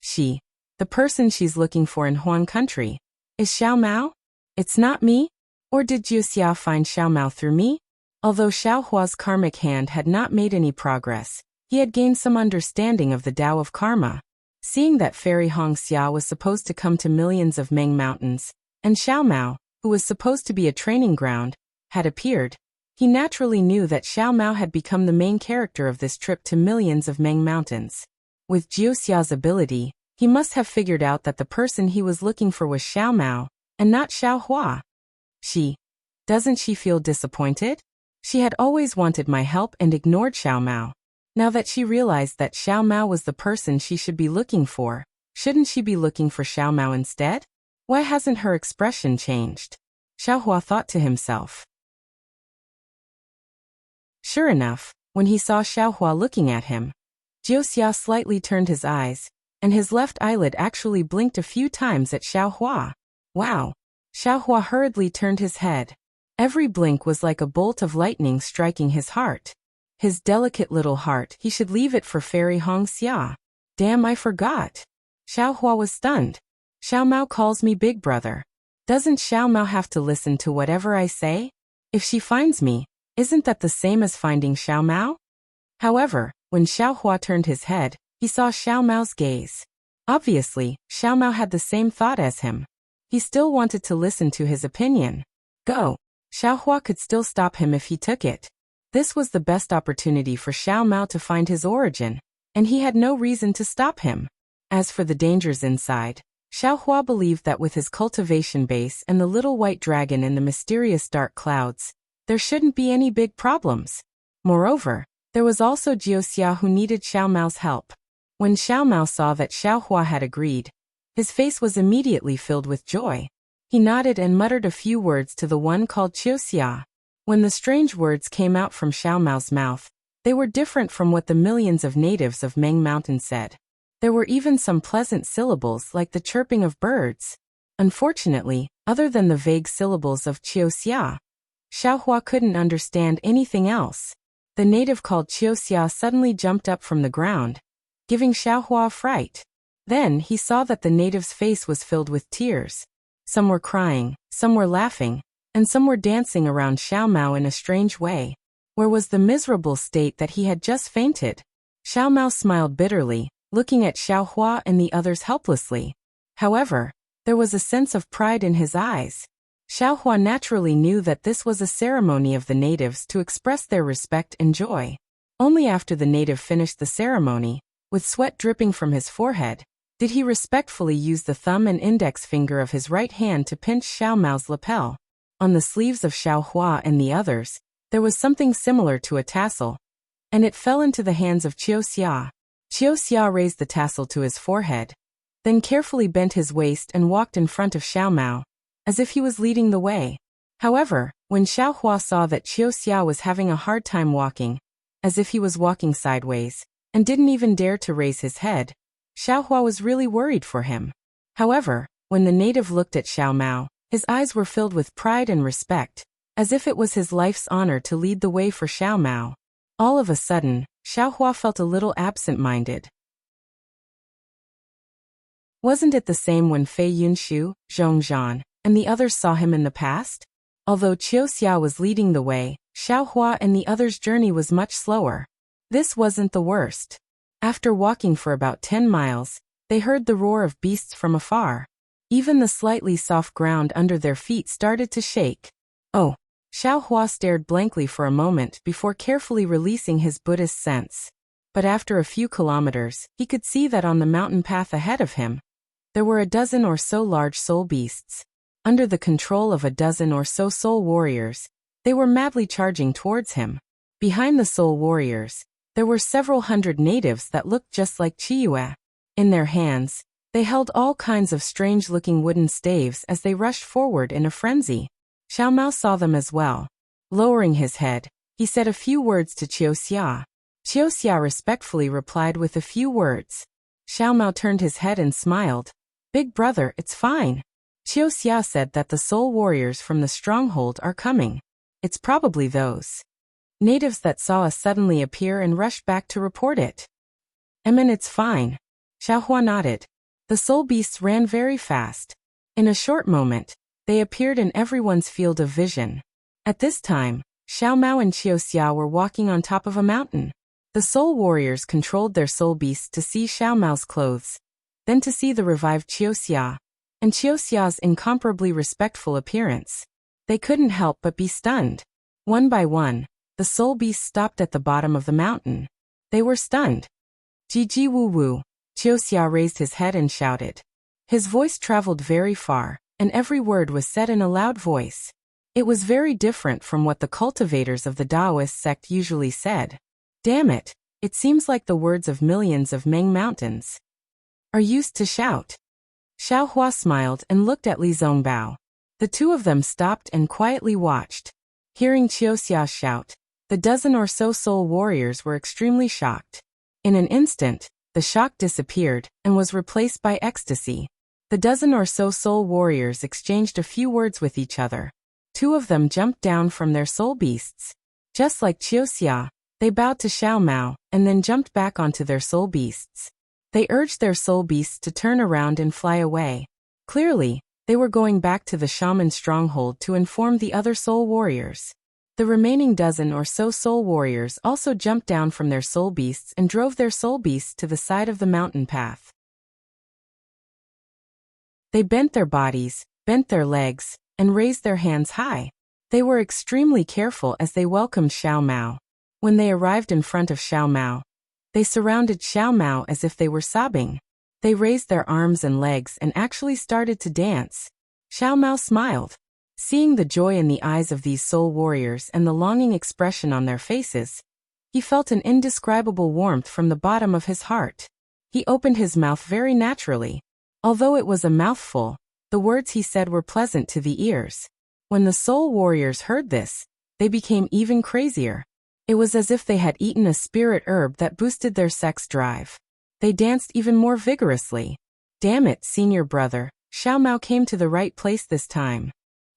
She, the person she's looking for in Huan country, is Xiao Mao? It's not me? Or did Jiuxia find Xiao Mao through me? Although Xiaohua's karmic hand had not made any progress, he had gained some understanding of the Tao of Karma. Seeing that Fairy Hongxia was supposed to come to millions of Meng mountains, and Xiao Mao, who was supposed to be a training ground, had appeared, he naturally knew that Xiao Mao had become the main character of this trip to millions of Meng mountains. With Jiuxia's ability, he must have figured out that the person he was looking for was Xiao Mao, and not Xiaohua. Doesn't she feel disappointed? She had always wanted my help and ignored Xiao Mao. Now that she realized that Xiao Mao was the person she should be looking for, shouldn't she be looking for Xiao Mao instead? Why hasn't her expression changed? Xiaohua thought to himself. Sure enough, when he saw Xiaohua looking at him, Jiuxia slightly turned his eyes, and his left eyelid actually blinked a few times at Xiaohua. Wow! Xiaohua hurriedly turned his head. Every blink was like a bolt of lightning striking his heart. His delicate little heart, he should leave it for Fairy Hongxia. Damn, I forgot. Xiaohua was stunned. Xiao Mao calls me big brother. Doesn't Xiao Mao have to listen to whatever I say? If she finds me, isn't that the same as finding Xiao Mao? However, when Xiaohua turned his head, he saw Xiao Mao's gaze. Obviously, Xiao Mao had the same thought as him. He still wanted to listen to his opinion. Go! Xiaohua could still stop him if he took it. This was the best opportunity for Xiao Mao to find his origin, and he had no reason to stop him. As for the dangers inside, Xiaohua believed that with his cultivation base and the little white dragon in the mysterious dark clouds, there shouldn't be any big problems. Moreover, there was also Jiuxia who needed Xiao Mao's help. When Xiao Mao saw that Xiaohua had agreed, his face was immediately filled with joy. He nodded and muttered a few words to the one called Jiuxia. When the strange words came out from Xiao Mao's mouth, they were different from what the millions of natives of Meng Mountain said. There were even some pleasant syllables like the chirping of birds. Unfortunately, other than the vague syllables of Jiuxia, Xiaohua couldn't understand anything else. The native called Jiuxia suddenly jumped up from the ground, giving Xiaohua a fright. Then he saw that the native's face was filled with tears. Some were crying, some were laughing, and some were dancing around Xiao Mao in a strange way. Where was the miserable state that he had just fainted? Xiao Mao smiled bitterly, looking at Xiao Hua and the others helplessly. However, there was a sense of pride in his eyes. Xiao Hua naturally knew that this was a ceremony of the natives to express their respect and joy. Only after the native finished the ceremony, with sweat dripping from his forehead, did he respectfully use the thumb and index finger of his right hand to pinch Xiao Mao's lapel. On the sleeves of Xiao Hua and the others, there was something similar to a tassel, and it fell into the hands of Qiu Xia. Qiu Xia raised the tassel to his forehead, then carefully bent his waist and walked in front of Xiao Mao, as if he was leading the way. However, when Xiao Hua saw that Qiu Xia was having a hard time walking, as if he was walking sideways, and didn't even dare to raise his head, Xiao Hua was really worried for him. However, when the native looked at Xiao Mao, his eyes were filled with pride and respect, as if it was his life's honor to lead the way for Xiao Mao. All of a sudden, Xiao Hua felt a little absent-minded. Wasn't it the same when Fei Yunshu, Zhong Zhan, and the others saw him in the past? Although Qiu Xia was leading the way, Xiao Hua and the others' journey was much slower. This wasn't the worst. After walking for about 10 miles, they heard the roar of beasts from afar. Even the slightly soft ground under their feet started to shake. Oh! Xiao Hua stared blankly for a moment before carefully releasing his Buddhist sense. But after a few kilometers, he could see that on the mountain path ahead of him, there were a dozen or so large soul beasts. Under the control of a dozen or so soul warriors, they were madly charging towards him. Behind the soul warriors, there were several hundred natives that looked just like Chiyue. In their hands, they held all kinds of strange-looking wooden staves as they rushed forward in a frenzy. Xiao Mao saw them as well. Lowering his head, he said a few words to Qiu Xia. Qiu Xia respectfully replied with a few words. Xiao Mao turned his head and smiled. "Big brother, it's fine." Qiu Xia said that the soul warriors from the stronghold are coming. It's probably those natives that saw us suddenly appear and rushed back to report it. It's fine. Xiao Hua nodded. The soul beasts ran very fast. In a short moment, they appeared in everyone's field of vision. At this time, Xiao Mao and Qiu Xia were walking on top of a mountain. The soul warriors controlled their soul beasts to see Xiao Mao's clothes, then to see the revived Qiu Xia, and Qiu Xia's incomparably respectful appearance. They couldn't help but be stunned. One by one, the soul beasts stopped at the bottom of the mountain. They were stunned. "Ji Wu Wu." Qiu Xia raised his head and shouted. His voice traveled very far, and every word was said in a loud voice. It was very different from what the cultivators of the Taoist sect usually said. Damn it, it seems like the words of millions of Meng mountains are used to shout. Xiao Hua smiled and looked at Li Zongbao. The two of them stopped and quietly watched. Hearing Qiu Xia shout, the dozen or so soul warriors were extremely shocked. In an instant, the shock disappeared and was replaced by ecstasy. The dozen or so soul warriors exchanged a few words with each other. Two of them jumped down from their soul beasts. Just like Qiu Xia, they bowed to Xiao Mao and then jumped back onto their soul beasts. They urged their soul beasts to turn around and fly away. Clearly, they were going back to the shaman stronghold to inform the other soul warriors. The remaining dozen or so soul warriors also jumped down from their soul beasts and drove their soul beasts to the side of the mountain path. They bent their bodies, bent their legs, and raised their hands high. They were extremely careful as they welcomed Xiao Mao. When they arrived in front of Xiao Mao, they surrounded Xiao Mao as if they were sobbing. They raised their arms and legs and actually started to dance. Xiao Mao smiled. Seeing the joy in the eyes of these soul warriors and the longing expression on their faces, he felt an indescribable warmth from the bottom of his heart. He opened his mouth very naturally. Although it was a mouthful, the words he said were pleasant to the ears. When the soul warriors heard this, they became even crazier. It was as if they had eaten a spirit herb that boosted their sex drive. They danced even more vigorously. Damn it, senior brother, Xiao Mao came to the right place this time.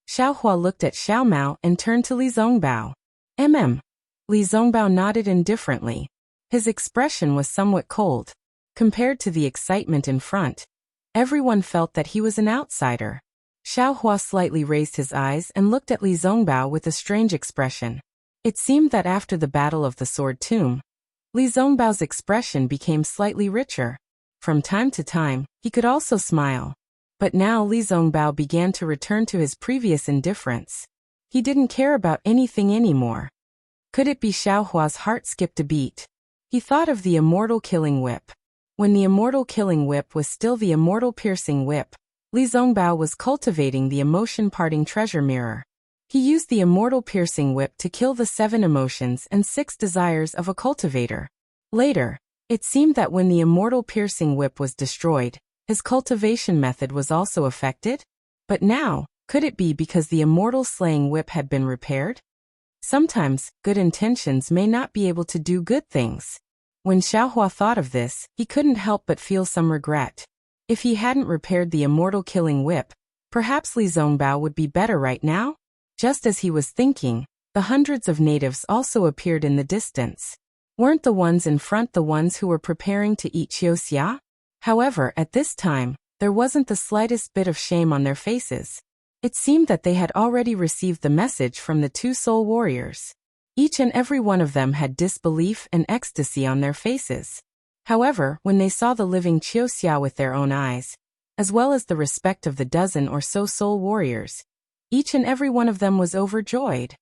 Xiao Hua looked at Xiao Mao and turned to Li Zongbao. Li Zongbao nodded indifferently. His expression was somewhat cold. Compared to the excitement in front, everyone felt that he was an outsider. Xiaohua slightly raised his eyes and looked at Li Zongbao with a strange expression. It seemed that after the Battle of the Sword Tomb, Li Zongbao's expression became slightly richer. From time to time, he could also smile. But now Li Zongbao began to return to his previous indifference. He didn't care about anything anymore. Could it be? Xiaohua's heart skipped a beat. He thought of the immortal killing whip. When the immortal killing whip was still the immortal piercing whip, Li Zongbao was cultivating the emotion-parting treasure mirror. He used the immortal piercing whip to kill the 7 emotions and 6 desires of a cultivator. Later, it seemed that when the immortal piercing whip was destroyed, his cultivation method was also affected? But now, could it be because the immortal slaying whip had been repaired? Sometimes, good intentions may not be able to do good things. When Xiaohua thought of this, he couldn't help but feel some regret. If he hadn't repaired the immortal killing whip, perhaps Li Zongbao would be better right now? Just as he was thinking, the hundreds of natives also appeared in the distance. Weren't the ones in front the ones who were preparing to eat Wuxia? However, at this time, there wasn't the slightest bit of shame on their faces. It seemed that they had already received the message from the 2 soul warriors. Each and every one of them had disbelief and ecstasy on their faces. However, when they saw the living Wuxia with their own eyes, as well as the respect of the dozen or so soul warriors, each and every one of them was overjoyed.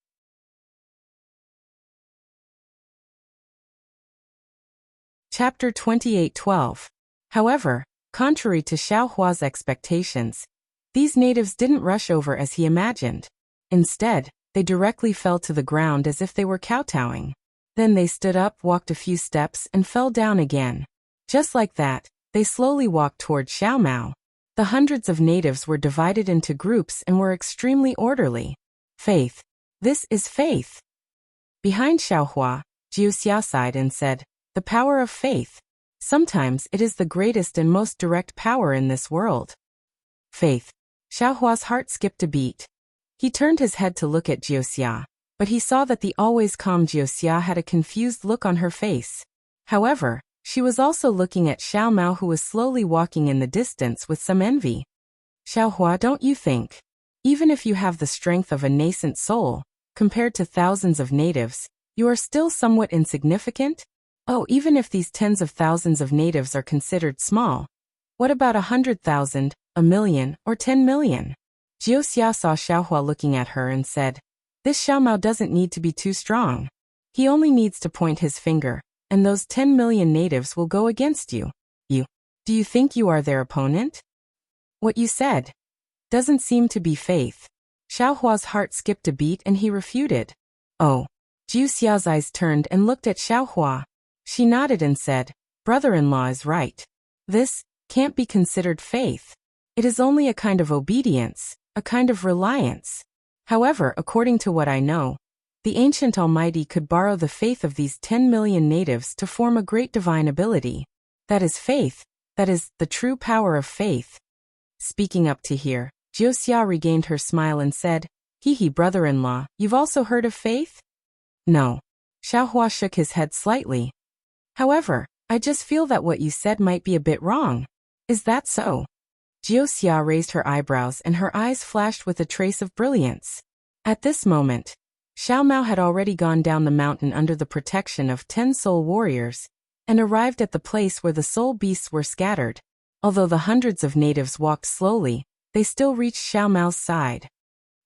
Chapter 28:12. However, contrary to Xiaohua's expectations, these natives didn't rush over as he imagined. Instead, they directly fell to the ground as if they were kowtowing. Then they stood up, walked a few steps, and fell down again. Just like that, they slowly walked toward Xiaomao. The hundreds of natives were divided into groups and were extremely orderly. Faith. This is faith. Behind Xiaohua, Wuxia sighed and said, "The power of faith. Sometimes it is the greatest and most direct power in this world." Faith. Xiaohua's heart skipped a beat. He turned his head to look at Wuxia, but he saw that the always calm Wuxia had a confused look on her face. However, she was also looking at Xiaomao, who was slowly walking in the distance with some envy. "Xiaohua, don't you think? Even if you have the strength of a nascent soul, compared to thousands of natives, you are still somewhat insignificant? Oh, even if these tens of thousands of natives are considered small, what about 100,000, 1,000,000, or 10 million? Wuxia saw Xiaohua looking at her and said, "This Xiaomao doesn't need to be too strong. He only needs to point his finger, and those 10 million natives will go against you. Do you think you are their opponent? What you said doesn't seem to be faith." Xiaohua's heart skipped a beat and he refuted. "Oh." Wuxia's eyes turned and looked at Xiaohua. She nodded and said, "Brother-in-law is right. This can't be considered faith. It is only a kind of obedience, a kind of reliance. However, according to what I know, the ancient Almighty could borrow the faith of these 10 million natives to form a great divine ability. That is faith. That is the true power of faith." Speaking up to here, Wuxia regained her smile and said, "Hee, brother-in-law, you've also heard of faith?" "No." Xiaohua shook his head slightly. "However, I just feel that what you said might be a bit wrong. Is that so?" Wuxia raised her eyebrows and her eyes flashed with a trace of brilliance. At this moment, Xiaomao had already gone down the mountain under the protection of 10 soul warriors, and arrived at the place where the soul beasts were scattered. Although the hundreds of natives walked slowly, they still reached Xiaomao's side.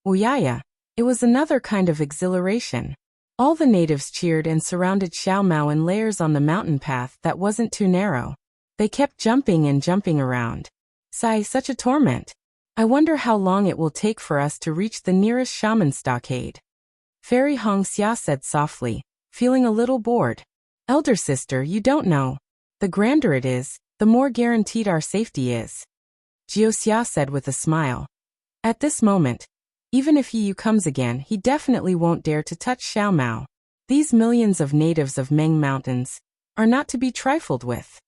Uyaya, it was another kind of exhilaration. All the natives cheered and surrounded Xiaomao in layers on the mountain path that wasn't too narrow. They kept jumping and jumping around. Sigh, such a torment. I wonder how long it will take for us to reach the nearest shaman stockade. Fairy Hongxia said softly, feeling a little bored. "Elder sister, you don't know. The grander it is, the more guaranteed our safety is." Wuxia said with a smile. At this moment, even if Yu comes again, he definitely won't dare to touch Xiaomao. These millions of natives of Meng Mountains are not to be trifled with.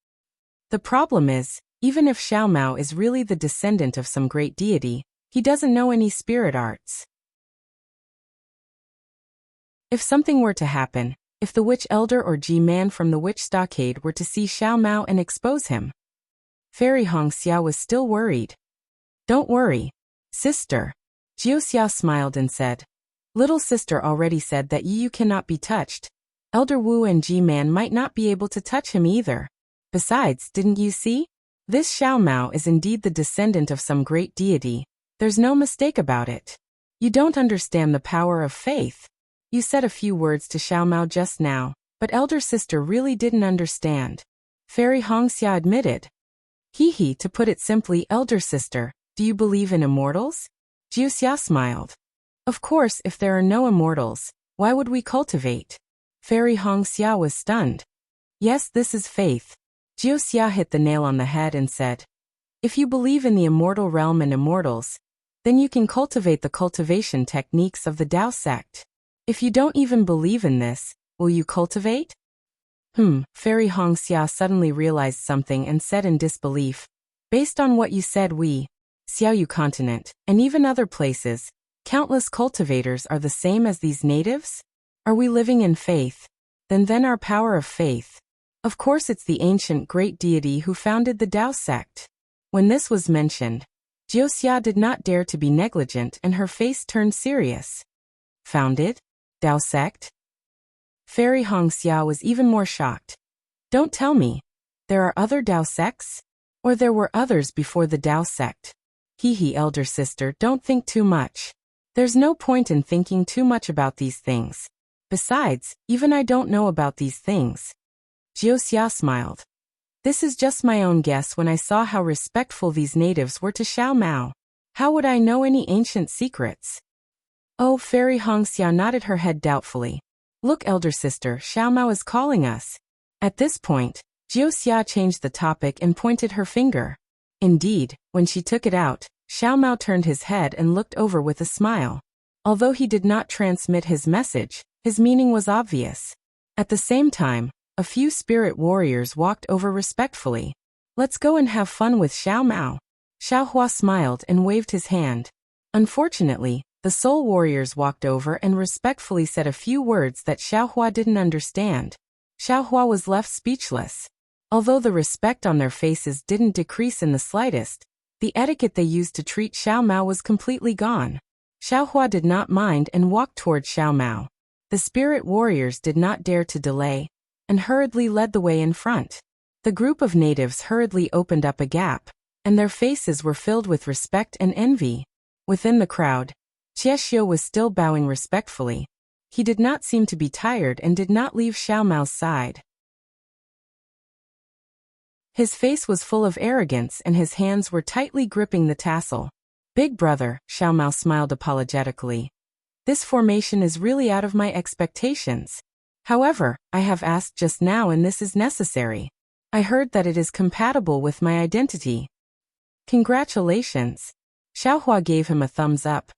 The problem is, even if Xiaomao is really the descendant of some great deity, he doesn't know any spirit arts. If something were to happen, if the witch elder or G-man from the witch stockade were to see Xiao Mao and expose him? Fairy Hongxia was still worried. Don't worry, sister. Jiuxia smiled and said. Little sister already said that you cannot be touched. Elder Wu and G-man might not be able to touch him either. Besides, didn't you see? This Xiao Mao is indeed the descendant of some great deity. There's no mistake about it. You don't understand the power of faith. You said a few words to Xiao Mao just now, but elder sister really didn't understand. Fairy Hongxia admitted. He, to put it simply, elder sister, do you believe in immortals? Jiuxia smiled. Of course, if there are no immortals, why would we cultivate? Fairy Hongxia was stunned. Yes, this is faith. Jiuxia hit the nail on the head and said. If you believe in the immortal realm and immortals, then you can cultivate the cultivation techniques of the Tao sect. If you don't even believe in this, will you cultivate? Fairy Hongxia suddenly realized something and said in disbelief. Based on what you said, we, Xiaoyu continent, and even other places, countless cultivators are the same as these natives? Are we living in faith? Then our power of faith. Of course it's the ancient great deity who founded the Tao sect. When this was mentioned, Jiuxia did not dare to be negligent and her face turned serious. Founded? Tao sect? Fairy Hongxia was even more shocked. Don't tell me. There are other Tao sects? Or there were others before the Tao sect? Elder sister, don't think too much. There's no point in thinking too much about these things. Besides, even I don't know about these things. Jiuxia smiled. This is just my own guess when I saw how respectful these natives were to Xiao Mao. How would I know any ancient secrets? Oh, Fairy Hongxia nodded her head doubtfully. Look, elder sister, Xiao Mao is calling us. At this point, Jiuxia changed the topic and pointed her finger. Indeed, when she took it out, Xiao Mao turned his head and looked over with a smile. Although he did not transmit his message, his meaning was obvious. At the same time, a few spirit warriors walked over respectfully. Let's go and have fun with Xiao Mao. Xiao Hua smiled and waved his hand. Unfortunately, the soul warriors walked over and respectfully said a few words that Xiao Hua didn't understand. Xiao Hua was left speechless. Although the respect on their faces didn't decrease in the slightest, the etiquette they used to treat Xiao Mao was completely gone. Xiao Hua did not mind and walked toward Xiao Mao. The spirit warriors did not dare to delay, and hurriedly led the way in front. The group of natives hurriedly opened up a gap, and their faces were filled with respect and envy. Within the crowd, Qieshio was still bowing respectfully. He did not seem to be tired and did not leave Xiao Mao's side. His face was full of arrogance and his hands were tightly gripping the tassel. Big brother, Xiao Mao smiled apologetically. This formation is really out of my expectations. However, I have asked just now and this is necessary. I heard that it is compatible with my identity. Congratulations. Xiao Hua gave him a thumbs up.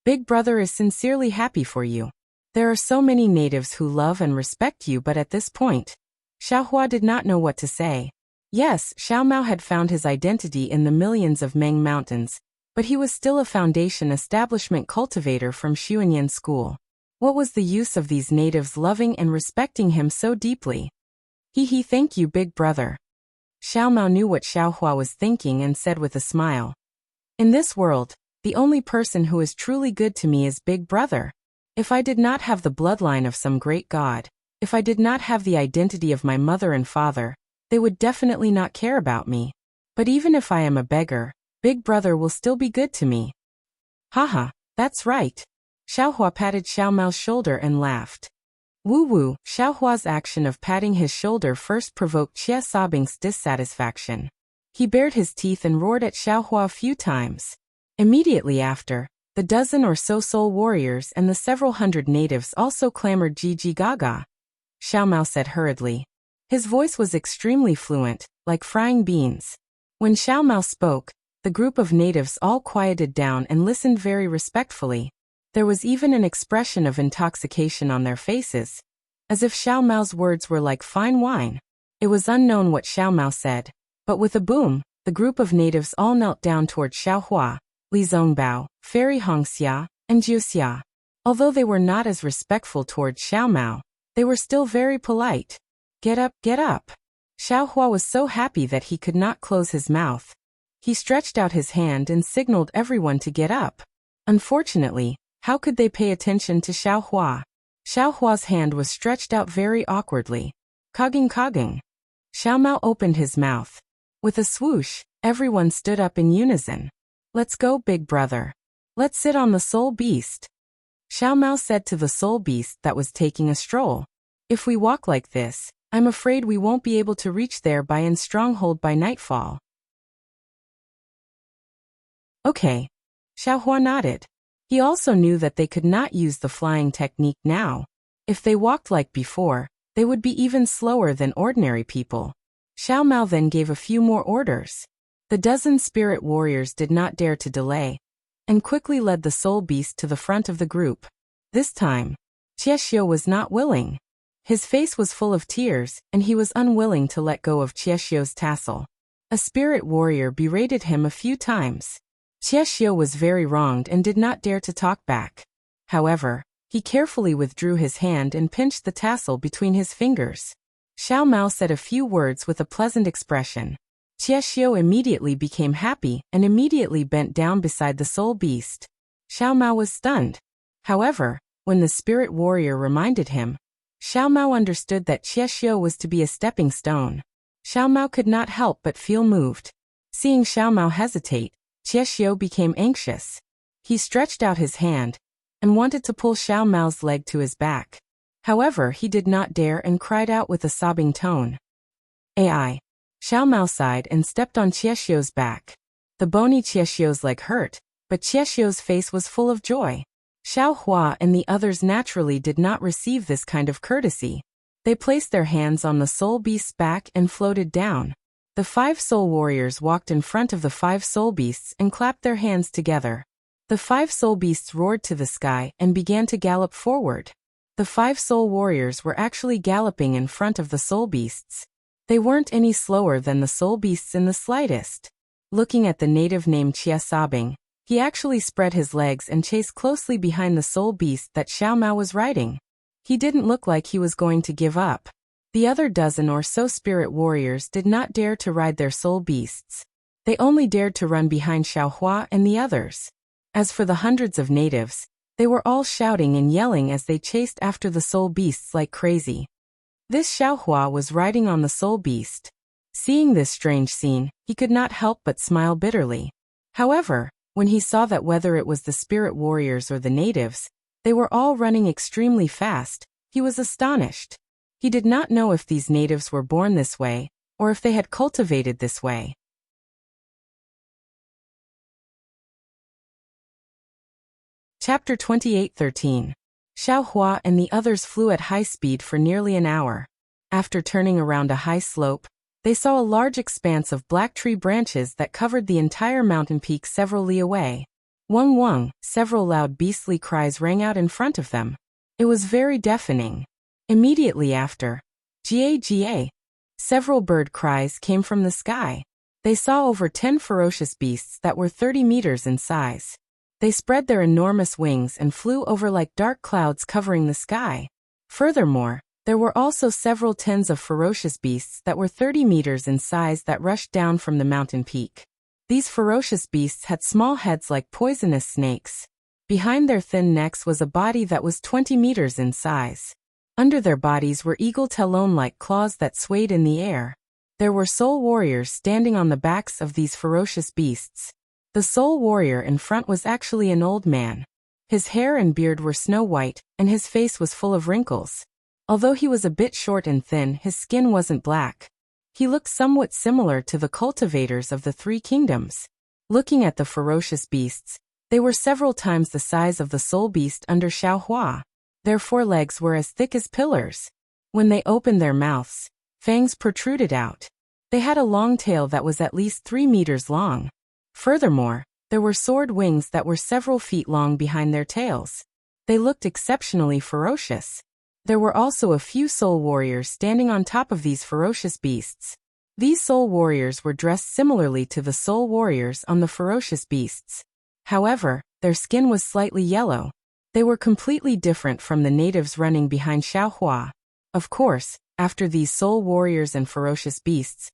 Big brother is sincerely happy for you. There are so many natives who love and respect you, but at this point, Xiao Hua did not know what to say. Yes, Xiao Mao had found his identity in the millions of Meng Mountains, but he was still a foundation establishment cultivator from Xuanyan School. What was the use of these natives loving and respecting him so deeply? Thank you, big brother. Xiao Mao knew what Xiao Hua was thinking and said with a smile. In this world, the only person who is truly good to me is big brother. If I did not have the bloodline of some great god, if I did not have the identity of my mother and father, they would definitely not care about me. But even if I am a beggar, big brother will still be good to me. Haha, that's right. Xiao Hua patted Xiao Mao's shoulder and laughed. Woo-woo, Xiao Hua's action of patting his shoulder first provoked Xie Sabing's dissatisfaction. He bared his teeth and roared at Xiao Hua a few times. Immediately after, the dozen or so soul warriors and the several hundred natives also clamored Gigi Gaga. Xiao Mao said hurriedly. His voice was extremely fluent, like frying beans. When Xiao Mao spoke, the group of natives all quieted down and listened very respectfully. There was even an expression of intoxication on their faces, as if Xiao Mao's words were like fine wine. It was unknown what Xiao Mao said, but with a boom, the group of natives all knelt down toward Xiao Hua, Li Zongbao, Fairy Hongxia, and Jiuxia. Although they were not as respectful toward Xiao Mao, They were still very polite. Get up, get up. Xiaohua was so happy that he could not close his mouth. He stretched out his hand and signaled everyone to get up. Unfortunately, how could they pay attention to Xiaohua? Xiaohua's hand was stretched out very awkwardly. Cogging cogging. Xiao Mao opened his mouth. With a swoosh, everyone stood up in unison. Let's go, big brother. Let's sit on the soul beast. Xiao Mao said to the soul beast that was taking a stroll. If we walk like this, I'm afraid we won't be able to reach there by in stronghold by nightfall. Okay. Xiaohua nodded. He also knew that they could not use the flying technique now. If they walked like before, they would be even slower than ordinary people. Xiao Mao then gave a few more orders. The dozen spirit warriors did not dare to delay, and quickly led the soul beast to the front of the group. This time, Qieshio was not willing. His face was full of tears, and he was unwilling to let go of Qieshio's tassel. A spirit warrior berated him a few times. Qieshio was very wronged and did not dare to talk back. However, he carefully withdrew his hand and pinched the tassel between his fingers. Xiao Mao said a few words with a pleasant expression. Qieshio immediately became happy and immediately bent down beside the soul beast. Xiao Mao was stunned. However, when the spirit warrior reminded him, Xiao Mao understood that Qieshio was to be a stepping stone. Xiao Mao could not help but feel moved. Seeing Xiao Mao hesitate, Qieshio became anxious. He stretched out his hand and wanted to pull Xiao Mao's leg to his back. However, he did not dare and cried out with a sobbing tone. Ai. Xiao Mao sighed and stepped on Qieshio's back. The bony Qieshio's leg hurt, but Qieshio's face was full of joy. Xiaohua and the others naturally did not receive this kind of courtesy. They placed their hands on the soul beast's back and floated down. The 5 soul warriors walked in front of the 5 soul beasts and clapped their hands together. The 5 soul beasts roared to the sky and began to gallop forward. The 5 soul warriors were actually galloping in front of the soul beasts. They weren't any slower than the soul beasts in the slightest. Looking at the native named Chia sobbing, he actually spread his legs and chased closely behind the soul beast that Xiao Mao was riding. He didn't look like he was going to give up. The other dozen or so spirit warriors did not dare to ride their soul beasts. They only dared to run behind Xiaohua and the others. As for the hundreds of natives, they were all shouting and yelling as they chased after the soul beasts like crazy. This Xiaohua was riding on the soul beast. Seeing this strange scene, he could not help but smile bitterly. However, when he saw that whether it was the spirit warriors or the natives, they were all running extremely fast, he was astonished. He did not know if these natives were born this way, or if they had cultivated this way. Chapter 28:13. Xiaohua and the others flew at high speed for nearly an hour. After turning around a high slope, they saw a large expanse of black tree branches that covered the entire mountain peak several li away. Wung wung, several loud beastly cries rang out in front of them. It was very deafening. Immediately after, Jia Jia, several bird cries came from the sky. They saw over 10 ferocious beasts that were 30 meters in size. They spread their enormous wings and flew over like dark clouds covering the sky. Furthermore, there were also several tens of ferocious beasts that were 30 meters in size that rushed down from the mountain peak. These ferocious beasts had small heads like poisonous snakes. Behind their thin necks was a body that was 20 meters in size. Under their bodies were eagle talon-like claws that swayed in the air. There were soul warriors standing on the backs of these ferocious beasts. The soul warrior in front was actually an old man. His hair and beard were snow white, and his face was full of wrinkles. Although he was a bit short and thin, his skin wasn't black. He looked somewhat similar to the cultivators of the 3 kingdoms. Looking at the ferocious beasts, they were several times the size of the soul beast under Xiaohua. Their 4 legs were as thick as pillars. When they opened their mouths, fangs protruded out. They had a long tail that was at least 3 meters long. Furthermore, there were sword wings that were several feet long behind their tails. They looked exceptionally ferocious. There were also a few soul warriors standing on top of these ferocious beasts. These soul warriors were dressed similarly to the soul warriors on the ferocious beasts. However, their skin was slightly yellow. They were completely different from the natives running behind Xiaohua. Of course, after these soul warriors and ferocious beasts,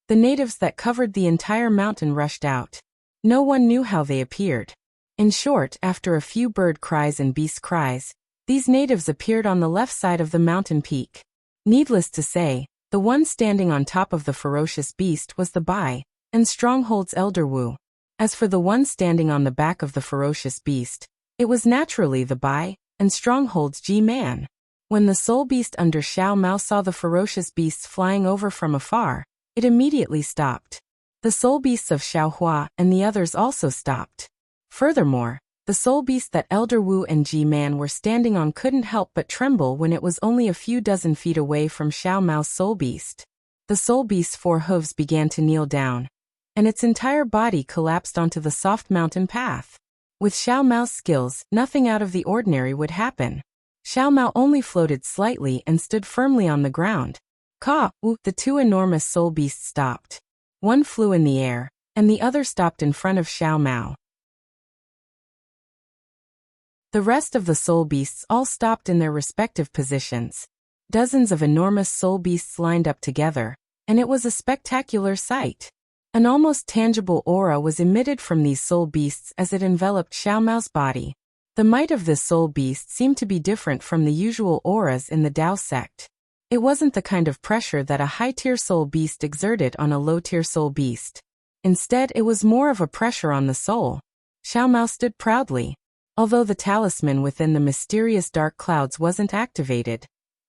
the natives that covered the entire mountain rushed out. No one knew how they appeared. In short, after a few bird cries and beast cries, these natives appeared on the left side of the mountain peak. Needless to say, the one standing on top of the ferocious beast was the Bai and Stronghold's Elder Wu. As for the one standing on the back of the ferocious beast, it was naturally the Bai and Stronghold's G-Man. When the soul beast under Xiao Mao saw the ferocious beasts flying over from afar, it immediately stopped. The soul beasts of Xiaohua and the others also stopped. Furthermore, the soul beast that Elder Wu and G-Man were standing on couldn't help but tremble when it was only a few dozen feet away from Xiao Mao's soul beast. The soul beast's 4 hooves began to kneel down, and its entire body collapsed onto the soft mountain path. With Xiao Mao's skills, nothing out of the ordinary would happen. Xiao Mao only floated slightly and stood firmly on the ground. The 2 enormous soul beasts stopped. One flew in the air, and the other stopped in front of Xiao Mao. The rest of the soul beasts all stopped in their respective positions. Dozens of enormous soul beasts lined up together, and it was a spectacular sight. An almost tangible aura was emitted from these soul beasts as it enveloped Xiao Mao's body. The might of this soul beast seemed to be different from the usual auras in the Dao sect. It wasn't the kind of pressure that a high-tier soul beast exerted on a low-tier soul beast. Instead, it was more of a pressure on the soul. Xiao Mao stood proudly. Although the talisman within the mysterious dark clouds wasn't activated,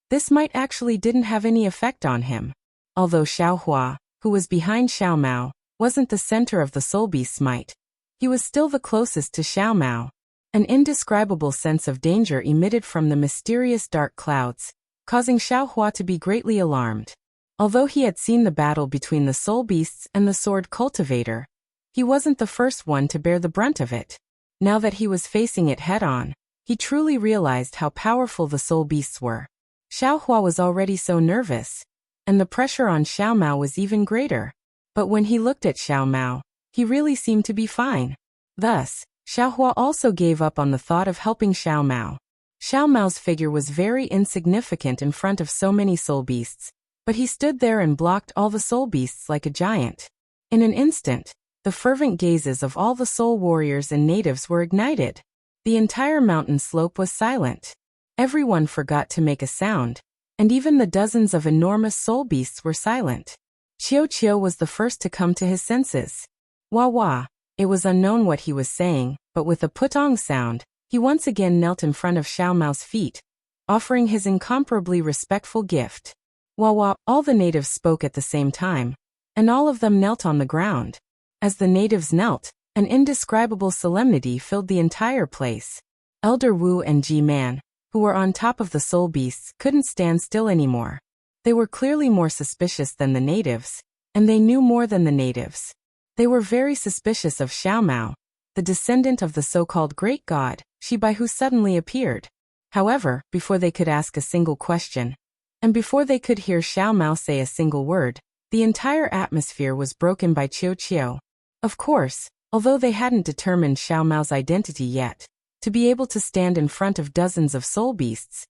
this might actually didn't have any effect on him. Although Xiaohua, who was behind Xiao Mao, wasn't the center of the soul beast's might, he was still the closest to Xiao Mao. An indescribable sense of danger emitted from the mysterious dark clouds, causing Xiaohua to be greatly alarmed. Although he had seen the battle between the soul beasts and the sword cultivator, he wasn't the first one to bear the brunt of it. Now that he was facing it head-on, he truly realized how powerful the soul beasts were. Xiaohua was already so nervous, and the pressure on Xiao Mao was even greater. But when he looked at Xiao Mao, he really seemed to be fine. Thus, Xiaohua also gave up on the thought of helping Xiao Mao. Xiao Mao's figure was very insignificant in front of so many soul beasts, but he stood there and blocked all the soul beasts like a giant. In an instant, the fervent gazes of all the soul warriors and natives were ignited. The entire mountain slope was silent. Everyone forgot to make a sound, and even the dozens of enormous soul beasts were silent. Qiu was the first to come to his senses. Wah. It was unknown what he was saying, but with a putong sound, he once again knelt in front of Xiao Mao's feet, offering his incomparably respectful gift. Wah. All the natives spoke at the same time, and all of them knelt on the ground. As the natives knelt, an indescribable solemnity filled the entire place. Elder Wu and G-Man, who were on top of the soul beasts, couldn't stand still anymore. They were clearly more suspicious than the natives, and they knew more than the natives. They were very suspicious of Xiao Mao, the descendant of the so-called great god, Shibai, who suddenly appeared. However, before they could ask a single question, and before they could hear Xiao Mao say a single word, the entire atmosphere was broken by Qiu. Of course, although they hadn't determined Xiao Mao's identity yet, to be able to stand in front of dozens of soul beasts,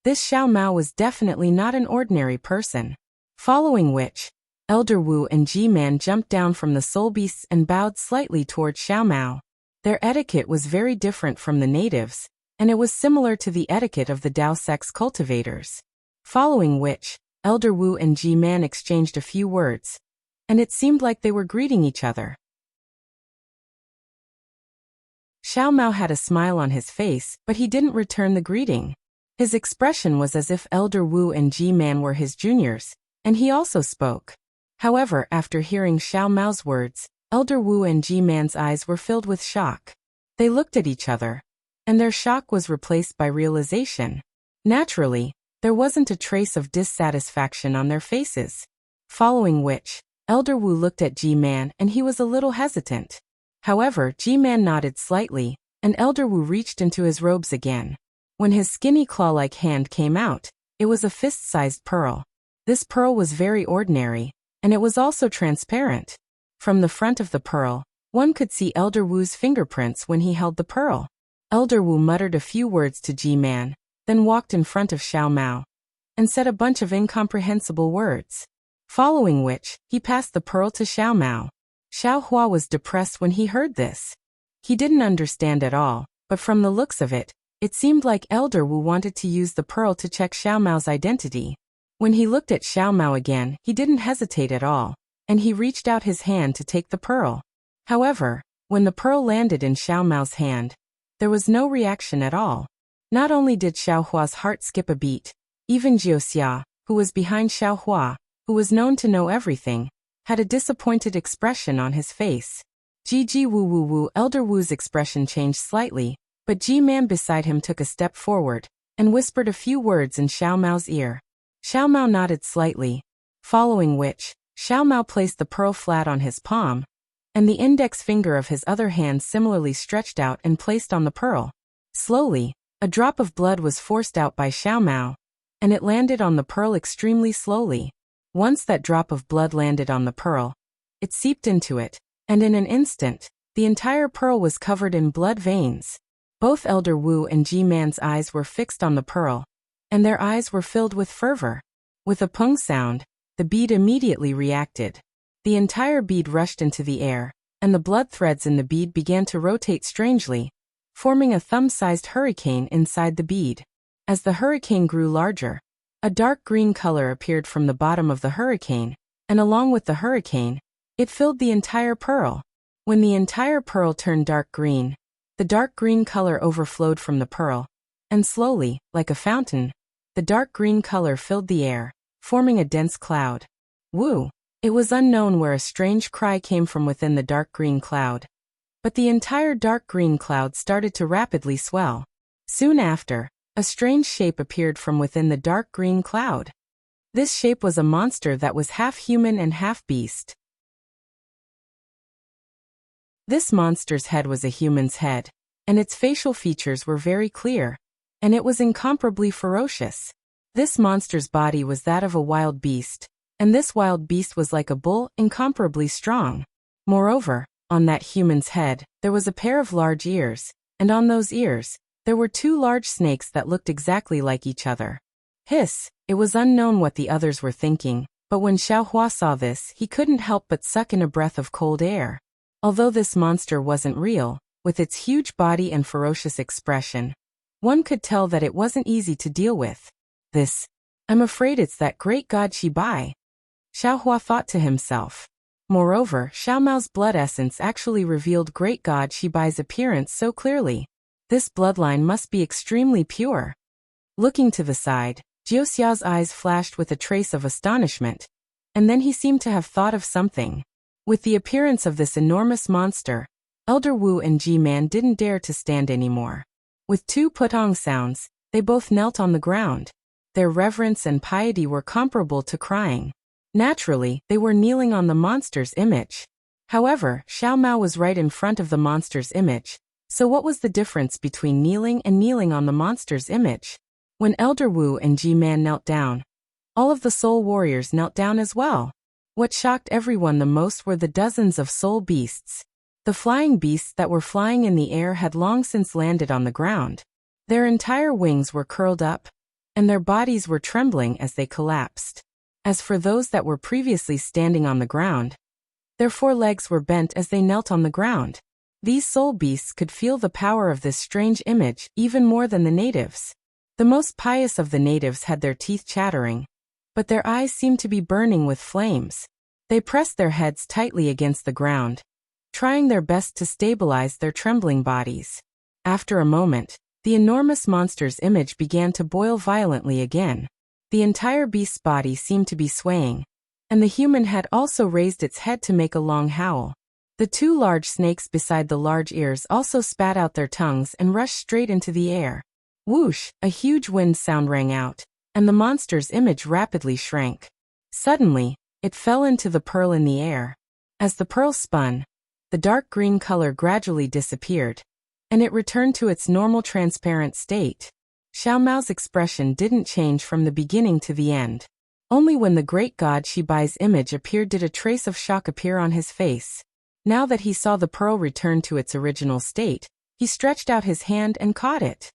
this Xiao Mao was definitely not an ordinary person. Following which, Elder Wu and G-Man jumped down from the soul beasts and bowed slightly toward Xiao Mao. Their etiquette was very different from the natives, and it was similar to the etiquette of the Dao sect's cultivators. Following which, Elder Wu and G-Man exchanged a few words, and it seemed like they were greeting each other. Xiao Mao had a smile on his face, but he didn't return the greeting. His expression was as if Elder Wu and G-Man were his juniors, and he also spoke. However, after hearing Xiao Mao's words, Elder Wu and G-Man's eyes were filled with shock. They looked at each other, and their shock was replaced by realization. Naturally, there wasn't a trace of dissatisfaction on their faces. Following which, Elder Wu looked at G-Man and he was a little hesitant. However, G-Man nodded slightly, and Elder Wu reached into his robes again. When his skinny claw-like hand came out, it was a fist-sized pearl. This pearl was very ordinary, and it was also transparent. From the front of the pearl, one could see Elder Wu's fingerprints when he held the pearl. Elder Wu muttered a few words to G-Man, then walked in front of Xiao Mao. and said a bunch of incomprehensible words. Following which, he passed the pearl to Xiao Mao. Xiao Hua was depressed when he heard this. He didn't understand at all, but from the looks of it, it seemed like Elder Wu wanted to use the pearl to check Xiao Mao's identity. When he looked at Xiao Mao again, he didn't hesitate at all, and he reached out his hand to take the pearl. However, when the pearl landed in Xiao Mao's hand, there was no reaction at all. Not only did Xiao Hua's heart skip a beat, even Wuxia, who was behind Xiao Hua, who was known to know everything, had a disappointed expression on his face. Ji Wu Wu Wu. Elder Wu's expression changed slightly, but Ji Man beside him took a step forward and whispered a few words in Xiao Mao's ear. Xiao Mao nodded slightly, following which, Xiao Mao placed the pearl flat on his palm, and the index finger of his other hand similarly stretched out and placed on the pearl. Slowly, a drop of blood was forced out by Xiao Mao, and it landed on the pearl extremely slowly. Once that drop of blood landed on the pearl, it seeped into it, and in an instant, the entire pearl was covered in blood veins. Both Elder Wu and Ji Man's eyes were fixed on the pearl, and their eyes were filled with fervor. With a pung sound, the bead immediately reacted. The entire bead rushed into the air, and the blood threads in the bead began to rotate strangely, forming a thumb-sized hurricane inside the bead. As the hurricane grew larger, a dark green color appeared from the bottom of the hurricane, and along with the hurricane, it filled the entire pearl. When the entire pearl turned dark green, the dark green color overflowed from the pearl, and slowly, like a fountain, the dark green color filled the air, forming a dense cloud. Woo! It was unknown where a strange cry came from within the dark green cloud, but the entire dark green cloud started to rapidly swell. Soon after, a strange shape appeared from within the dark green cloud. This shape was a monster that was half human and half beast. This monster's head was a human's head, and its facial features were very clear, and it was incomparably ferocious. This monster's body was that of a wild beast, and this wild beast was like a bull, incomparably strong. Moreover, on that human's head, there was a pair of large ears, and on those ears, there were two large snakes that looked exactly like each other. Hiss! It was unknown what the others were thinking, but when Xiao Hua saw this, he couldn't help but suck in a breath of cold air. Although this monster wasn't real, with its huge body and ferocious expression, one could tell that it wasn't easy to deal with. I'm afraid it's that great god Shibai. Xiao Hua thought to himself. Moreover, Xiao Mao's blood essence actually revealed great god Shibai's appearance so clearly. This bloodline must be extremely pure. Looking to the side, Jiuxia's eyes flashed with a trace of astonishment, and then he seemed to have thought of something. With the appearance of this enormous monster, Elder Wu and Ji Man didn't dare to stand anymore. With two putong sounds, they both knelt on the ground. Their reverence and piety were comparable to crying. Naturally, they were kneeling on the monster's image. However, Xiao Mao was right in front of the monster's image, so what was the difference between kneeling and kneeling on the monster's image? When Elder Wu and Ji Man knelt down, all of the soul warriors knelt down as well. What shocked everyone the most were the dozens of soul beasts. The flying beasts that were flying in the air had long since landed on the ground. Their entire wings were curled up, and their bodies were trembling as they collapsed. As for those that were previously standing on the ground, their forelegs were bent as they knelt on the ground. These soul beasts could feel the power of this strange image even more than the natives. The most pious of the natives had their teeth chattering, but their eyes seemed to be burning with flames. They pressed their heads tightly against the ground, trying their best to stabilize their trembling bodies. After a moment, the enormous monster's image began to boil violently again. The entire beast's body seemed to be swaying, and the human had also raised its head to make a long howl. The two large snakes beside the large ears also spat out their tongues and rushed straight into the air. Whoosh! A huge wind sound rang out, and the monster's image rapidly shrank. Suddenly, it fell into the pearl in the air. As the pearl spun, the dark green color gradually disappeared, and it returned to its normal transparent state. Xiao Mao's expression didn't change from the beginning to the end. Only when the great god Shibai's image appeared did a trace of shock appear on his face. Now that he saw the pearl return to its original state, he stretched out his hand and caught it.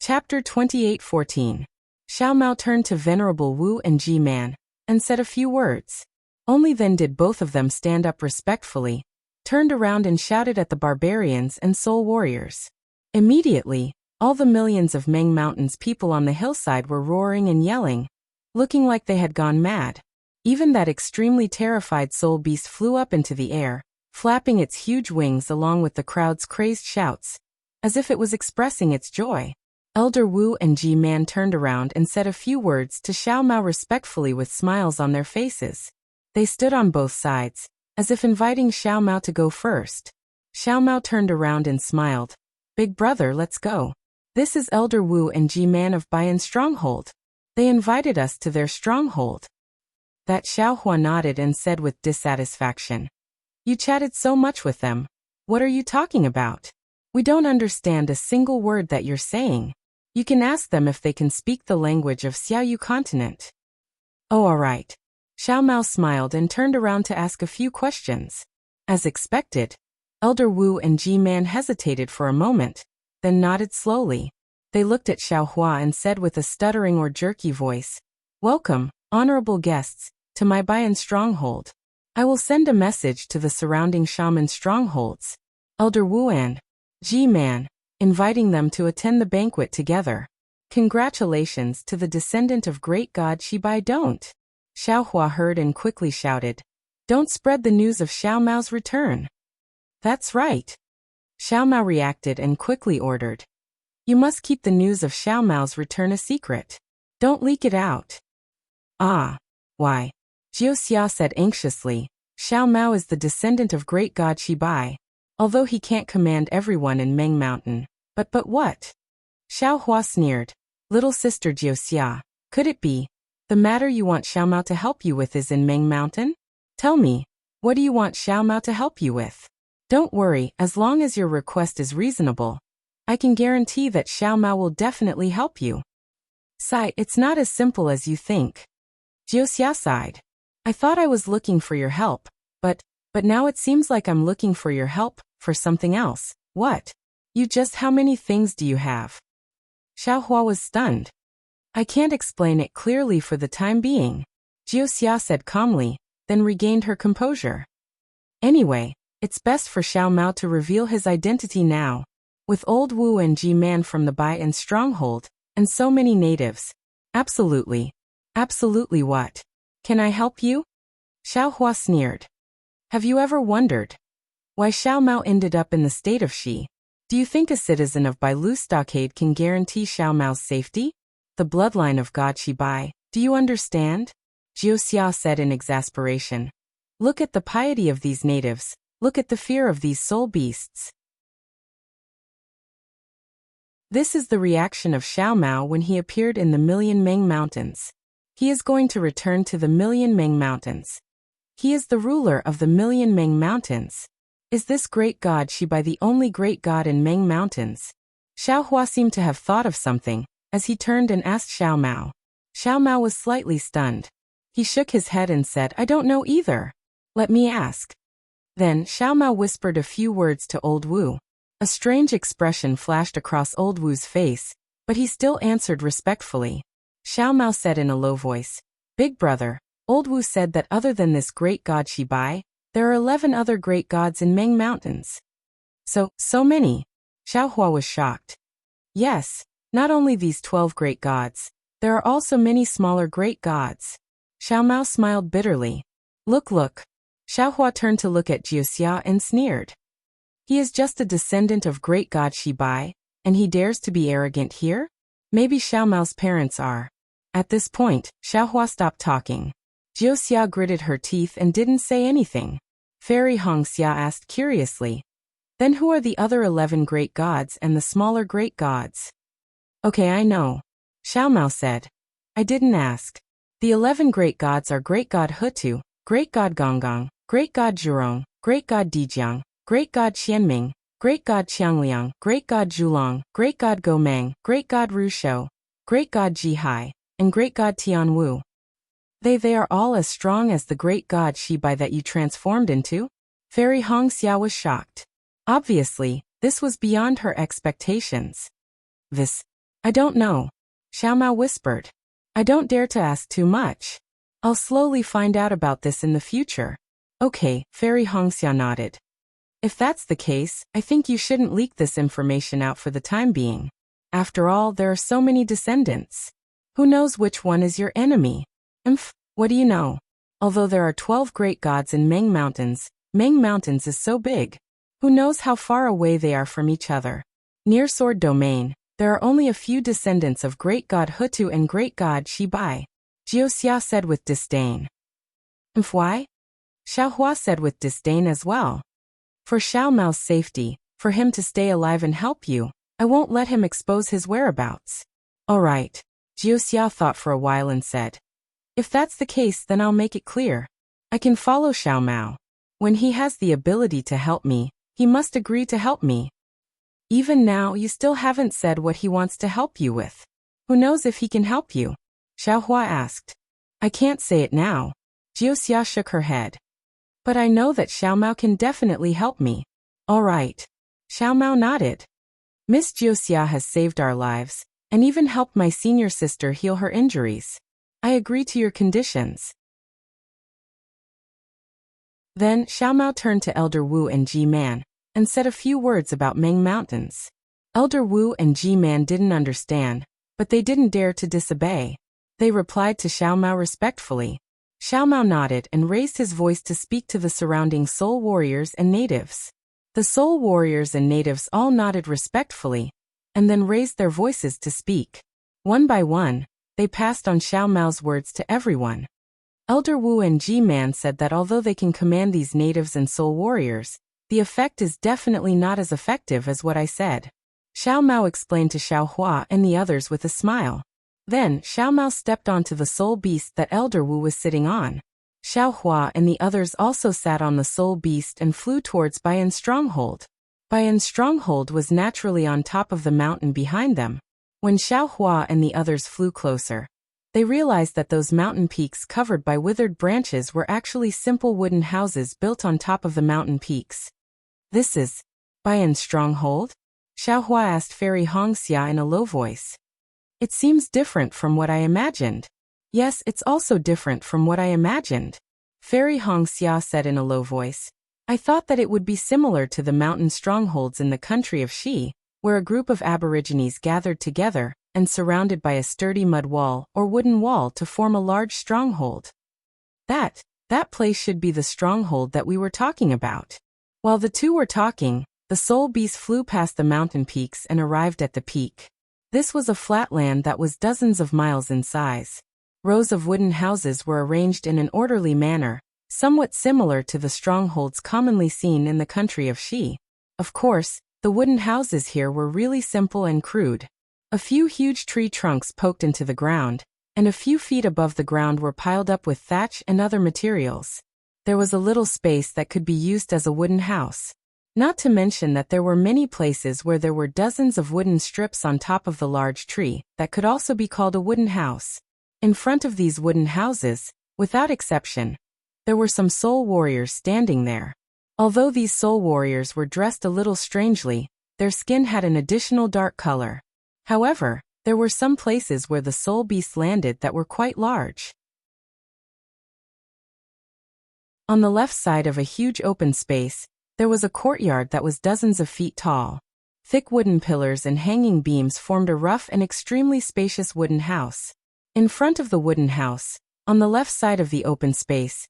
Chapter 28:14. Xiao Mao turned to Venerable Wu and Ji Man, and said a few words. Only then did both of them stand up respectfully, turned around and shouted at the barbarians and soul warriors. Immediately, all the millions of Meng Mountain's people on the hillside were roaring and yelling, looking like they had gone mad. Even that extremely terrified soul beast flew up into the air, flapping its huge wings along with the crowd's crazed shouts, as if it was expressing its joy. Elder Wu and Ji Man turned around and said a few words to Xiao Mao respectfully with smiles on their faces. They stood on both sides, as if inviting Xiao Mao to go first. Xiao Mao turned around and smiled. Big brother, let's go. This is Elder Wu and Ji Man of Baiyan Stronghold. They invited us to their stronghold. That Xiao Hua nodded and said with dissatisfaction. You chatted so much with them. What are you talking about? We don't understand a single word that you're saying. You can ask them if they can speak the language of Xiaoyu continent. Oh, all right. Xiao Mao smiled and turned around to ask a few questions. As expected, Elder Wu and Ji Man hesitated for a moment, then nodded slowly. They looked at Xiao Hua and said with a stuttering or jerky voice, Welcome, honorable guests, to my Baiyan stronghold. I will send a message to the surrounding shaman strongholds. Elder Wu and Ji Man, inviting them to attend the banquet together. Congratulations to the descendant of great god Shibai. Don't. Xiao Hua heard and quickly shouted. Don't spread the news of Xiao Mao's return. That's right. Xiao Mao reacted and quickly ordered. You must keep the news of Xiao Mao's return a secret. Don't leak it out. Ah. Why? Wuxia said anxiously. Xiao Mao is the descendant of great god Shibai, although he can't command everyone in Meng Mountain. But what? Xiao Hua sneered. Little sister Wuxia, could it be? The matter you want Xiao Mao to help you with is in Meng Mountain? Tell me, what do you want Xiao Mao to help you with? Don't worry, as long as your request is reasonable. I can guarantee that Xiao Mao will definitely help you. Sai, it's not as simple as you think. Wuxia sighed. I thought I was looking for your help, but now it seems like I'm looking for your help, for something else. What? How many things do you have? Xiao Hua was stunned. I can't explain it clearly for the time being. Wuxia said calmly, then regained her composure. Anyway, it's best for Xiao Mao to reveal his identity now. With old Wu and Ji Man from the Baiyan stronghold, and so many natives. Absolutely. Absolutely what? Can I help you? Xiao Hua sneered. Have you ever wondered why Xiao Mao ended up in the state of Xi? Do you think a citizen of Bailu Stockade can guarantee Xiao Mao's safety? The bloodline of God Shibai, do you understand? Wuxia said in exasperation. Look at the piety of these natives, look at the fear of these soul beasts. This is the reaction of Xiao Mao when he appeared in the Million Meng Mountains. He is going to return to the Million Meng Mountains. He is the ruler of the Million Meng Mountains. Is this great god Shibai the only great god in Meng Mountains? Xiao Hua seemed to have thought of something, as he turned and asked Xiao Mao. Xiao Mao was slightly stunned. He shook his head and said, I don't know either. Let me ask. Then Xiao Mao whispered a few words to old Wu. A strange expression flashed across old Wu's face, but he still answered respectfully. Xiao Mao said in a low voice, Big brother, old Wu said that other than this great god Shibai, there are 11 other great gods in Meng Mountains. So many? Xiao Hua was shocked. Yes, not only these 12 great gods, there are also many smaller great gods. Xiao Mao smiled bitterly. Look. Xiao Hua turned to look at Wuxia and sneered. He is just a descendant of great god Shibai, and he dares to be arrogant here? Maybe Xiao Mao's parents are. At this point, Xiao Hua stopped talking. Wuxia gritted her teeth and didn't say anything. Fairy Hongxia asked curiously. Then who are the other 11 great gods and the smaller great gods? Okay, I know. Xiao Mao said. I didn't ask. The 11 great gods are Great God Hutu, Great God Gonggong, Great God Zhurong, Great God Dijiang, Great God Qianming, Great God Qiangliang, Great God Zhulong, Great God Gomeng, Great God Rushou, Great God Jihai, and Great God Tianwu. They are all as strong as the great god Shibai that you transformed into? Fairy Hongxia was shocked. Obviously, this was beyond her expectations. This I don't know. Xiao Mao whispered. I don't dare to ask too much. I'll slowly find out about this in the future. Okay, Fairy Hongxia nodded. If that's the case, I think you shouldn't leak this information out for the time being. After all, there are so many descendants. Who knows which one is your enemy? What do you know? Although there are 12 great gods in Meng Mountains is so big. Who knows how far away they are from each other? Near Sword Domain, there are only a few descendants of Great God Hutu and Great God Shibai. Jiuxia said with disdain. Why? Xiao Hua said with disdain as well. For Xiao Mao's safety, for him to stay alive and help you, I won't let him expose his whereabouts. All right. Jiuxia thought for a while and said. If that's the case, then I'll make it clear. I can follow Xiao Mao. When he has the ability to help me, he must agree to help me. Even now, you still haven't said what he wants to help you with. Who knows if he can help you? Xiao Hua asked. I can't say it now. Jiuxia shook her head. But I know that Xiao Mao can definitely help me. All right. Xiao Mao nodded. Miss Jiuxia has saved our lives, and even helped my senior sister heal her injuries. I agree to your conditions. Then Xiao Mao turned to Elder Wu and Ji Man, and said a few words about Meng Mountains. Elder Wu and Ji Man didn't understand, but they didn't dare to disobey. They replied to Xiao Mao respectfully. Xiao Mao nodded and raised his voice to speak to the surrounding soul warriors and natives. The soul warriors and natives all nodded respectfully, and then raised their voices to speak. One by one, they passed on Xiao Mao's words to everyone. Elder Wu and Ji Man said that although they can command these natives and soul warriors, the effect is definitely not as effective as what I said. Xiao Mao explained to Xiao Hua and the others with a smile. Then, Xiao Mao stepped onto the soul beast that Elder Wu was sitting on. Xiao Hua and the others also sat on the soul beast and flew towards Baiyan's stronghold. Baiyan's stronghold was naturally on top of the mountain behind them. When Xiao Hua and the others flew closer, they realized that those mountain peaks covered by withered branches were actually simple wooden houses built on top of the mountain peaks. This is Baiyan's stronghold? Xiao Hua asked Fairy Hongxia in a low voice. It seems different from what I imagined. Yes, it's also different from what I imagined. Fairy Hongxia said in a low voice. I thought that it would be similar to the mountain strongholds in the country of Xi, where a group of aborigines gathered together and surrounded by a sturdy mud wall or wooden wall to form a large stronghold. That place should be the stronghold that we were talking about. While the two were talking, the soul beast flew past the mountain peaks and arrived at the peak. This was a flat land that was dozens of miles in size. Rows of wooden houses were arranged in an orderly manner, somewhat similar to the strongholds commonly seen in the country of Xi. Of course, the wooden houses here were really simple and crude. A few huge tree trunks poked into the ground, and a few feet above the ground were piled up with thatch and other materials. There was a little space that could be used as a wooden house. Not to mention that there were many places where there were dozens of wooden strips on top of the large tree that could also be called a wooden house. In front of these wooden houses, without exception, there were some soul warriors standing there. Although these soul warriors were dressed a little strangely, their skin had an additional dark color. However, there were some places where the soul beasts landed that were quite large. On the left side of a huge open space, there was a courtyard that was dozens of feet tall. Thick wooden pillars and hanging beams formed a rough and extremely spacious wooden house. In front of the wooden house, on the left side of the open space,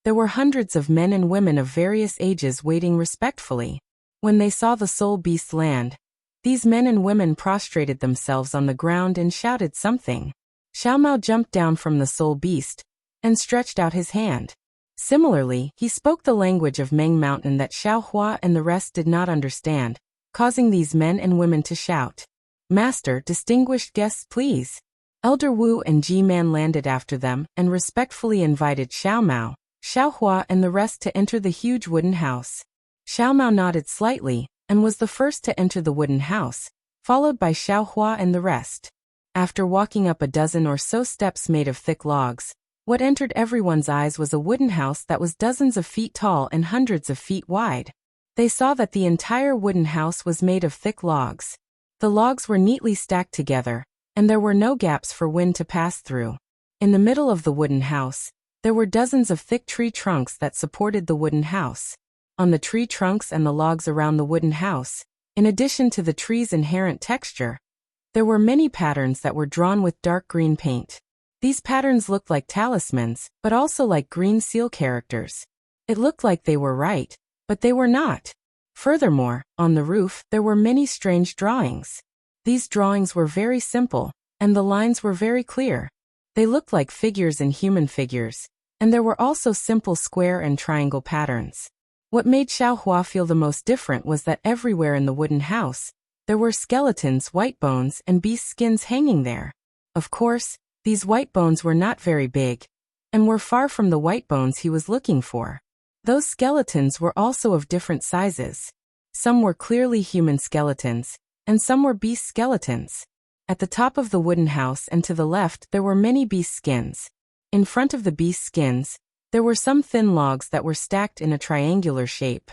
there were hundreds of men and women of various ages waiting respectfully. When they saw the soul beast land, these men and women prostrated themselves on the ground and shouted something. Xiao Mao jumped down from the soul beast and stretched out his hand. Similarly, he spoke the language of Meng Mountain that Xiao Hua and the rest did not understand, causing these men and women to shout, "Master, distinguished guests, please." Elder Wu and Ji Man landed after them and respectfully invited Xiao Mao, Xiao Hua and the rest to enter the huge wooden house. Xiao Mao nodded slightly and was the first to enter the wooden house, followed by Xiao Hua and the rest. After walking up a dozen or so steps made of thick logs, what entered everyone's eyes was a wooden house that was dozens of feet tall and hundreds of feet wide. They saw that the entire wooden house was made of thick logs. The logs were neatly stacked together, and there were no gaps for wind to pass through. In the middle of the wooden house, there were dozens of thick tree trunks that supported the wooden house. On the tree trunks and the logs around the wooden house, in addition to the tree's inherent texture, there were many patterns that were drawn with dark green paint. These patterns looked like talismans, but also like green seal characters. It looked like they were right, but they were not. Furthermore, on the roof, there were many strange drawings. These drawings were very simple, and the lines were very clear. They looked like figures and human figures, and there were also simple square and triangle patterns. What made Xiaohua feel the most different was that everywhere in the wooden house, there were skeletons, white bones, and beast skins hanging there. Of course, these white bones were not very big, and were far from the white bones he was looking for. Those skeletons were also of different sizes. Some were clearly human skeletons, and some were beast skeletons. At the top of the wooden house and to the left there were many beast skins. In front of the beast skins, there were some thin logs that were stacked in a triangular shape.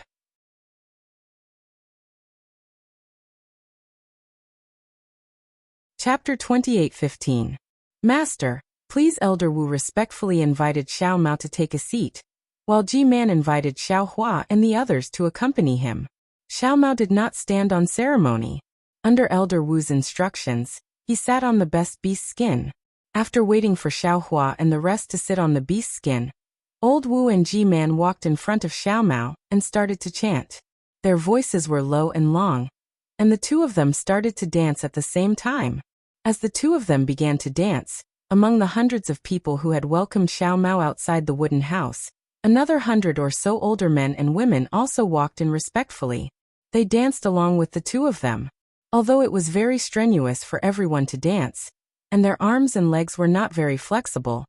Chapter 28:15. Master, please. Elder Wu respectfully invited Xiao Mao to take a seat, while Ji-Man invited Xiaohua and the others to accompany him. Xiao Mao did not stand on ceremony. Under Elder Wu's instructions, he sat on the best beast skin. After waiting for Xiaohua and the rest to sit on the beast skin, Old Wu and Ji-Man walked in front of Xiao Mao and started to chant. Their voices were low and long, and the two of them started to dance at the same time. As the two of them began to dance, among the hundreds of people who had welcomed Xiao Mao outside the wooden house, another 100 or so older men and women also walked in respectfully. They danced along with the two of them. Although it was very strenuous for everyone to dance, and their arms and legs were not very flexible,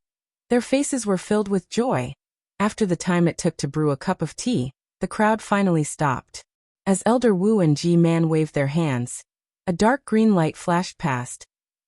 their faces were filled with joy. After the time it took to brew a cup of tea, the crowd finally stopped. As Elder Wu and Ji-Man waved their hands, a dark green light flashed past,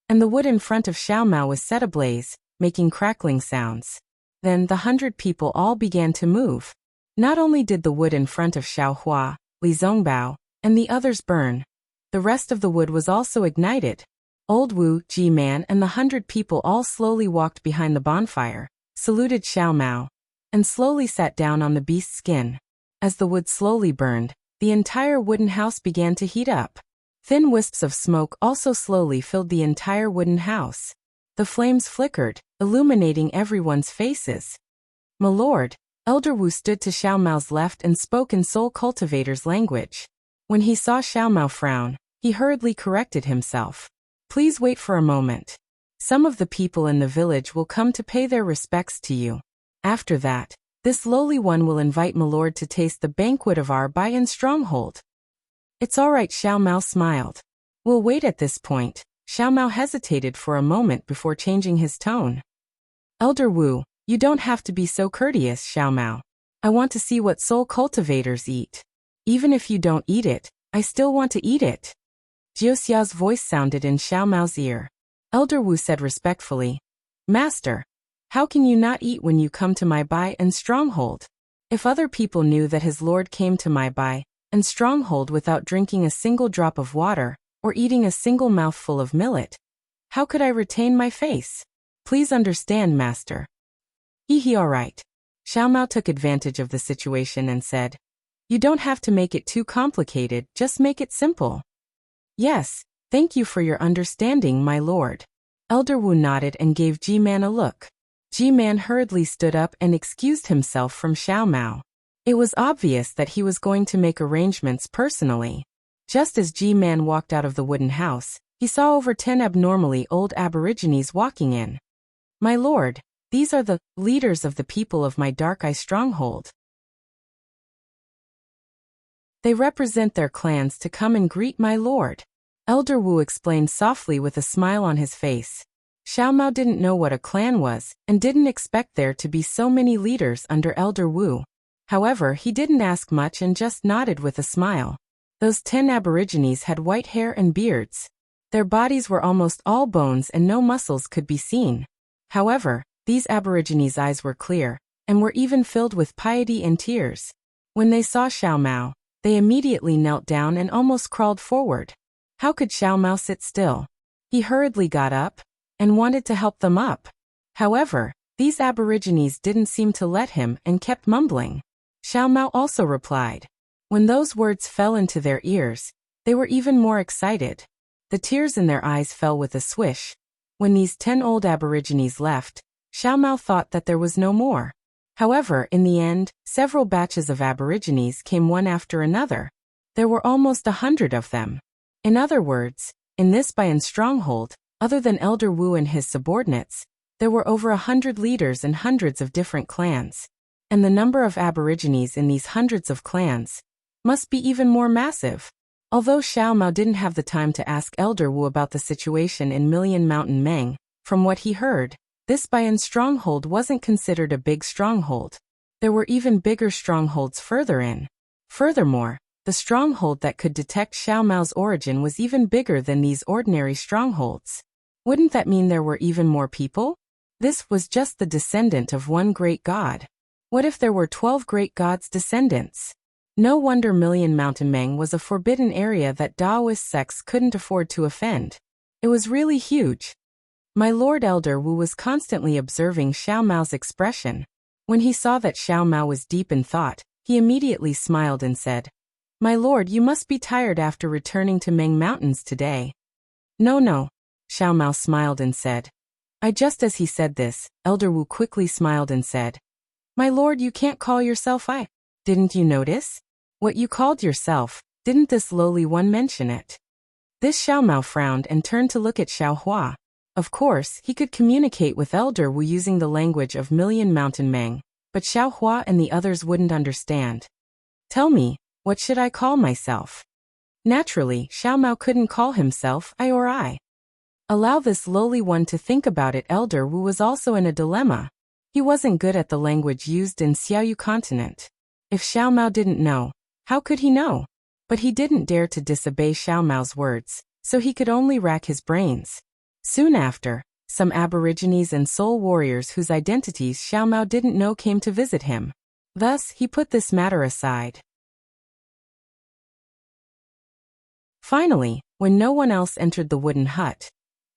and the wood in front of Xiao Mao was set ablaze, making crackling sounds. Then the 100 people all began to move. Not only did the wood in front of Xiaohua, Li Zongbao, and the others burn, the rest of the wood was also ignited. Old Wu, Ji-Man, and the 100 people all slowly walked behind the bonfire, saluted Xiao Mao, and slowly sat down on the beast's skin. As the wood slowly burned, the entire wooden house began to heat up. Thin wisps of smoke also slowly filled the entire wooden house. The flames flickered, illuminating everyone's faces. "My lord," Elder Wu stood to Xiao Mao's left and spoke in Soul Cultivator's language. When he saw Xiao Mao frown, he hurriedly corrected himself. "Please wait for a moment. Some of the people in the village will come to pay their respects to you. After that, this lowly one will invite my lord to taste the banquet of our buy-in stronghold." "It's all right," Xiao Mao smiled. "We'll wait." At this point, Xiao Mao hesitated for a moment before changing his tone. "Elder Wu, you don't have to be so courteous, Xiao Mao. I want to see what soul cultivators eat. Even if you don't eat it, I still want to eat it." Jiuxia's voice sounded in Xiao Mao's ear. Elder Wu said respectfully, "Master, how can you not eat when you come to my buy-in stronghold? If other people knew that his lord came to my buy-in stronghold without drinking a single drop of water, or eating a single mouthful of millet, how could I retain my face? Please understand, master." All right." Xiao Mao took advantage of the situation and said, "You don't have to make it too complicated, just make it simple." "Yes, thank you for your understanding, my lord." Elder Wu nodded and gave Ji-Man a look. Ji-Man hurriedly stood up and excused himself from Xiao Mao. It was obvious that he was going to make arrangements personally. Just as Ji-Man walked out of the wooden house, he saw over 10 abnormally old aborigines walking in. "My lord, these are the leaders of the people of my Dark Eye stronghold. They represent their clans to come and greet my lord," Elder Wu explained softly with a smile on his face. Xiao Mao didn't know what a clan was, and didn't expect there to be so many leaders under Elder Wu. However, he didn't ask much and just nodded with a smile. Those 10 aborigines had white hair and beards. Their bodies were almost all bones and no muscles could be seen. However, these aborigines' eyes were clear, and were even filled with piety and tears. When they saw Xiao Mao, they immediately knelt down and almost crawled forward. How could Xiao Mao sit still? He hurriedly got up and wanted to help them up. However, these aborigines didn't seem to let him and kept mumbling. Xiao Mao also replied. When those words fell into their ears, they were even more excited. The tears in their eyes fell with a swish. When these 10 old aborigines left, Xiao Mao thought that there was no more. However, in the end, several batches of aborigines came one after another. There were almost 100 of them. In other words, in this Bayan stronghold, other than Elder Wu and his subordinates, there were over 100 leaders and hundreds of different clans. And the number of aborigines in these hundreds of clans must be even more massive. Although Xiao Mao didn't have the time to ask Elder Wu about the situation in Million Mountain Meng, from what he heard, this Bayan stronghold wasn't considered a big stronghold. There were even bigger strongholds further in. Furthermore, the stronghold that could detect Xiao Mao's origin was even bigger than these ordinary strongholds. Wouldn't that mean there were even more people? This was just the descendant of one great god. What if there were 12 great gods' descendants? No wonder Million Mountain Meng was a forbidden area that Daoist sects couldn't afford to offend. It was really huge. My Lord Elder Wu was constantly observing Xiao Mao's expression. When he saw that Xiao Mao was deep in thought, he immediately smiled and said, "My lord, you must be tired after returning to Meng Mountains today." No, Xiao Mao smiled and said. Just as he said this, Elder Wu quickly smiled and said, "My lord, you can't call yourself I. Didn't you notice? What you called yourself, didn't this lowly one mention it?" This Xiao Mao frowned and turned to look at Xiao Hua. Of course, he could communicate with Elder Wu using the language of Million Mountain Meng, but Xiao Hua and the others wouldn't understand. "Tell me, what should I call myself?" Naturally, Xiao Mao couldn't call himself I or I. Allow this lowly one to think about it. Elder Wu was also in a dilemma. He wasn't good at the language used in Xiaoyu continent. If Xiao Mao didn't know, how could he know? But he didn't dare to disobey Xiao Mao's words, so he could only rack his brains. Soon after, some aborigines and soul warriors whose identities Xiao Mao didn't know came to visit him. Thus, he put this matter aside. Finally, when no one else entered the wooden hut,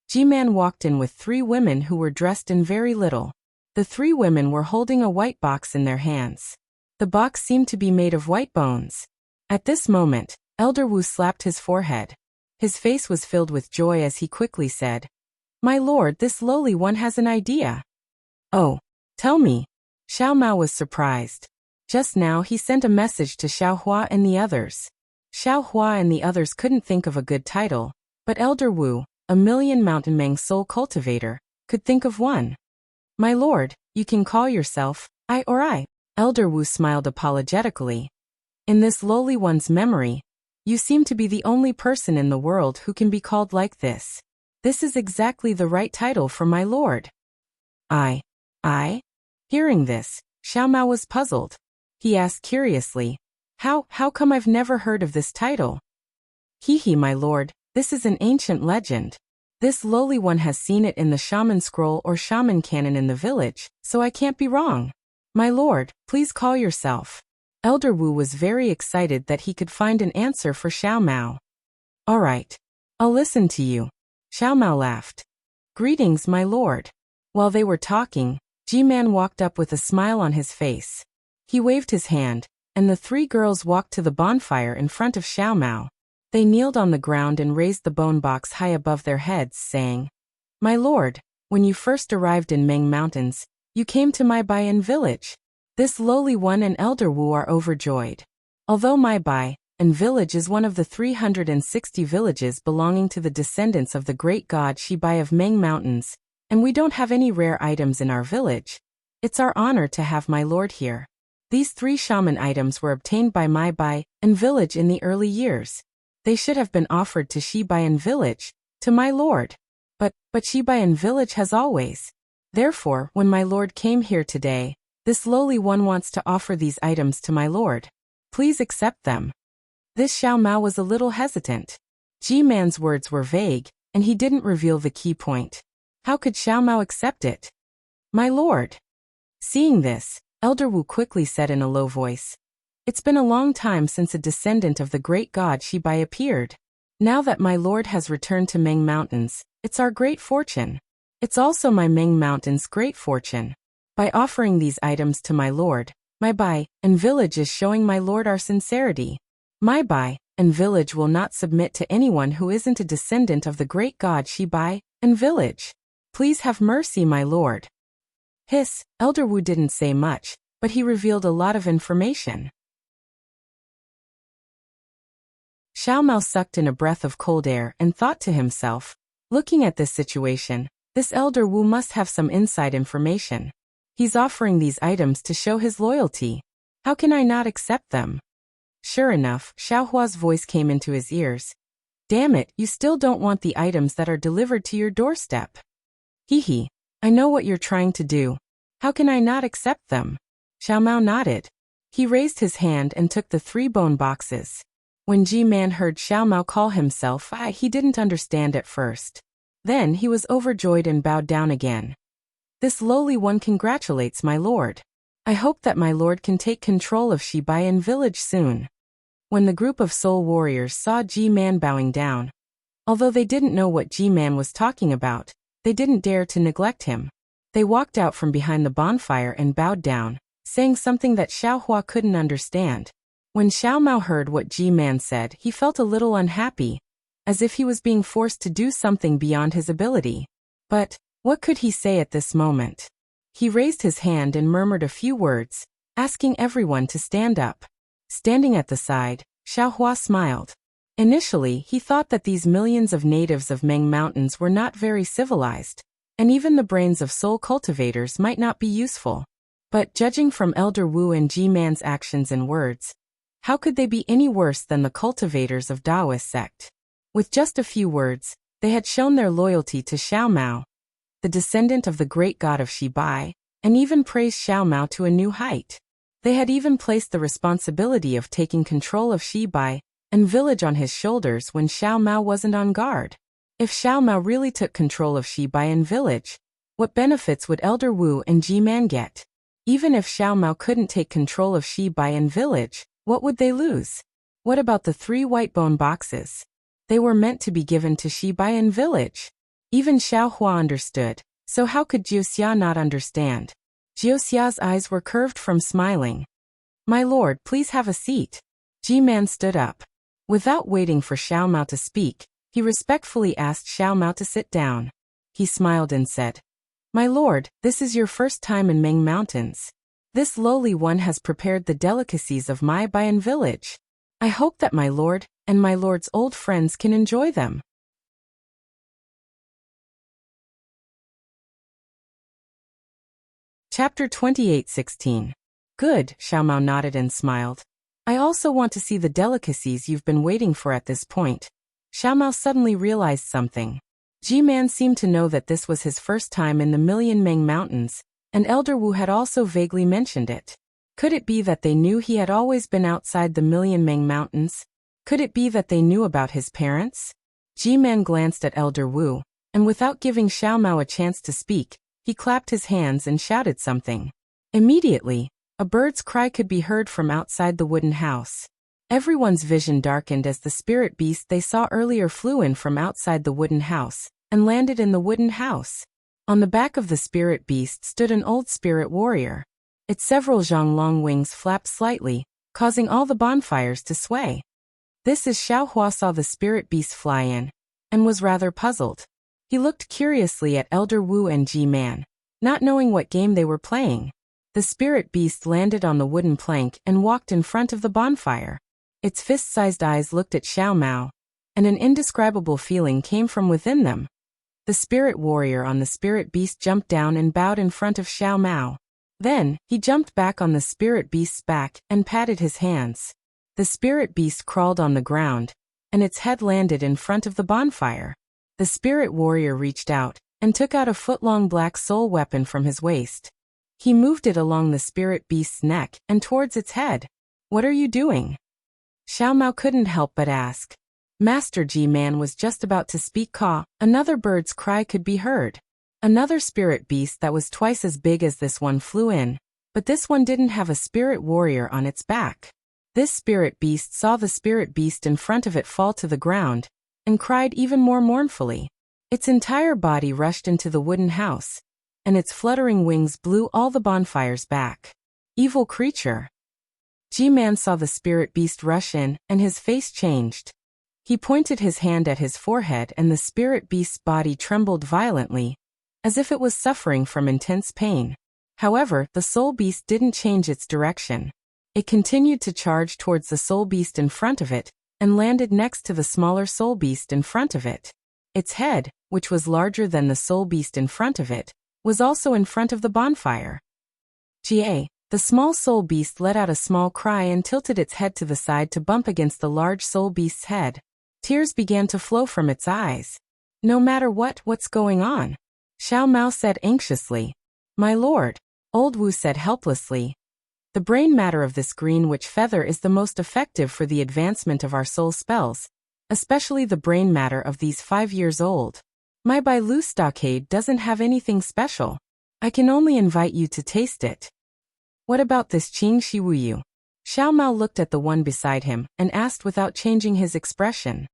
G-Man walked in with 3 women who were dressed in very little. The 3 women were holding a white box in their hands. The box seemed to be made of white bones. At this moment, Elder Wu slapped his forehead. His face was filled with joy as he quickly said, "My lord, this lowly one has an idea." "Oh, tell me." Xiao Mao was surprised. Just now he sent a message to Xiao Hua and the others. Xiao Hua and the others couldn't think of a good title, but Elder Wu, a Million Mountain Meng soul cultivator, could think of one. "My lord, you can call yourself I or I." Elder Wu smiled apologetically. "In this lowly one's memory, you seem to be the only person in the world who can be called like this. This is exactly the right title for my lord." I? Hearing this, Xiao Mao was puzzled. He asked curiously, How come I've never heard of this title?" "Hee, my lord, this is an ancient legend. This lowly one has seen it in the shaman scroll or shaman canon in the village, so I can't be wrong. My lord, please call yourself." Elder Wu was very excited that he could find an answer for Xiao Mao. "All right. I'll listen to you." Xiao Mao laughed. "Greetings, my lord." While they were talking, G-Man walked up with a smile on his face. He waved his hand, and the 3 girls walked to the bonfire in front of Xiao Mao. They kneeled on the ground and raised the bone box high above their heads, saying, "My lord, when you first arrived in Meng Mountains, you came to my Bayan village. This lowly one and Elder Wu are overjoyed. Although my Bayan village is one of the 360 villages belonging to the descendants of the great god Shibai of Meng Mountains, and we don't have any rare items in our village, it's our honor to have my lord here. These 3 shaman items were obtained by my Bayan village in the early years. They should have been offered to Shibayan village, to my lord. But Shibayan village has always. Therefore, when my lord came here today, this lowly one wants to offer these items to my lord. Please accept them." This Xiao Mao was a little hesitant. G-Man's words were vague, and he didn't reveal the key point. How could Xiao Mao accept it? "My lord." Seeing this, Elder Wu quickly said in a low voice, "It's been a long time since a descendant of the great god Shibai appeared. Now that my lord has returned to Meng Mountains, it's our great fortune. It's also my Meng Mountains' great fortune. By offering these items to my lord, my bai and village is showing my lord our sincerity. My bai and village will not submit to anyone who isn't a descendant of the great god Shi Bai and village. Please have mercy, my lord. Hiss, Elder Wu didn't say much, but he revealed a lot of information. Xiao Mao sucked in a breath of cold air and thought to himself, looking at this situation, this Elder Wu must have some inside information. He's offering these items to show his loyalty. How can I not accept them? Sure enough, Xiaohua's voice came into his ears. Damn it, you still don't want the items that are delivered to your doorstep. Hee, I know what you're trying to do. How can I not accept them? Xiao Mao nodded. He raised his hand and took the 3 bone boxes. When Ji-Man heard Xiao Mao call himself he didn't understand at first. Then he was overjoyed and bowed down again. This lowly one congratulates my lord. I hope that my lord can take control of Shibayan village soon. When the group of soul warriors saw Ji-Man bowing down, although they didn't know what Ji-Man was talking about, they didn't dare to neglect him. They walked out from behind the bonfire and bowed down, saying something that Xiaohua couldn't understand. When Xiao Mao heard what Ji-Man said, he felt a little unhappy, as if he was being forced to do something beyond his ability. But what could he say at this moment? He raised his hand and murmured a few words, asking everyone to stand up. Standing at the side, Xiaohua smiled. Initially, he thought that these millions of natives of Meng Mountains were not very civilized, and even the brains of soul cultivators might not be useful. But judging from Elder Wu and Ji-Man's actions and words, how could they be any worse than the cultivators of Taoist sect? With just a few words, they had shown their loyalty to Xiao Mao, the descendant of the great god of Shibai, and even praised Xiao Mao to a new height. They had even placed the responsibility of taking control of Shibai and village on his shoulders when Xiao Mao wasn't on guard. If Xiao Mao really took control of Shibai and village, what benefits would Elder Wu and Ji-Man get? Even if Xiao Mao couldn't take control of Shibai and village, what would they lose? What about the 3 white bone boxes? They were meant to be given to Shibai and village. Even Xiaohua understood, so how could Jiuxia not understand? Jiuxia's eyes were curved from smiling. My lord, please have a seat. Ji-Man stood up. Without waiting for Xiao Mao to speak, he respectfully asked Xiao Mao to sit down. He smiled and said, My lord, this is your first time in Meng Mountains. This lowly one has prepared the delicacies of my Bayan village. I hope that my lord and my lord's old friends can enjoy them. Chapter 28:16. Good, Xiao Mao nodded and smiled. I also want to see the delicacies you've been waiting for at this point. Xiao Mao suddenly realized something. Ji-Man seemed to know that this was his first time in the Million Meng Mountains, and Elder Wu had also vaguely mentioned it. Could it be that they knew he had always been outside the Million Meng Mountains? Could it be that they knew about his parents? Ji-Man glanced at Elder Wu, and without giving Xiao Mao a chance to speak, he clapped his hands and shouted something. Immediately, a bird's cry could be heard from outside the wooden house. Everyone's vision darkened as the spirit beast they saw earlier flew in from outside the wooden house and landed in the wooden house. On the back of the spirit beast stood an old spirit warrior. Its several zhonglong wings flapped slightly, causing all the bonfires to sway. This as Xiaohua saw the spirit beast fly in, and was rather puzzled. He looked curiously at Elder Wu and Ji-Man, not knowing what game they were playing. The spirit beast landed on the wooden plank and walked in front of the bonfire. Its fist-sized eyes looked at Xiao Mao, and an indescribable feeling came from within them. The spirit warrior on the spirit beast jumped down and bowed in front of Xiao Mao. Then, he jumped back on the spirit beast's back and patted his hands. The spirit beast crawled on the ground, and its head landed in front of the bonfire. The spirit warrior reached out and took out a foot-long black soul weapon from his waist. He moved it along the spirit beast's neck and towards its head. What are you doing? Xiao Mao couldn't help but ask. Master Ji-Man was just about to speak. Another bird's cry could be heard. Another spirit beast that was twice as big as this one flew in, but this one didn't have a spirit warrior on its back. This spirit beast saw the spirit beast in front of it fall to the ground, and cried even more mournfully. Its entire body rushed into the wooden house, and its fluttering wings blew all the bonfires back. Evil creature! G-Man saw the spirit beast rush in, and his face changed. He pointed his hand at his forehead and the spirit beast's body trembled violently, as if it was suffering from intense pain. However, the soul beast didn't change its direction. It continued to charge towards the soul beast in front of it, and landed next to the smaller soul beast in front of it. Its head, which was larger than the soul beast in front of it, was also in front of the bonfire. The small soul beast let out a small cry and tilted its head to the side to bump against the large soul beast's head. Tears began to flow from its eyes. No matter what's going on? Xiao Mao said anxiously. My lord, Old Wu said helplessly. The brain matter of this green witch feather is the most effective for the advancement of our soul spells, especially the brain matter of these 5 years old. My Bailu stockade doesn't have anything special. I can only invite you to taste it. What about this Qing Shi Wu Yu? Xiao Mao looked at the one beside him and asked without changing his expression.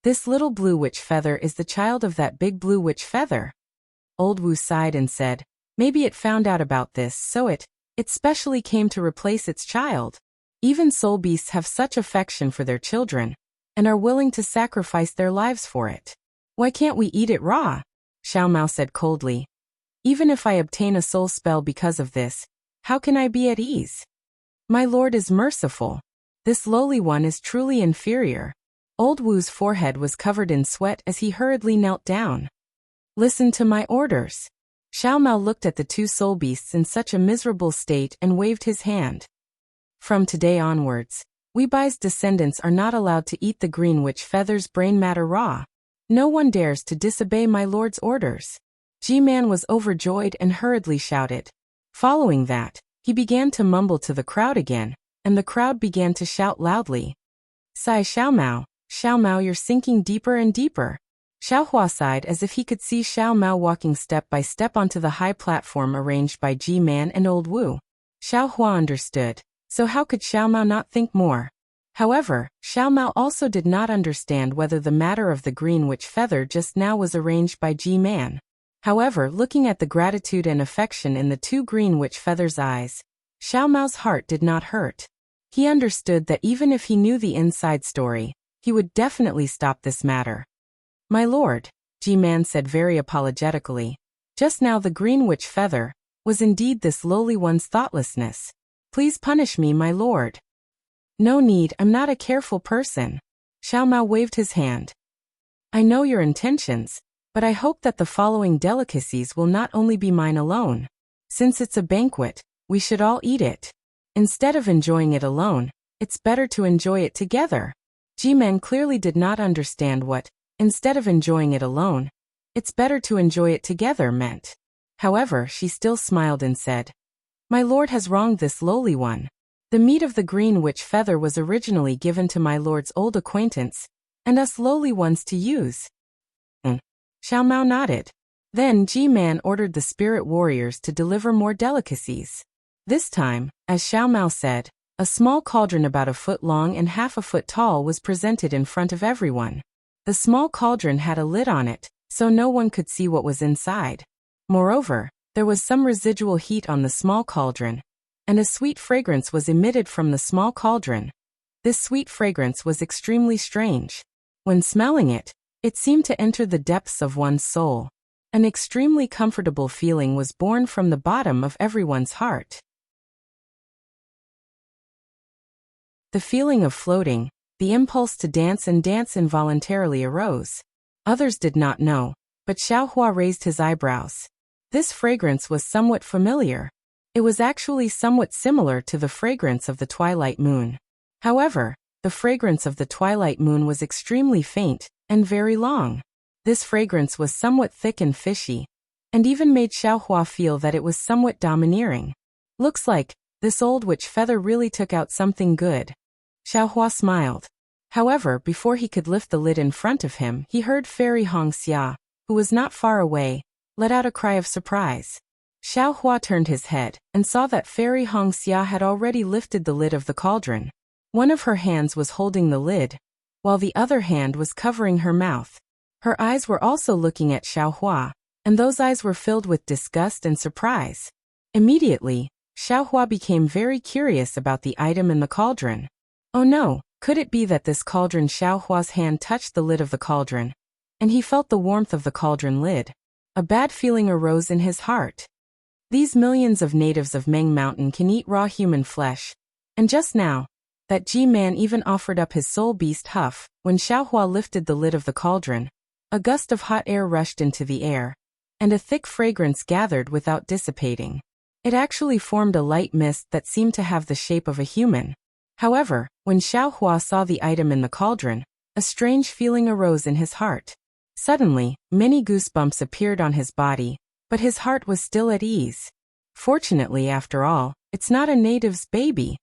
This little blue witch feather is the child of that big blue witch feather. Old Wu sighed and said, maybe it found out about this, so it specially came to replace its child. Even soul beasts have such affection for their children, and are willing to sacrifice their lives for it. Why can't we eat it raw? Xiao Mao said coldly. Even if I obtain a soul spell because of this, how can I be at ease? My lord is merciful. This lowly one is truly inferior. Old Wu's forehead was covered in sweat as he hurriedly knelt down. Listen to my orders. Xiao Mao looked at the two soul beasts in such a miserable state and waved his hand. From today onwards, Wei Bai's descendants are not allowed to eat the green witch feather's brain matter raw. No one dares to disobey my lord's orders. G-Man was overjoyed and hurriedly shouted. Following that, he began to mumble to the crowd again, and the crowd began to shout loudly. Sigh Xiao Mao, you're sinking deeper and deeper. Xiao Hua sighed as if he could see Xiao Mao walking step by step onto the high platform arranged by G-Man and Old Wu. Xiao Hua understood, so how could Xiao Mao not think more? However, Xiao Mao also did not understand whether the matter of the green witch feather just now was arranged by G-Man. However, looking at the gratitude and affection in the two green witch feathers' eyes, Xiao Mao's heart did not hurt. He understood that even if he knew the inside story, he would definitely stop this matter. My lord, G-Man said very apologetically, just now the green witch feather was indeed this lowly one's thoughtlessness. Please punish me, my lord. No need, I'm not a careful person. Xiao Mao waved his hand. I know your intentions, but I hope that the following delicacies will not only be mine alone. Since it's a banquet, we should all eat it. Instead of enjoying it alone, it's better to enjoy it together. G-Man clearly did not understand what, instead of enjoying it alone, it's better to enjoy it together meant. However, she still smiled and said, My lord has wronged this lowly one. The meat of the green witch feather was originally given to my lord's old acquaintance, and us lowly ones to use. Xiao Mao nodded. Then G-Man ordered the spirit warriors to deliver more delicacies. This time, as Xiao Mao said, a small cauldron about 1 foot long and half a foot tall was presented in front of everyone. The small cauldron had a lid on it, so no one could see what was inside. Moreover, there was some residual heat on the small cauldron, and a sweet fragrance was emitted from the small cauldron. This sweet fragrance was extremely strange. When smelling it, it seemed to enter the depths of one's soul. An extremely comfortable feeling was born from the bottom of everyone's heart. The feeling of floating, the impulse to dance and dance involuntarily arose. Others did not know, but Xiao Hua raised his eyebrows. This fragrance was somewhat familiar. It was actually somewhat similar to the fragrance of the twilight moon. However, the fragrance of the twilight moon was extremely faint and very long. This fragrance was somewhat thick and fishy, and even made Xiao Hua feel that it was somewhat domineering. Looks like this old witch feather really took out something good. Xiao Hua smiled. However, before he could lift the lid in front of him, he heard Fairy Hongxia, who was not far away, let out a cry of surprise. Xiao Hua turned his head and saw that Fairy Hongxia had already lifted the lid of the cauldron. One of her hands was holding the lid, while the other hand was covering her mouth. Her eyes were also looking at Xiaohua, and those eyes were filled with disgust and surprise. Immediately, Xiaohua became very curious about the item in the cauldron. Oh no, could it be that this cauldron? Xiaohua's hand touched the lid of the cauldron, and he felt the warmth of the cauldron lid. A bad feeling arose in his heart. These millions of natives of Meng Mountain can eat raw human flesh, and just now, that G-man even offered up his soul beast Huff. When Xiaohua lifted the lid of the cauldron, a gust of hot air rushed into the air, and a thick fragrance gathered without dissipating. It actually formed a light mist that seemed to have the shape of a human. However, when Xiaohua saw the item in the cauldron, a strange feeling arose in his heart. Suddenly, many goosebumps appeared on his body, but his heart was still at ease. Fortunately, after all, it's not a native's baby.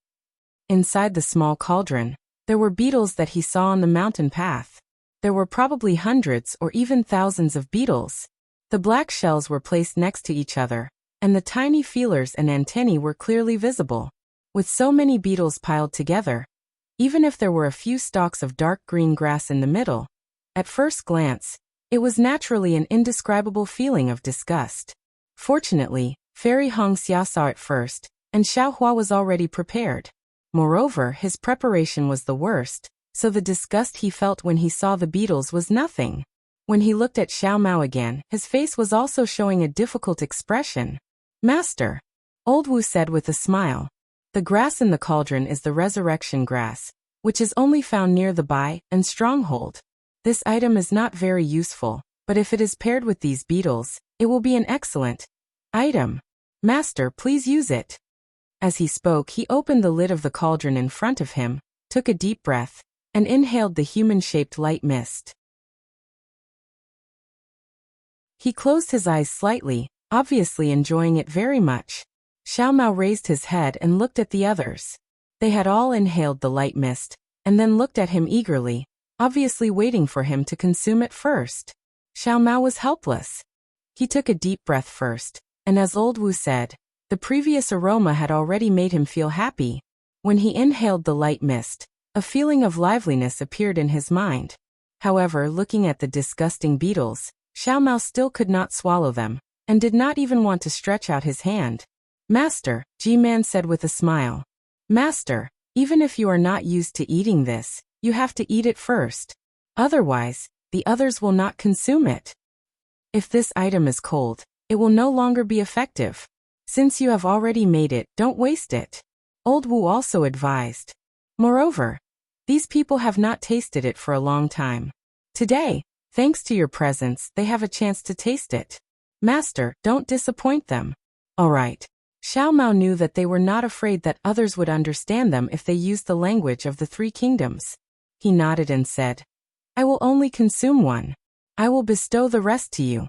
Inside the small cauldron, there were beetles that he saw on the mountain path. There were probably hundreds or even thousands of beetles. The black shells were placed next to each other, and the tiny feelers and antennae were clearly visible. With so many beetles piled together, even if there were a few stalks of dark green grass in the middle, at first glance, it was naturally an indescribable feeling of disgust. Fortunately, Fairy Hongxia saw it first, and Xiaohua was already prepared. Moreover, his preparation was the worst, so the disgust he felt when he saw the beetles was nothing. When he looked at Xiao Mao again, his face was also showing a difficult expression. Master, Old Wu said with a smile, the grass in the cauldron is the resurrection grass, which is only found near the Bai and stronghold. This item is not very useful, but if it is paired with these beetles, it will be an excellent item. Master, please use it. As he spoke, he opened the lid of the cauldron in front of him, took a deep breath, and inhaled the human-shaped light mist. He closed his eyes slightly, obviously enjoying it very much. Xiao Mao raised his head and looked at the others. They had all inhaled the light mist, and then looked at him eagerly, obviously waiting for him to consume it first. Xiao Mao was helpless. He took a deep breath first, and as Old Wu said, the previous aroma had already made him feel happy. When he inhaled the light mist, a feeling of liveliness appeared in his mind. However, looking at the disgusting beetles, Xiao Mao still could not swallow them, and did not even want to stretch out his hand. Master, G-man said with a smile. Master, even if you are not used to eating this, you have to eat it first. Otherwise, the others will not consume it. If this item is cold, it will no longer be effective. Since you have already made it, don't waste it. Old Wu also advised. Moreover, these people have not tasted it for a long time. Today, thanks to your presence, they have a chance to taste it. Master, don't disappoint them. All right. Xiao Mao knew that they were not afraid that others would understand them if they used the language of the three kingdoms. He nodded and said, I will only consume one. I will bestow the rest to you.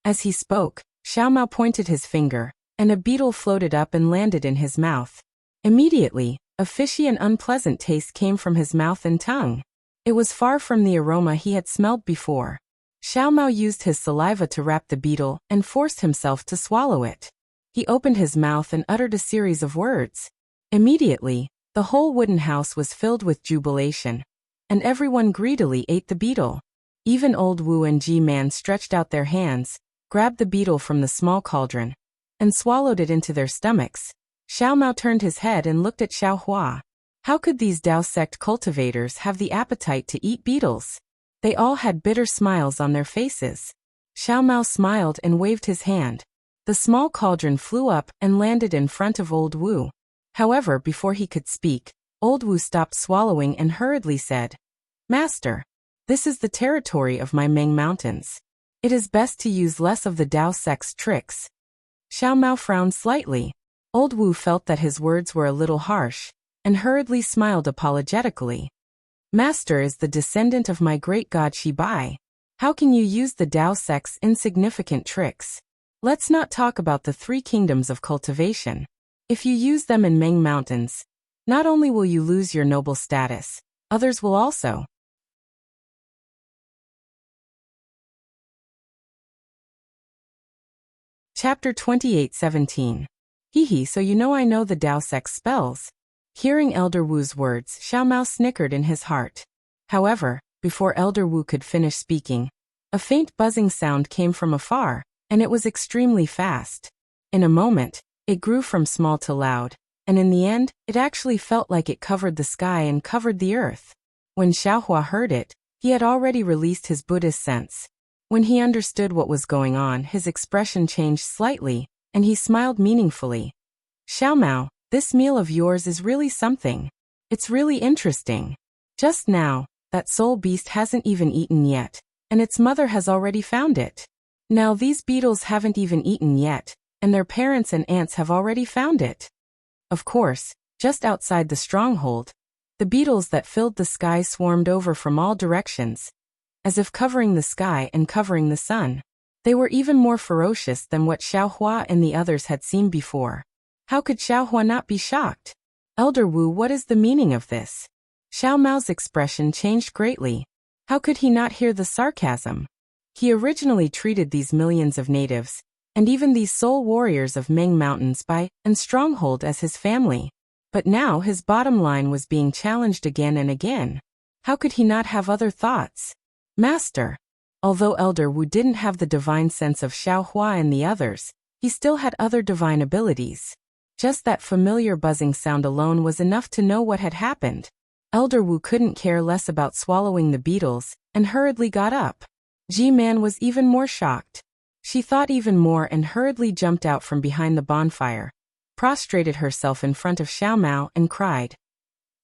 As he spoke, Xiao Mao pointed his finger, and a beetle floated up and landed in his mouth. Immediately, a fishy and unpleasant taste came from his mouth and tongue. It was far from the aroma he had smelled before. Xiao Mao used his saliva to wrap the beetle and forced himself to swallow it. He opened his mouth and uttered a series of words. Immediately, the whole wooden house was filled with jubilation, and everyone greedily ate the beetle. Even Old Wu and G-man stretched out their hands, grabbed the beetle from the small cauldron, and swallowed it into their stomachs. Xiao Mao turned his head and looked at Xiaohua. How could these Dao sect cultivators have the appetite to eat beetles? They all had bitter smiles on their faces. Xiao Mao smiled and waved his hand. The small cauldron flew up and landed in front of Old Wu. However, before he could speak, Old Wu stopped swallowing and hurriedly said, Master, this is the territory of my Meng Mountains. It is best to use less of the Dao sect's tricks. Xiao Mao frowned slightly. Old Wu felt that his words were a little harsh, and hurriedly smiled apologetically. Master is the descendant of my great god Shibai. How can you use the Dao sect's insignificant tricks? Let's not talk about the three kingdoms of cultivation. If you use them in Meng Mountains, not only will you lose your noble status, others will also. Chapter 28:17. Hee, so you know I know the Dao sect's spells. Hearing Elder Wu's words, Xiao Mao snickered in his heart. However, before Elder Wu could finish speaking, a faint buzzing sound came from afar, and it was extremely fast. In a moment, it grew from small to loud, and in the end, it actually felt like it covered the sky and covered the earth. When Xiaohua heard it, he had already released his Buddhist sense. When he understood what was going on, his expression changed slightly, and he smiled meaningfully. Xiao Mao, this meal of yours is really something. It's really interesting. Just now, that soul beast hasn't even eaten yet, and its mother has already found it. Now these beetles haven't even eaten yet, and their parents and aunts have already found it. Of course, just outside the stronghold, the beetles that filled the sky swarmed over from all directions, as if covering the sky and covering the sun. They were even more ferocious than what Xiaohua and the others had seen before. How could Xiaohua not be shocked? Elder Wu, what is the meaning of this? Xiao Mao's expression changed greatly. How could he not hear the sarcasm? He originally treated these millions of natives, and even these soul warriors of Ming Mountains and Stronghold as his family. But now his bottom line was being challenged again and again. How could he not have other thoughts? Master. Although Elder Wu didn't have the divine sense of Xiaohua and the others, he still had other divine abilities. Just that familiar buzzing sound alone was enough to know what had happened. Elder Wu couldn't care less about swallowing the beetles, and hurriedly got up. Ji-Man was even more shocked. She thought even more and hurriedly jumped out from behind the bonfire, prostrated herself in front of Xiao Mao and cried,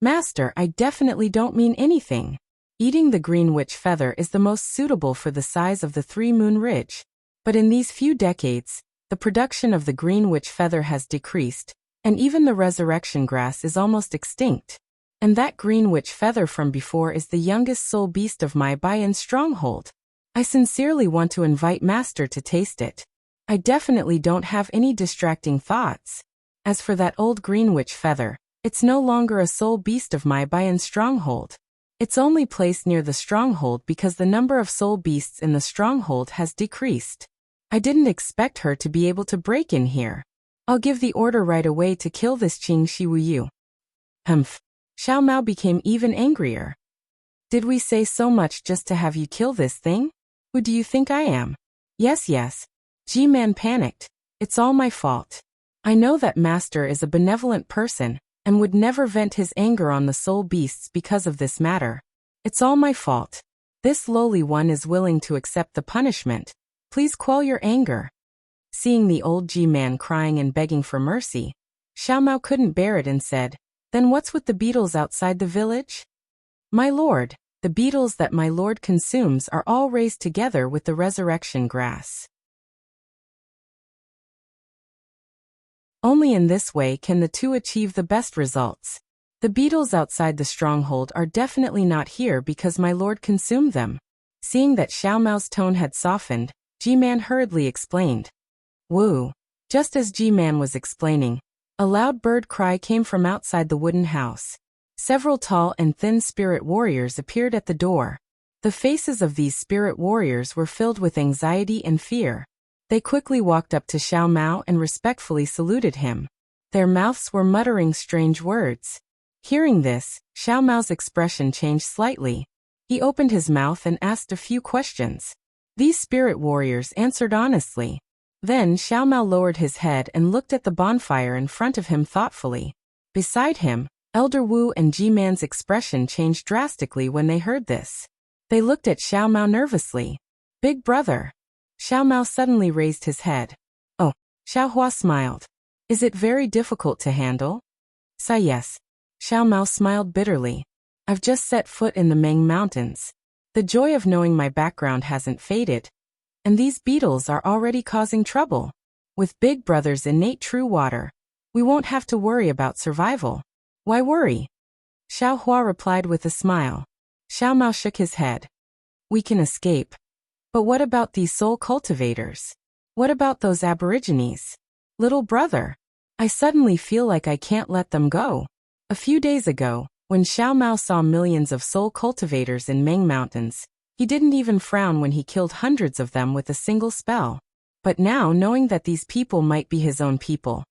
"Master, I definitely don't mean anything. Eating the green witch feather is the most suitable for the size of the 3-moon ridge. But in these few decades, the production of the green witch feather has decreased, and even the resurrection grass is almost extinct. And that green witch feather from before is the youngest soul beast of my and stronghold. I sincerely want to invite Master to taste it. I definitely don't have any distracting thoughts. As for that old green witch feather, it's no longer a soul beast of my and stronghold. It's only placed near the stronghold because the number of soul beasts in the stronghold has decreased. I didn't expect her to be able to break in here. I'll give the order right away to kill this Qing Shi Wu Yu." Humph. Xiao Mao became even angrier. "Did we say so much just to have you kill this thing? Who do you think I am?" Yes. Ji-Man panicked. "It's all my fault. I know that Master is a benevolent person, and would never vent his anger on the soul beasts because of this matter. It's all my fault. This lowly one is willing to accept the punishment. Please quell your anger." Seeing the old Ji-Man crying and begging for mercy, Xiao Mao couldn't bear it and said, "Then what's with the beetles outside the village?" "My lord, the beetles that my lord consumes are all raised together with the resurrection grass. Only in this way can the two achieve the best results. The beetles outside the stronghold are definitely not here because my lord consumed them." Seeing that Xiao Mao's tone had softened, Ji-Man hurriedly explained. "Woo." Just as Ji-Man was explaining, a loud bird cry came from outside the wooden house. Several tall and thin spirit warriors appeared at the door. The faces of these spirit warriors were filled with anxiety and fear. They quickly walked up to Xiao Mao and respectfully saluted him. Their mouths were muttering strange words. Hearing this, Xiao Mao's expression changed slightly. He opened his mouth and asked a few questions. These spirit warriors answered honestly. Then Xiao Mao lowered his head and looked at the bonfire in front of him thoughtfully. Beside him, Elder Wu and Ji-Man's expression changed drastically when they heard this. They looked at Xiao Mao nervously. "Big brother." Xiao Mao suddenly raised his head. "Oh." Xiaohua smiled. "Is it very difficult to handle?" Yes." Xiao Mao smiled bitterly. "I've just set foot in the Ming Mountains. The joy of knowing my background hasn't faded. And these beetles are already causing trouble. With Big Brother's innate true water, we won't have to worry about survival. Why worry?" Xiaohua replied with a smile. Xiao Mao shook his head. "We can escape. But what about these soul cultivators? What about those aborigines? Little brother, I suddenly feel like I can't let them go." A few days ago, when Xiao Mao saw millions of soul cultivators in Ming Mountains, he didn't even frown when he killed hundreds of them with a single spell. But now, knowing that these people might be his own people,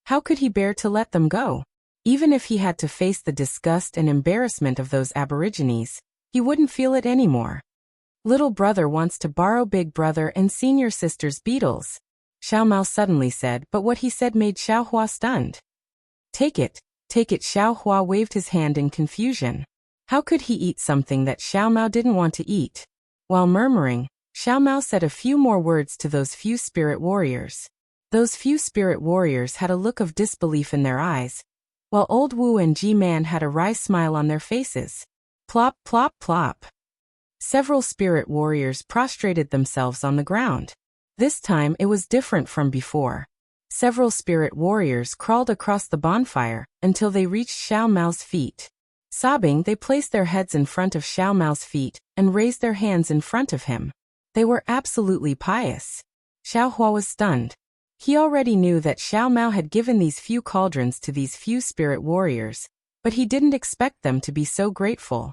how could he bear to let them go? Even if he had to face the disgust and embarrassment of those aborigines, he wouldn't feel it anymore. Little brother wants to borrow big brother and senior sister's beetles, Xiao Mao suddenly said, but what he said made Xiao Hua stunned. Take it, Xiao Hua waved his hand in confusion. How could he eat something that Xiao Mao didn't want to eat? While murmuring, Xiao Mao said a few more words to those few spirit warriors. Those few spirit warriors had a look of disbelief in their eyes, while old Wu and Ji-Man had a wry smile on their faces. Plop, plop, plop. Several spirit warriors prostrated themselves on the ground. This time it was different from before. Several spirit warriors crawled across the bonfire until they reached Xiao Mao's feet. Sobbing, they placed their heads in front of Xiao Mao's feet and raised their hands in front of him. They were absolutely pious. Xiao Hua was stunned. He already knew that Xiao Mao had given these few cauldrons to these few spirit warriors, but he didn't expect them to be so grateful.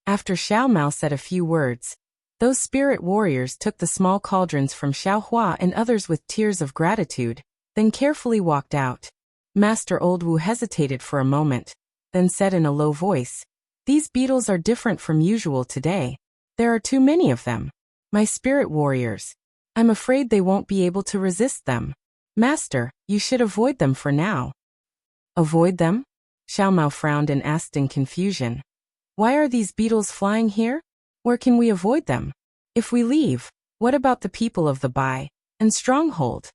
After Xiao Mao said a few words, those spirit warriors took the small cauldrons from Xiao Hua and others with tears of gratitude, then carefully walked out. Master Old Wu hesitated for a moment, then said in a low voice, "These beetles are different from usual today. There are too many of them. My spirit warriors. I'm afraid they won't be able to resist them. Master, you should avoid them for now." Avoid them? Xiao Mao frowned and asked in confusion. Why are these beetles flying here? Where can we avoid them? If we leave, what about the people of the Bai and Stronghold?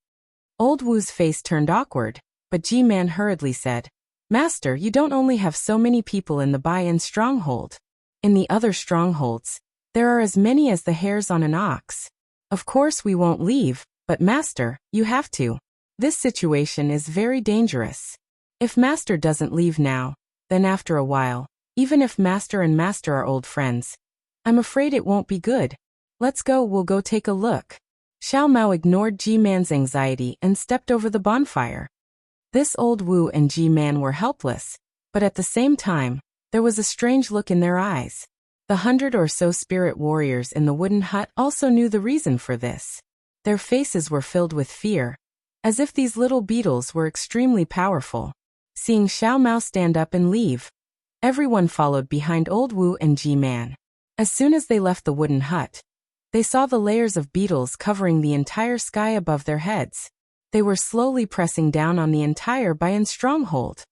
Old Wu's face turned awkward, but Ji-Man hurriedly said, Master, you don't only have so many people in the Bai and Stronghold. In the other strongholds, there are as many as the hairs on an ox. Of course we won't leave, but Master, you have to. This situation is very dangerous. If Master doesn't leave now, then after a while, even if Master and Master are old friends, I'm afraid it won't be good. Let's go, we'll go take a look. Xiao Mao ignored Ji-Man's anxiety and stepped over the bonfire. This old Wu and Ji-Man were helpless, but at the same time, there was a strange look in their eyes. The 100 or so spirit warriors in the wooden hut also knew the reason for this. Their faces were filled with fear, as if these little beetles were extremely powerful. Seeing Xiao Mao stand up and leave, everyone followed behind old Wu and Ji-Man. As soon as they left the wooden hut, they saw the layers of beetles covering the entire sky above their heads. They were slowly pressing down on the entire Bai and Stronghold.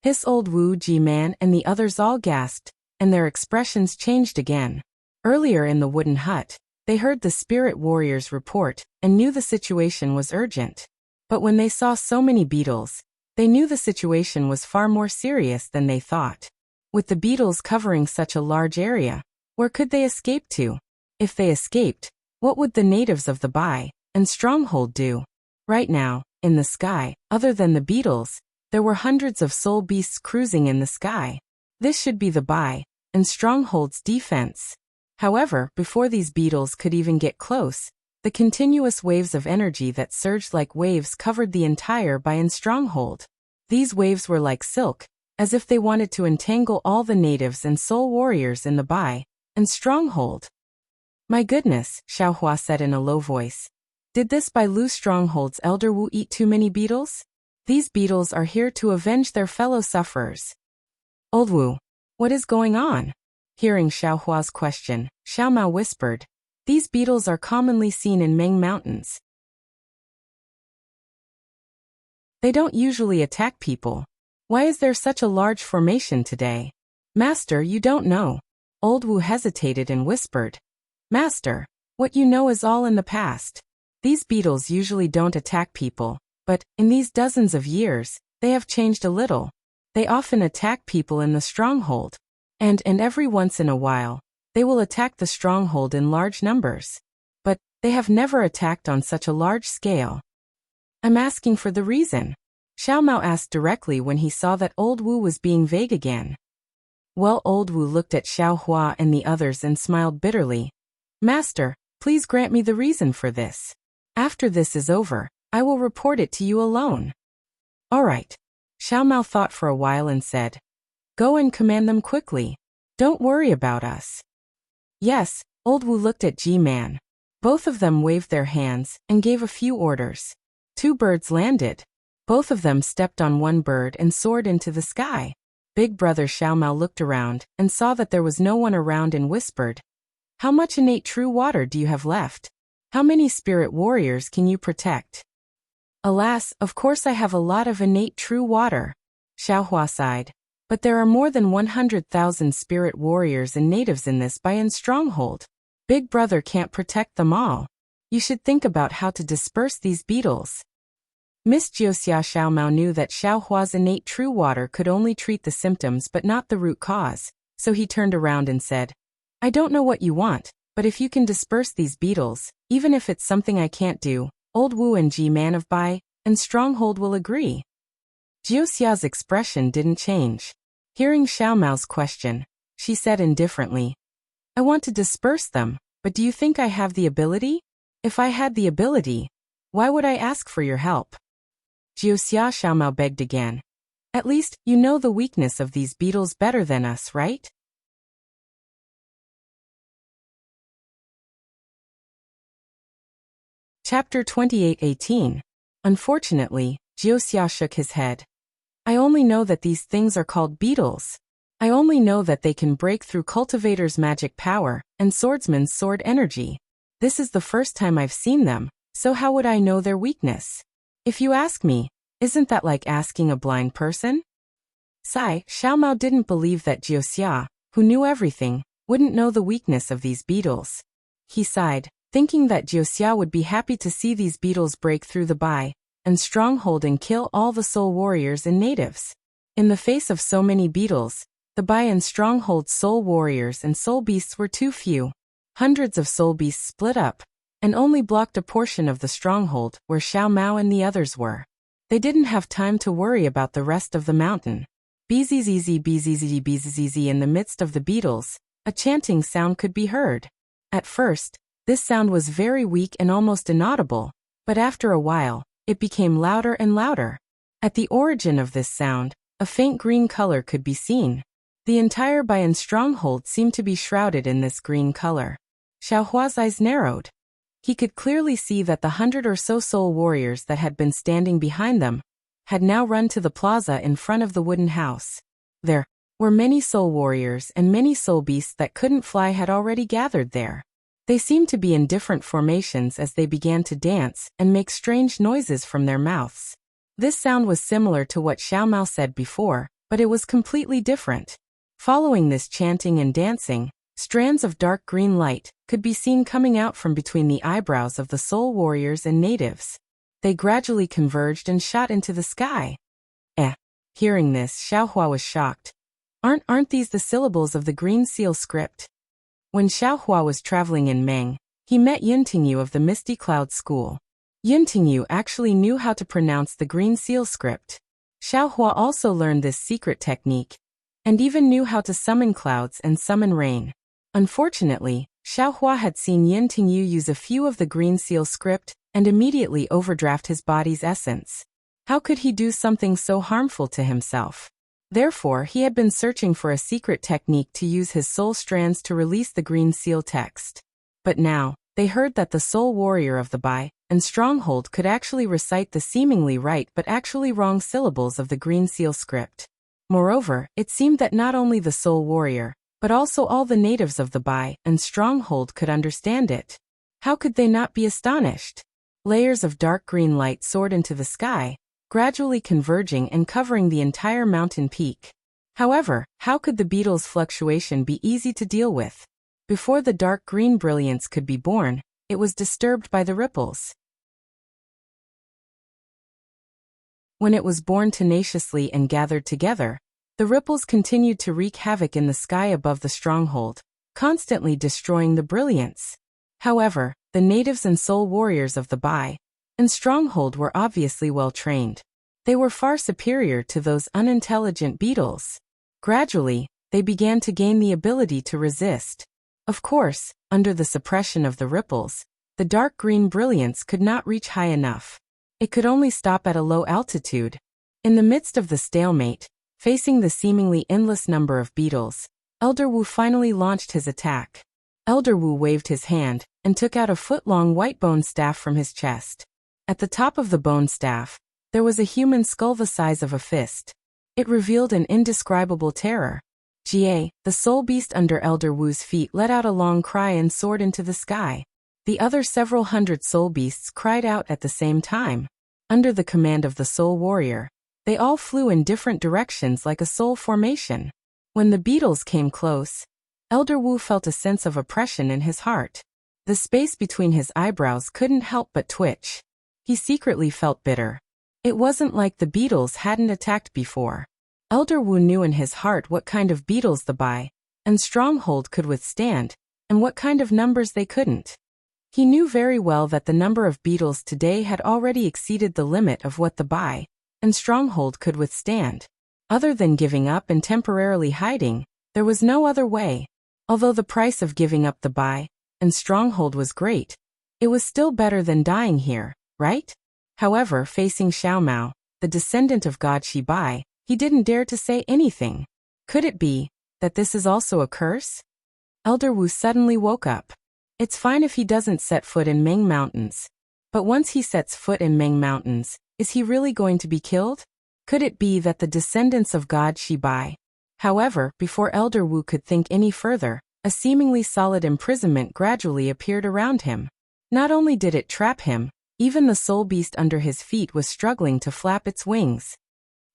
Hiss old Wu, Ji-Man, and the others all gasped, and their expressions changed again. Earlier in the wooden hut, they heard the spirit warriors report and knew the situation was urgent. But when they saw so many beetles, they knew the situation was far more serious than they thought. With the beetles covering such a large area, where could they escape to? If they escaped, what would the natives of the Bai and Stronghold do? Right now, in the sky, other than the beetles, there were hundreds of soul beasts cruising in the sky. This should be the Bai and Stronghold's defense. However, before these beetles could even get close, the continuous waves of energy that surged like waves covered the entire Bai and Stronghold. These waves were like silk, as if they wanted to entangle all the natives and soul warriors in the Bai and Stronghold. My goodness, Xiao Hua said in a low voice. Did this Bai Lu Stronghold's elder Wu eat too many beetles? These beetles are here to avenge their fellow sufferers. Old Wu, what is going on? Hearing Xiao Hua's question, Xiao Mao whispered, These beetles are commonly seen in Meng Mountains. They don't usually attack people. Why is there such a large formation today? Master, you don't know. Old Wu hesitated and whispered, Master, what you know is all in the past. These beetles usually don't attack people, but, in these dozens of years, they have changed a little. They often attack people in the stronghold. And every once in a while, they will attack the stronghold in large numbers. But, they have never attacked on such a large scale. I'm asking for the reason. Xiao Mao asked directly when he saw that old Wu was being vague again. Well, old Wu looked at Xiao Hua and the others and smiled bitterly. Master, please grant me the reason for this. After this is over, I will report it to you alone. All right. Xiao Mao thought for a while and said, Go and command them quickly. Don't worry about us. Yes, old Wu looked at Ji-Man. Both of them waved their hands and gave a few orders. 2 birds landed. Both of them stepped on one bird and soared into the sky. Big brother Xiao Mao looked around and saw that there was no one around and whispered, "How much innate true water do you have left? How many spirit warriors can you protect?" "Alas, of course I have a lot of innate true water," Xiaohua sighed. "But there are more than 100,000 spirit warriors and natives in this Bayan stronghold. Big brother can't protect them all. You should think about how to disperse these beetles." Miss Jiuxia Xiao Mao knew that Xiaohua's innate true water could only treat the symptoms but not the root cause, so he turned around and said, "I don't know what you want, but if you can disperse these beetles, even if it's something I can't do, old Wu and Ji man of Bai and Stronghold will agree." Jiuxia's expression didn't change. Hearing Xiao Mao's question, she said indifferently, "I want to disperse them, but do you think I have the ability? If I had the ability, why would I ask for your help?" Jiuxia Xiao Mao begged again. "At least, you know the weakness of these beetles better than us, right?" Chapter 28:18. Unfortunately, Jiuxia shook his head. "I only know that these things are called beetles. I only know that they can break through Cultivator's magic power and Swordsman's sword energy. This is the first time I've seen them, so how would I know their weakness? If you ask me, isn't that like asking a blind person?" Xiao Mao didn't believe that Jiuxia, who knew everything, wouldn't know the weakness of these beetles. He sighed, thinking that Jiuxia would be happy to see these beetles break through the Bai and stronghold and kill all the soul warriors and natives. In the face of so many beetles, the Bai and stronghold's soul warriors and soul beasts were too few. Hundreds of soul beasts split up and only blocked a portion of the stronghold where Xiao Mao and the others were. They didn't have time to worry about the rest of the mountain. Bzzz bzzz bzzz. In the midst of the beetles, a chanting sound could be heard. At first, this sound was very weak and almost inaudible, but after a while, it became louder and louder. At the origin of this sound, a faint green color could be seen. The entire Bayan stronghold seemed to be shrouded in this green color. Xiaohua's eyes narrowed. He could clearly see that the 100 or so soul warriors that had been standing behind them had now run to the plaza in front of the wooden house. There were many soul warriors and many soul beasts that couldn't fly had already gathered there. They seemed to be in different formations as they began to dance and make strange noises from their mouths. This sound was similar to what Xiao Mao said before, but it was completely different. Following this chanting and dancing, strands of dark green light could be seen coming out from between the eyebrows of the soul warriors and natives. They gradually converged and shot into the sky. Hearing this, Xiaohua was shocked. Aren't these the syllables of the Green Seal script? When Xiaohua was traveling in Meng, he met Yuntingyu of the Misty Cloud School. Yuntingyu actually knew how to pronounce the Green Seal script. Xiaohua also learned this secret technique, and even knew how to summon clouds and summon rain. Unfortunately, Xiaohua had seen Yuntingyu use a few of the Green Seal script and immediately overdraft his body's essence. How could he do something so harmful to himself? Therefore, he had been searching for a secret technique to use his soul strands to release the Green Seal text. But now, they heard that the soul warrior of the Bai and stronghold could actually recite the seemingly right but actually wrong syllables of the Green Seal script. Moreover, it seemed that not only the soul warrior, but also all the natives of the Bai and stronghold could understand it. How could they not be astonished? Layers of dark green light soared into the sky, gradually converging and covering the entire mountain peak. However, how could the beetle's fluctuation be easy to deal with? Before the dark green brilliance could be born, it was disturbed by the ripples. When it was born tenaciously and gathered together, the ripples continued to wreak havoc in the sky above the stronghold, constantly destroying the brilliance. However, the natives and soul warriors of the Bai and stronghold were obviously well trained. They were far superior to those unintelligent beetles. Gradually, they began to gain the ability to resist. Of course, under the suppression of the ripples, the dark green brilliance could not reach high enough. It could only stop at a low altitude. In the midst of the stalemate, facing the seemingly endless number of beetles, Elder Wu finally launched his attack. Elder Wu waved his hand and took out a foot-long white bone staff from his chest. At the top of the bone staff, There was a human skull the size of a fist. It revealed an indescribable terror. Jie, the soul beast under Elder Wu's feet, let out a long cry and soared into the sky. The other several hundred soul beasts cried out at the same time. Under the command of the soul warrior, they all flew in different directions like a soul formation. When the beetles came close, Elder Wu felt a sense of oppression in his heart. The space between his eyebrows couldn't help but twitch. He secretly felt bitter. It wasn't like the beetles hadn't attacked before. Elder Wu knew in his heart what kind of beetles the Bai and Stronghold could withstand, and what kind of numbers they couldn't. He knew very well that the number of beetles today had already exceeded the limit of what the Bai and Stronghold could withstand. Other than giving up and temporarily hiding, there was no other way. Although the price of giving up the Bai and Stronghold was great, it was still better than dying here, right? However, facing Xiao Mao, the descendant of God Shi Bai, he didn't dare to say anything. Could it be that this is also a curse? Elder Wu suddenly woke up. It's fine if he doesn't set foot in Ming Mountains. But once he sets foot in Ming Mountains, is he really going to be killed? Could it be that the descendants of God Shi Bai? However, before Elder Wu could think any further, a seemingly solid imprisonment gradually appeared around him. Not only did it trap him, even the soul beast under his feet was struggling to flap its wings.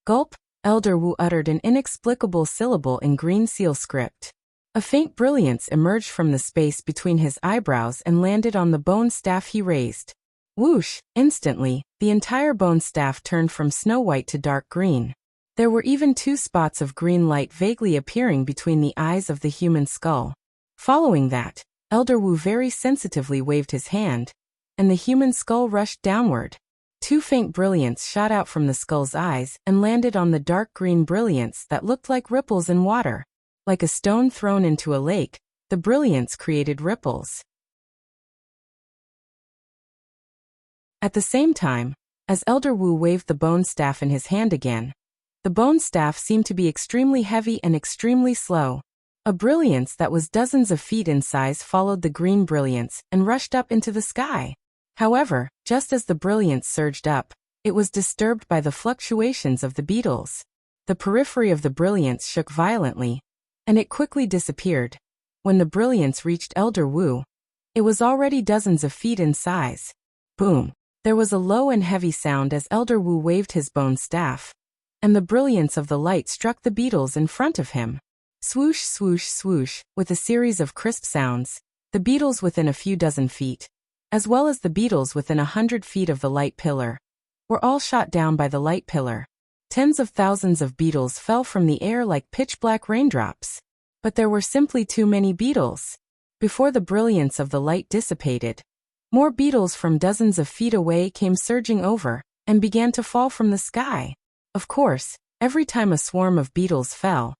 Gulp! Elder Wu uttered an inexplicable syllable in green seal script. A faint brilliance emerged from the space between his eyebrows and landed on the bone staff he raised. Whoosh! Instantly, the entire bone staff turned from snow white to dark green. There were even 2 spots of green light vaguely appearing between the eyes of the human skull. Following that, Elder Wu very sensitively waved his hand, and the human skull rushed downward. 2 faint brilliants shot out from the skull's eyes and landed on the dark green brilliance that looked like ripples in water. Like a stone thrown into a lake, the brilliance created ripples. At the same time, as Elder Wu waved the bone staff in his hand again, the bone staff seemed to be extremely heavy and extremely slow. A brilliance that was dozens of feet in size followed the green brilliance and rushed up into the sky. However, just as the brilliance surged up, it was disturbed by the fluctuations of the beetles. The periphery of the brilliance shook violently, and it quickly disappeared. When the brilliance reached Elder Wu, it was already dozens of feet in size. Boom! There was a low and heavy sound as Elder Wu waved his bone staff, and the brilliance of the light struck the beetles in front of him. Swoosh, swoosh, swoosh, with a series of crisp sounds, the beetles within a few dozen feet, as well as the beetles within 100 feet of the light pillar, were all shot down by the light pillar. Tens of thousands of beetles fell from the air like pitch-black raindrops. But there were simply too many beetles. Before the brilliance of the light dissipated, more beetles from dozens of feet away came surging over, and began to fall from the sky. Of course, every time a swarm of beetles fell,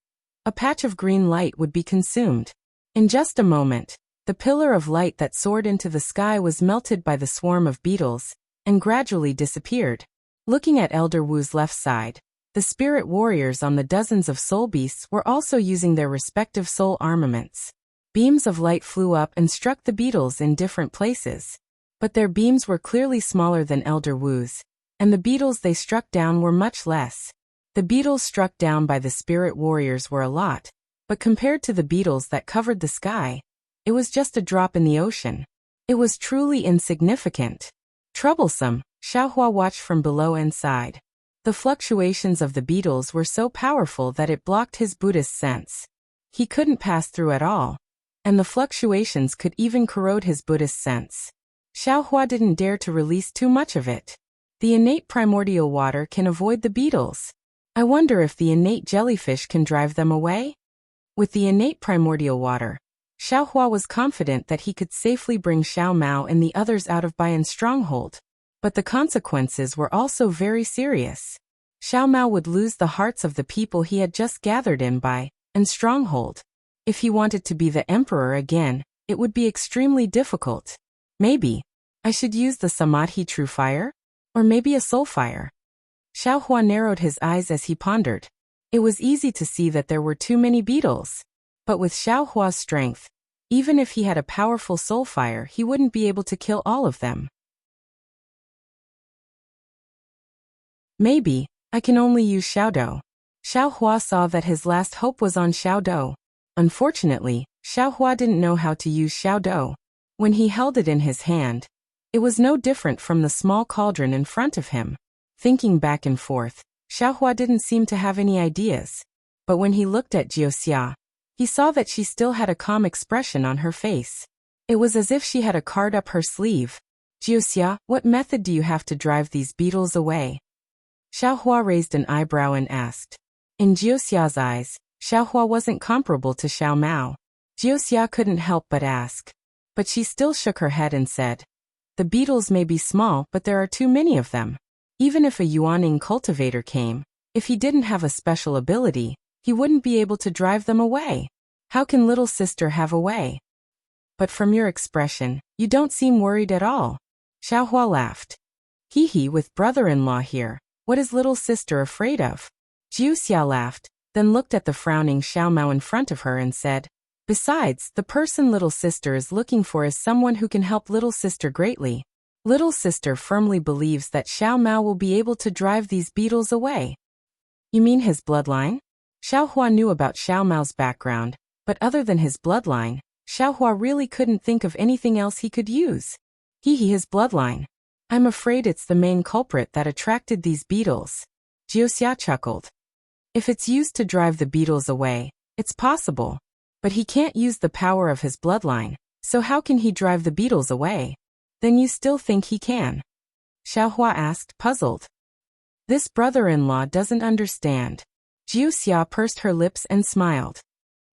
a patch of green light would be consumed. In just a moment, the pillar of light that soared into the sky was melted by the swarm of beetles, and gradually disappeared. Looking at Elder Wu's left side, the spirit warriors on the dozens of soul beasts were also using their respective soul armaments. Beams of light flew up and struck the beetles in different places. But their beams were clearly smaller than Elder Wu's, and the beetles they struck down were much less. The beetles struck down by the spirit warriors were a lot, but compared to the beetles that covered the sky, it was just a drop in the ocean. It was truly insignificant. Troublesome, Xiaohua watched from below and sighed. The fluctuations of the beetles were so powerful that it blocked his Buddhist sense. He couldn't pass through at all, and the fluctuations could even corrode his Buddhist sense. Xiaohua didn't dare to release too much of it. The innate primordial water can avoid the beetles. I wonder if the innate jellyfish can drive them away? With the innate primordial water, Xiaohua was confident that he could safely bring Xiao Mao and the others out of Baiyan's stronghold. But the consequences were also very serious. Xiao Mao would lose the hearts of the people he had just gathered in Baiyan's stronghold. If he wanted to be the emperor again, it would be extremely difficult. Maybe I should use the Samadhi True Fire? Or maybe a Soul Fire? Xiaohua narrowed his eyes as he pondered. It was easy to see that there were too many beetles. But with Xiaohua's strength, even if he had a powerful soul fire, he wouldn't be able to kill all of them. Maybe, I can only use Xiaodou. Xiao Hua saw that his last hope was on Xiaodou. Unfortunately, Xiao Hua didn't know how to use Xiaodou. When he held it in his hand, it was no different from the small cauldron in front of him. Thinking back and forth, Xiao Hua didn't seem to have any ideas. But when he looked at Wuxia, he saw that she still had a calm expression on her face. It was as if she had a card up her sleeve. Wuxia, what method do you have to drive these beetles away? Xiao Hua raised an eyebrow and asked. In Wuxia's eyes, Xiao Hua wasn't comparable to Xiao Mao. Wuxia couldn't help but ask. But she still shook her head and said, the beetles may be small, but there are too many of them. Even if a Yuaning cultivator came, if he didn't have a special ability, he wouldn't be able to drive them away. How can little sister have a way? But from your expression, you don't seem worried at all. Xiao Hua laughed. Hee hee, with brother-in-law here, what is little sister afraid of? Wuxia laughed, then looked at the frowning Xiao Mao in front of her and said, besides, the person little sister is looking for is someone who can help little sister greatly. Little sister firmly believes that Xiao Mao will be able to drive these beetles away. You mean his bloodline? Xiao Hua knew about Xiao Mao's background, but other than his bloodline, Xiao Hua really couldn't think of anything else he could use. His bloodline. I'm afraid it's the main culprit that attracted these beetles. Wuxia chuckled. If it's used to drive the beetles away, it's possible. But he can't use the power of his bloodline, so how can he drive the beetles away? Then you still think he can? Xiao Hua asked, puzzled. This brother-in-law doesn't understand. Wuxia pursed her lips and smiled.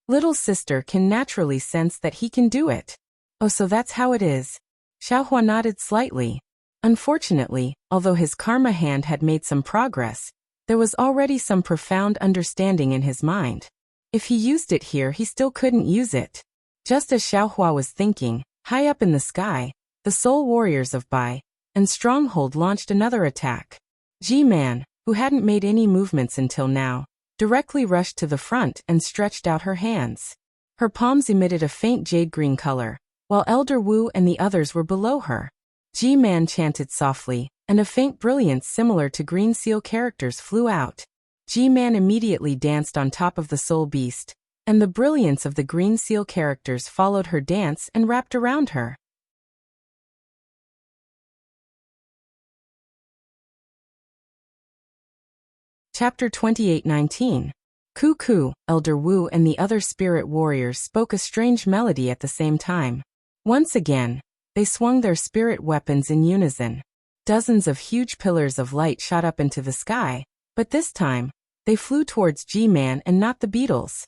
Little sister can naturally sense that he can do it. Oh, so that's how it is. Xiao Hua nodded slightly. Unfortunately, although his karma hand had made some progress, there was already some profound understanding in his mind. If he used it here, he still couldn't use it. Just as Xiao Hua was thinking, high up in the sky, the soul warriors of Bai and Stronghold launched another attack. Ji-Man, who hadn't made any movements until now, directly rushed to the front and stretched out her hands. Her palms emitted a faint jade-green color, while Elder Wu and the others were below her. Ji-Man chanted softly, and a faint brilliance similar to green seal characters flew out. Ji-Man immediately danced on top of the soul beast, and the brilliance of the green seal characters followed her dance and wrapped around her. Chapter 28:19. Ku, Elder Wu and the other spirit warriors spoke a strange melody at the same time. Once again, they swung their spirit weapons in unison. Dozens of huge pillars of light shot up into the sky, but this time, they flew towards Ji-Man and not the beetles.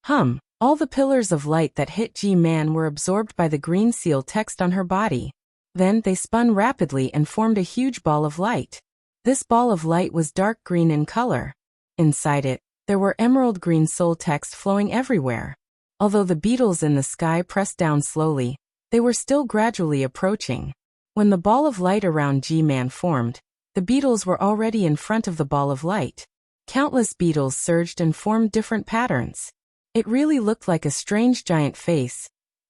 All the pillars of light that hit Ji-Man were absorbed by the green seal text on her body. Then they spun rapidly and formed a huge ball of light. This ball of light was dark green in color. Inside it, there were emerald green soul text flowing everywhere. Although the beetles in the sky pressed down slowly, they were still gradually approaching. When the ball of light around Ji-Man formed, the beetles were already in front of the ball of light. Countless beetles surged and formed different patterns. It really looked like a strange giant face,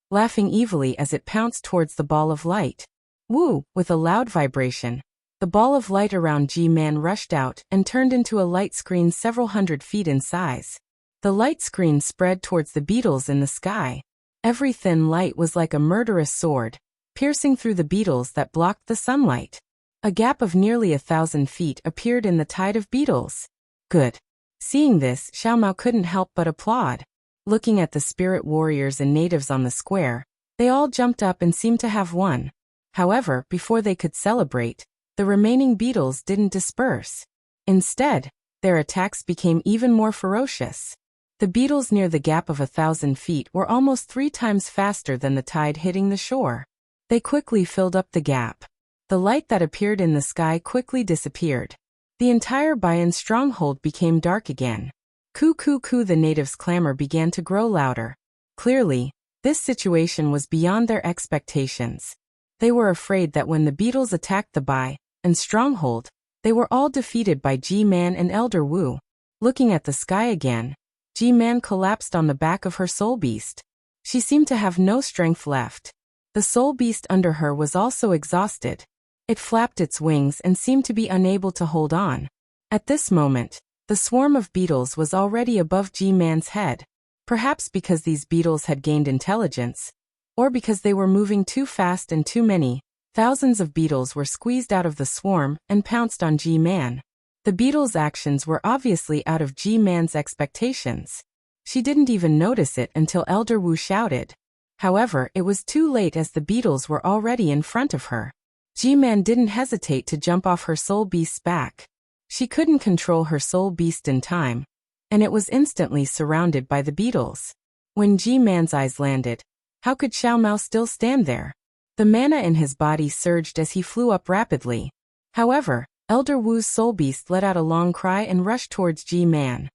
laughing evilly as it pounced towards the ball of light. Woo! With a loud vibration, the ball of light around Ji-Man rushed out and turned into a light screen several hundred feet in size. The light screen spread towards the beetles in the sky. Every thin light was like a murderous sword, piercing through the beetles that blocked the sunlight. A gap of nearly 1,000 feet appeared in the tide of beetles. Good. Seeing this, Xiao Mao couldn't help but applaud. Looking at the spirit warriors and natives on the square, they all jumped up and seemed to have won. However, before they could celebrate, the remaining beetles didn't disperse. Instead, their attacks became even more ferocious. The beetles near the gap of 1,000 feet were almost 3 times faster than the tide hitting the shore. They quickly filled up the gap. The light that appeared in the sky quickly disappeared. The entire Bayan stronghold became dark again. Ku, the natives' clamor began to grow louder. Clearly, this situation was beyond their expectations. They were afraid that when the beetles attacked the Bai and stronghold, they were all defeated by Ji-Man and Elder Wu. Looking at the sky again, Ji-Man collapsed on the back of her soul beast. She seemed to have no strength left. The soul beast under her was also exhausted. It flapped its wings and seemed to be unable to hold on. At this moment, the swarm of beetles was already above G-Man's head, perhaps because these beetles had gained intelligence, or because they were moving too fast and too many. Thousands of beetles were squeezed out of the swarm and pounced on G-Man. The beetles' actions were obviously out of G-Man's expectations. She didn't even notice it until Elder Wu shouted. However, it was too late as the beetles were already in front of her. G-Man didn't hesitate to jump off her soul beast's back. She couldn't control her soul beast in time, and it was instantly surrounded by the beetles. When G-Man's eyes landed, how could Xiao Mao still stand there? The mana in his body surged as he flew up rapidly. However, Elder Wu's soul beast let out a long cry and rushed towards G-Man.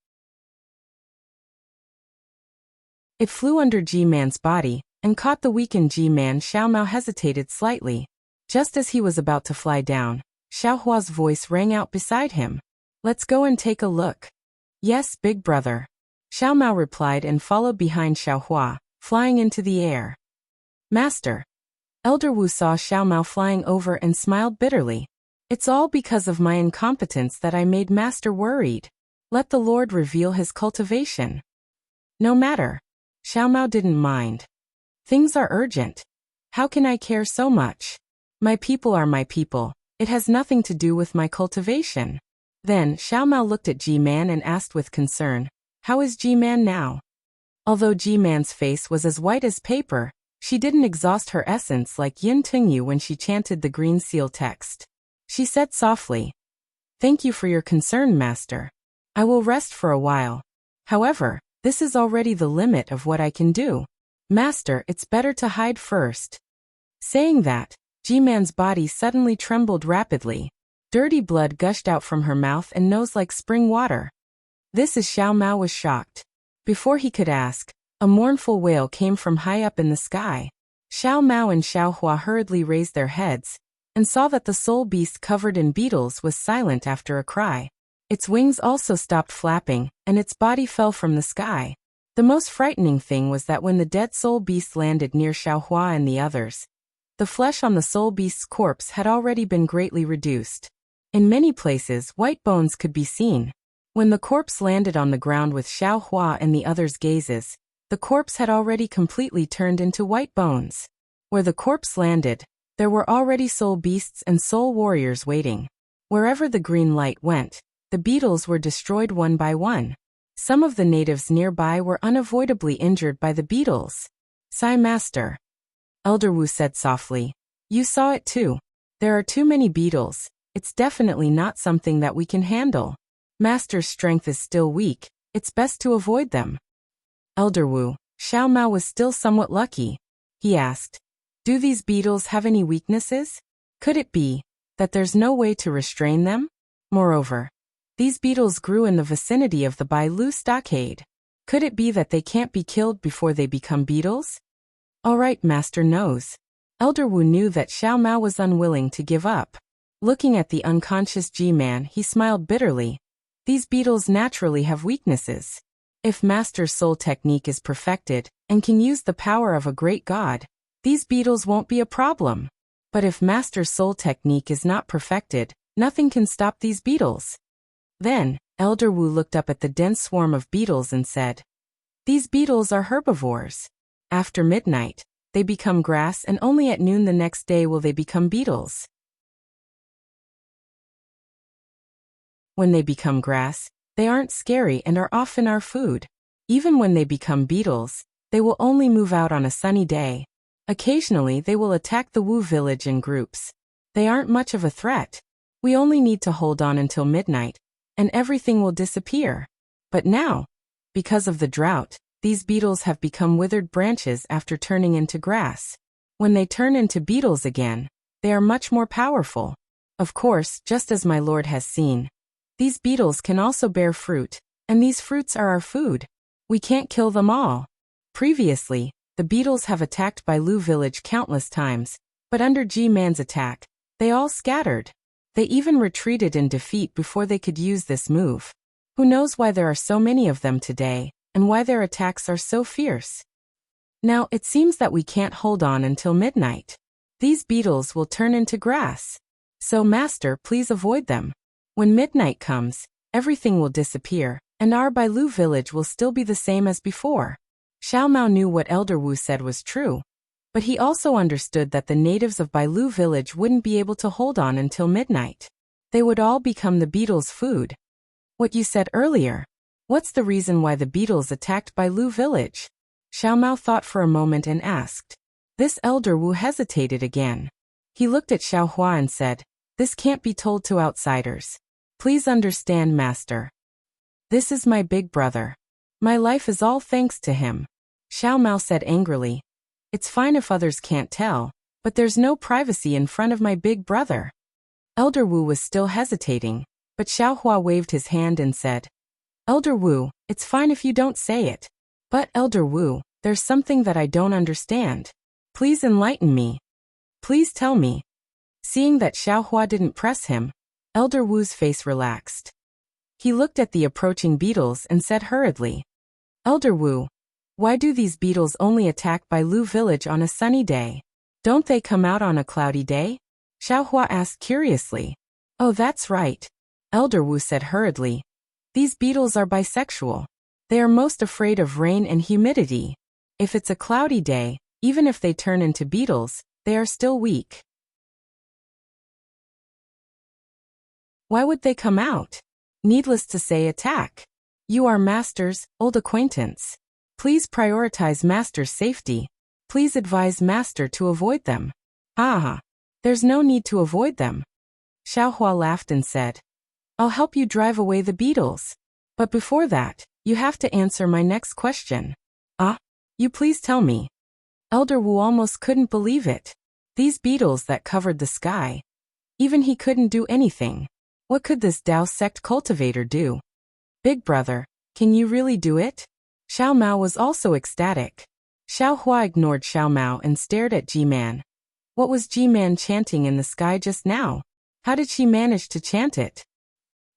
It flew under G-Man's body and caught the weakened G-Man. Xiao Mao hesitated slightly. Just as he was about to fly down, Xiao Hua's voice rang out beside him. Let's go and take a look. Yes, big brother. Xiao Mao replied and followed behind Xiao Hua, flying into the air. Master. Elder Wu saw Xiao Mao flying over and smiled bitterly. It's all because of my incompetence that I made Master worried. Let the Lord reveal his cultivation. No matter. Xiao Mao didn't mind. Things are urgent. How can I care so much? My people are my people. It has nothing to do with my cultivation. Then Xiao Mao looked at G-Man and asked with concern, how is G-Man now? Although G-Man's face was as white as paper, she didn't exhaust her essence like Yin Tingyu when she chanted the green seal text. She said softly, thank you for your concern, Master. I will rest for a while. However, this is already the limit of what I can do. Master, it's better to hide first. Saying that, G-Man's body suddenly trembled rapidly. Dirty blood gushed out from her mouth and nose like spring water. This is Xiao Mao was shocked. Before he could ask, a mournful wail came from high up in the sky. Xiao Mao and Xiao Hua hurriedly raised their heads and saw that the soul beast covered in beetles was silent after a cry. Its wings also stopped flapping, and its body fell from the sky. The most frightening thing was that when the dead soul beast landed near Xiao Hua and the others, the flesh on the soul beast's corpse had already been greatly reduced. In many places, white bones could be seen. When the corpse landed on the ground with Xiao Hua and the others' gazes, the corpse had already completely turned into white bones. Where the corpse landed, there were already soul beasts and soul warriors waiting. Wherever the green light went, the beetles were destroyed one by one. Some of the natives nearby were unavoidably injured by the beetles. Sai Master. Elder Wu said softly. You saw it too. There are too many beetles. It's definitely not something that we can handle. Master's strength is still weak. It's best to avoid them. Elder Wu, Xiao Mao was still somewhat lucky. He asked, do these beetles have any weaknesses? Could it be that there's no way to restrain them? Moreover, these beetles grew in the vicinity of the Bai Lu stockade. Could it be that they can't be killed before they become beetles? All right, Master knows. Elder Wu knew that Xiao Mao was unwilling to give up. Looking at the unconscious G-Man, he smiled bitterly. These beetles naturally have weaknesses. If Master's soul technique is perfected and can use the power of a great god, these beetles won't be a problem. But if Master's soul technique is not perfected, nothing can stop these beetles. Then, Elder Wu looked up at the dense swarm of beetles and said, these beetles are herbivores. After midnight, they become grass, and only at noon the next day will they become beetles. When they become grass, they aren't scary and are often our food. Even when they become beetles, they will only move out on a sunny day. Occasionally they will attack the Wu village in groups. They aren't much of a threat. We only need to hold on until midnight, and everything will disappear. But now, because of the drought, these beetles have become withered branches after turning into grass. When they turn into beetles again, they are much more powerful. Of course, just as my lord has seen, these beetles can also bear fruit, and these fruits are our food. We can't kill them all. Previously, the beetles have attacked Bai Lu village countless times, but under G-Man's attack, they all scattered. They even retreated in defeat before they could use this move. Who knows why there are so many of them today, and why their attacks are so fierce. Now it seems that we can't hold on until midnight. These beetles will turn into grass. So Master, please avoid them. When midnight comes, everything will disappear, and our Bailu village will still be the same as before. Xiao Mao knew what Elder Wu said was true, but he also understood that the natives of Bailu village wouldn't be able to hold on until midnight. They would all become the beetles' food. What you said earlier. What's the reason why the beetles attacked Bailu village? Xiao Mao thought for a moment and asked. This Elder Wu hesitated again. He looked at Xiao Hua and said, "This can't be told to outsiders. Please understand, master. This is my big brother. My life is all thanks to him." Xiao Mao said angrily, "It's fine if others can't tell, but there's no privacy in front of my big brother." Elder Wu was still hesitating, but Xiao Hua waved his hand and said, "Elder Wu, it's fine if you don't say it. But Elder Wu, there's something that I don't understand. Please enlighten me. Please tell me." Seeing that Xiao Hua didn't press him, Elder Wu's face relaxed. He looked at the approaching beetles and said hurriedly, "Elder Wu, why do these beetles only attack Bailu village on a sunny day? Don't they come out on a cloudy day?" Xiao Hua asked curiously. "Oh, that's right," Elder Wu said hurriedly. "These beetles are bisexual. They are most afraid of rain and humidity. If it's a cloudy day, even if they turn into beetles, they are still weak." Why would they come out? Needless to say, attack. You are masters, old acquaintance. Please prioritize master's safety. Please advise master to avoid them. Ah, there's no need to avoid them. Xiao Hua laughed and said, "I'll help you drive away the beetles. But before that, you have to answer my next question." "Ah? You please tell me." Elder Wu almost couldn't believe it. These beetles that covered the sky. Even he couldn't do anything. What could this Dao sect cultivator do? "Big brother, can you really do it?" Xiao Mao was also ecstatic. Xiao Hua ignored Xiao Mao and stared at Ji-Man. What was Ji-Man chanting in the sky just now? How did she manage to chant it?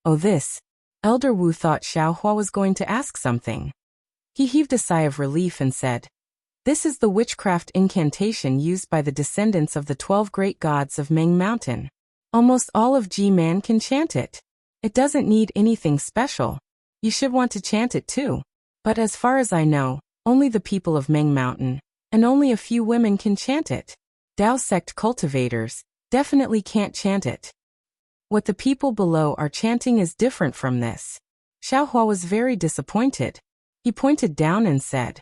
Oh, this. Elder Wu thought Xiao Hua was going to ask something. He heaved a sigh of relief and said, "This is the witchcraft incantation used by the descendants of the 12 great gods of Meng Mountain. Almost all of Ji-Man can chant it. It doesn't need anything special. You should want to chant it too. But as far as I know, only the people of Meng Mountain, and only a few women can chant it. Dao sect cultivators definitely can't chant it. What the people below are chanting is different from this." Xiao Hua was very disappointed. He pointed down and said,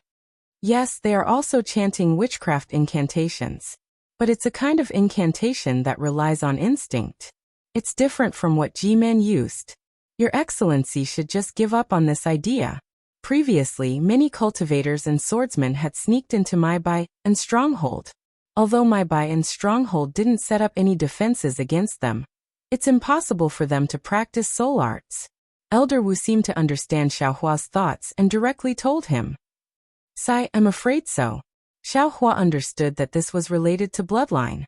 "Yes, they are also chanting witchcraft incantations. But it's a kind of incantation that relies on instinct. It's different from what Ji-Man used. Your Excellency should just give up on this idea. Previously, many cultivators and swordsmen had sneaked into my Bai and Stronghold. Although my Bai and Stronghold didn't set up any defenses against them, it's impossible for them to practice soul arts." Elder Wu seemed to understand Xiao Hua's thoughts and directly told him. "Sai, I'm afraid so." Xiao Hua understood that this was related to bloodline.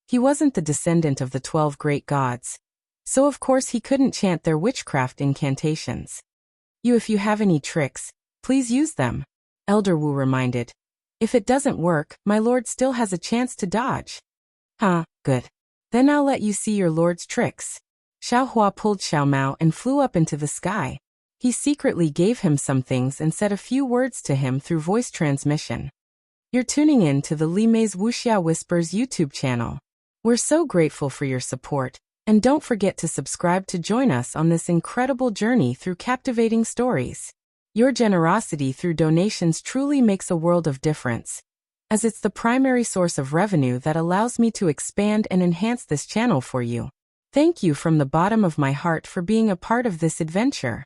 He wasn't the descendant of the 12 great gods, so of course he couldn't chant their witchcraft incantations. If you have any tricks, please use them," Elder Wu reminded. "If it doesn't work, my lord still has a chance to dodge." "Huh, good. Then I'll let you see your lord's tricks." Xiao Hua pulled Xiao Mao and flew up into the sky. He secretly gave him some things and said a few words to him through voice transmission. You're tuning in to the Li Mei's Wuxia Whispers YouTube channel. We're so grateful for your support, and don't forget to subscribe to join us on this incredible journey through captivating stories. Your generosity through donations truly makes a world of difference, as it's the primary source of revenue that allows me to expand and enhance this channel for you. Thank you from the bottom of my heart for being a part of this adventure.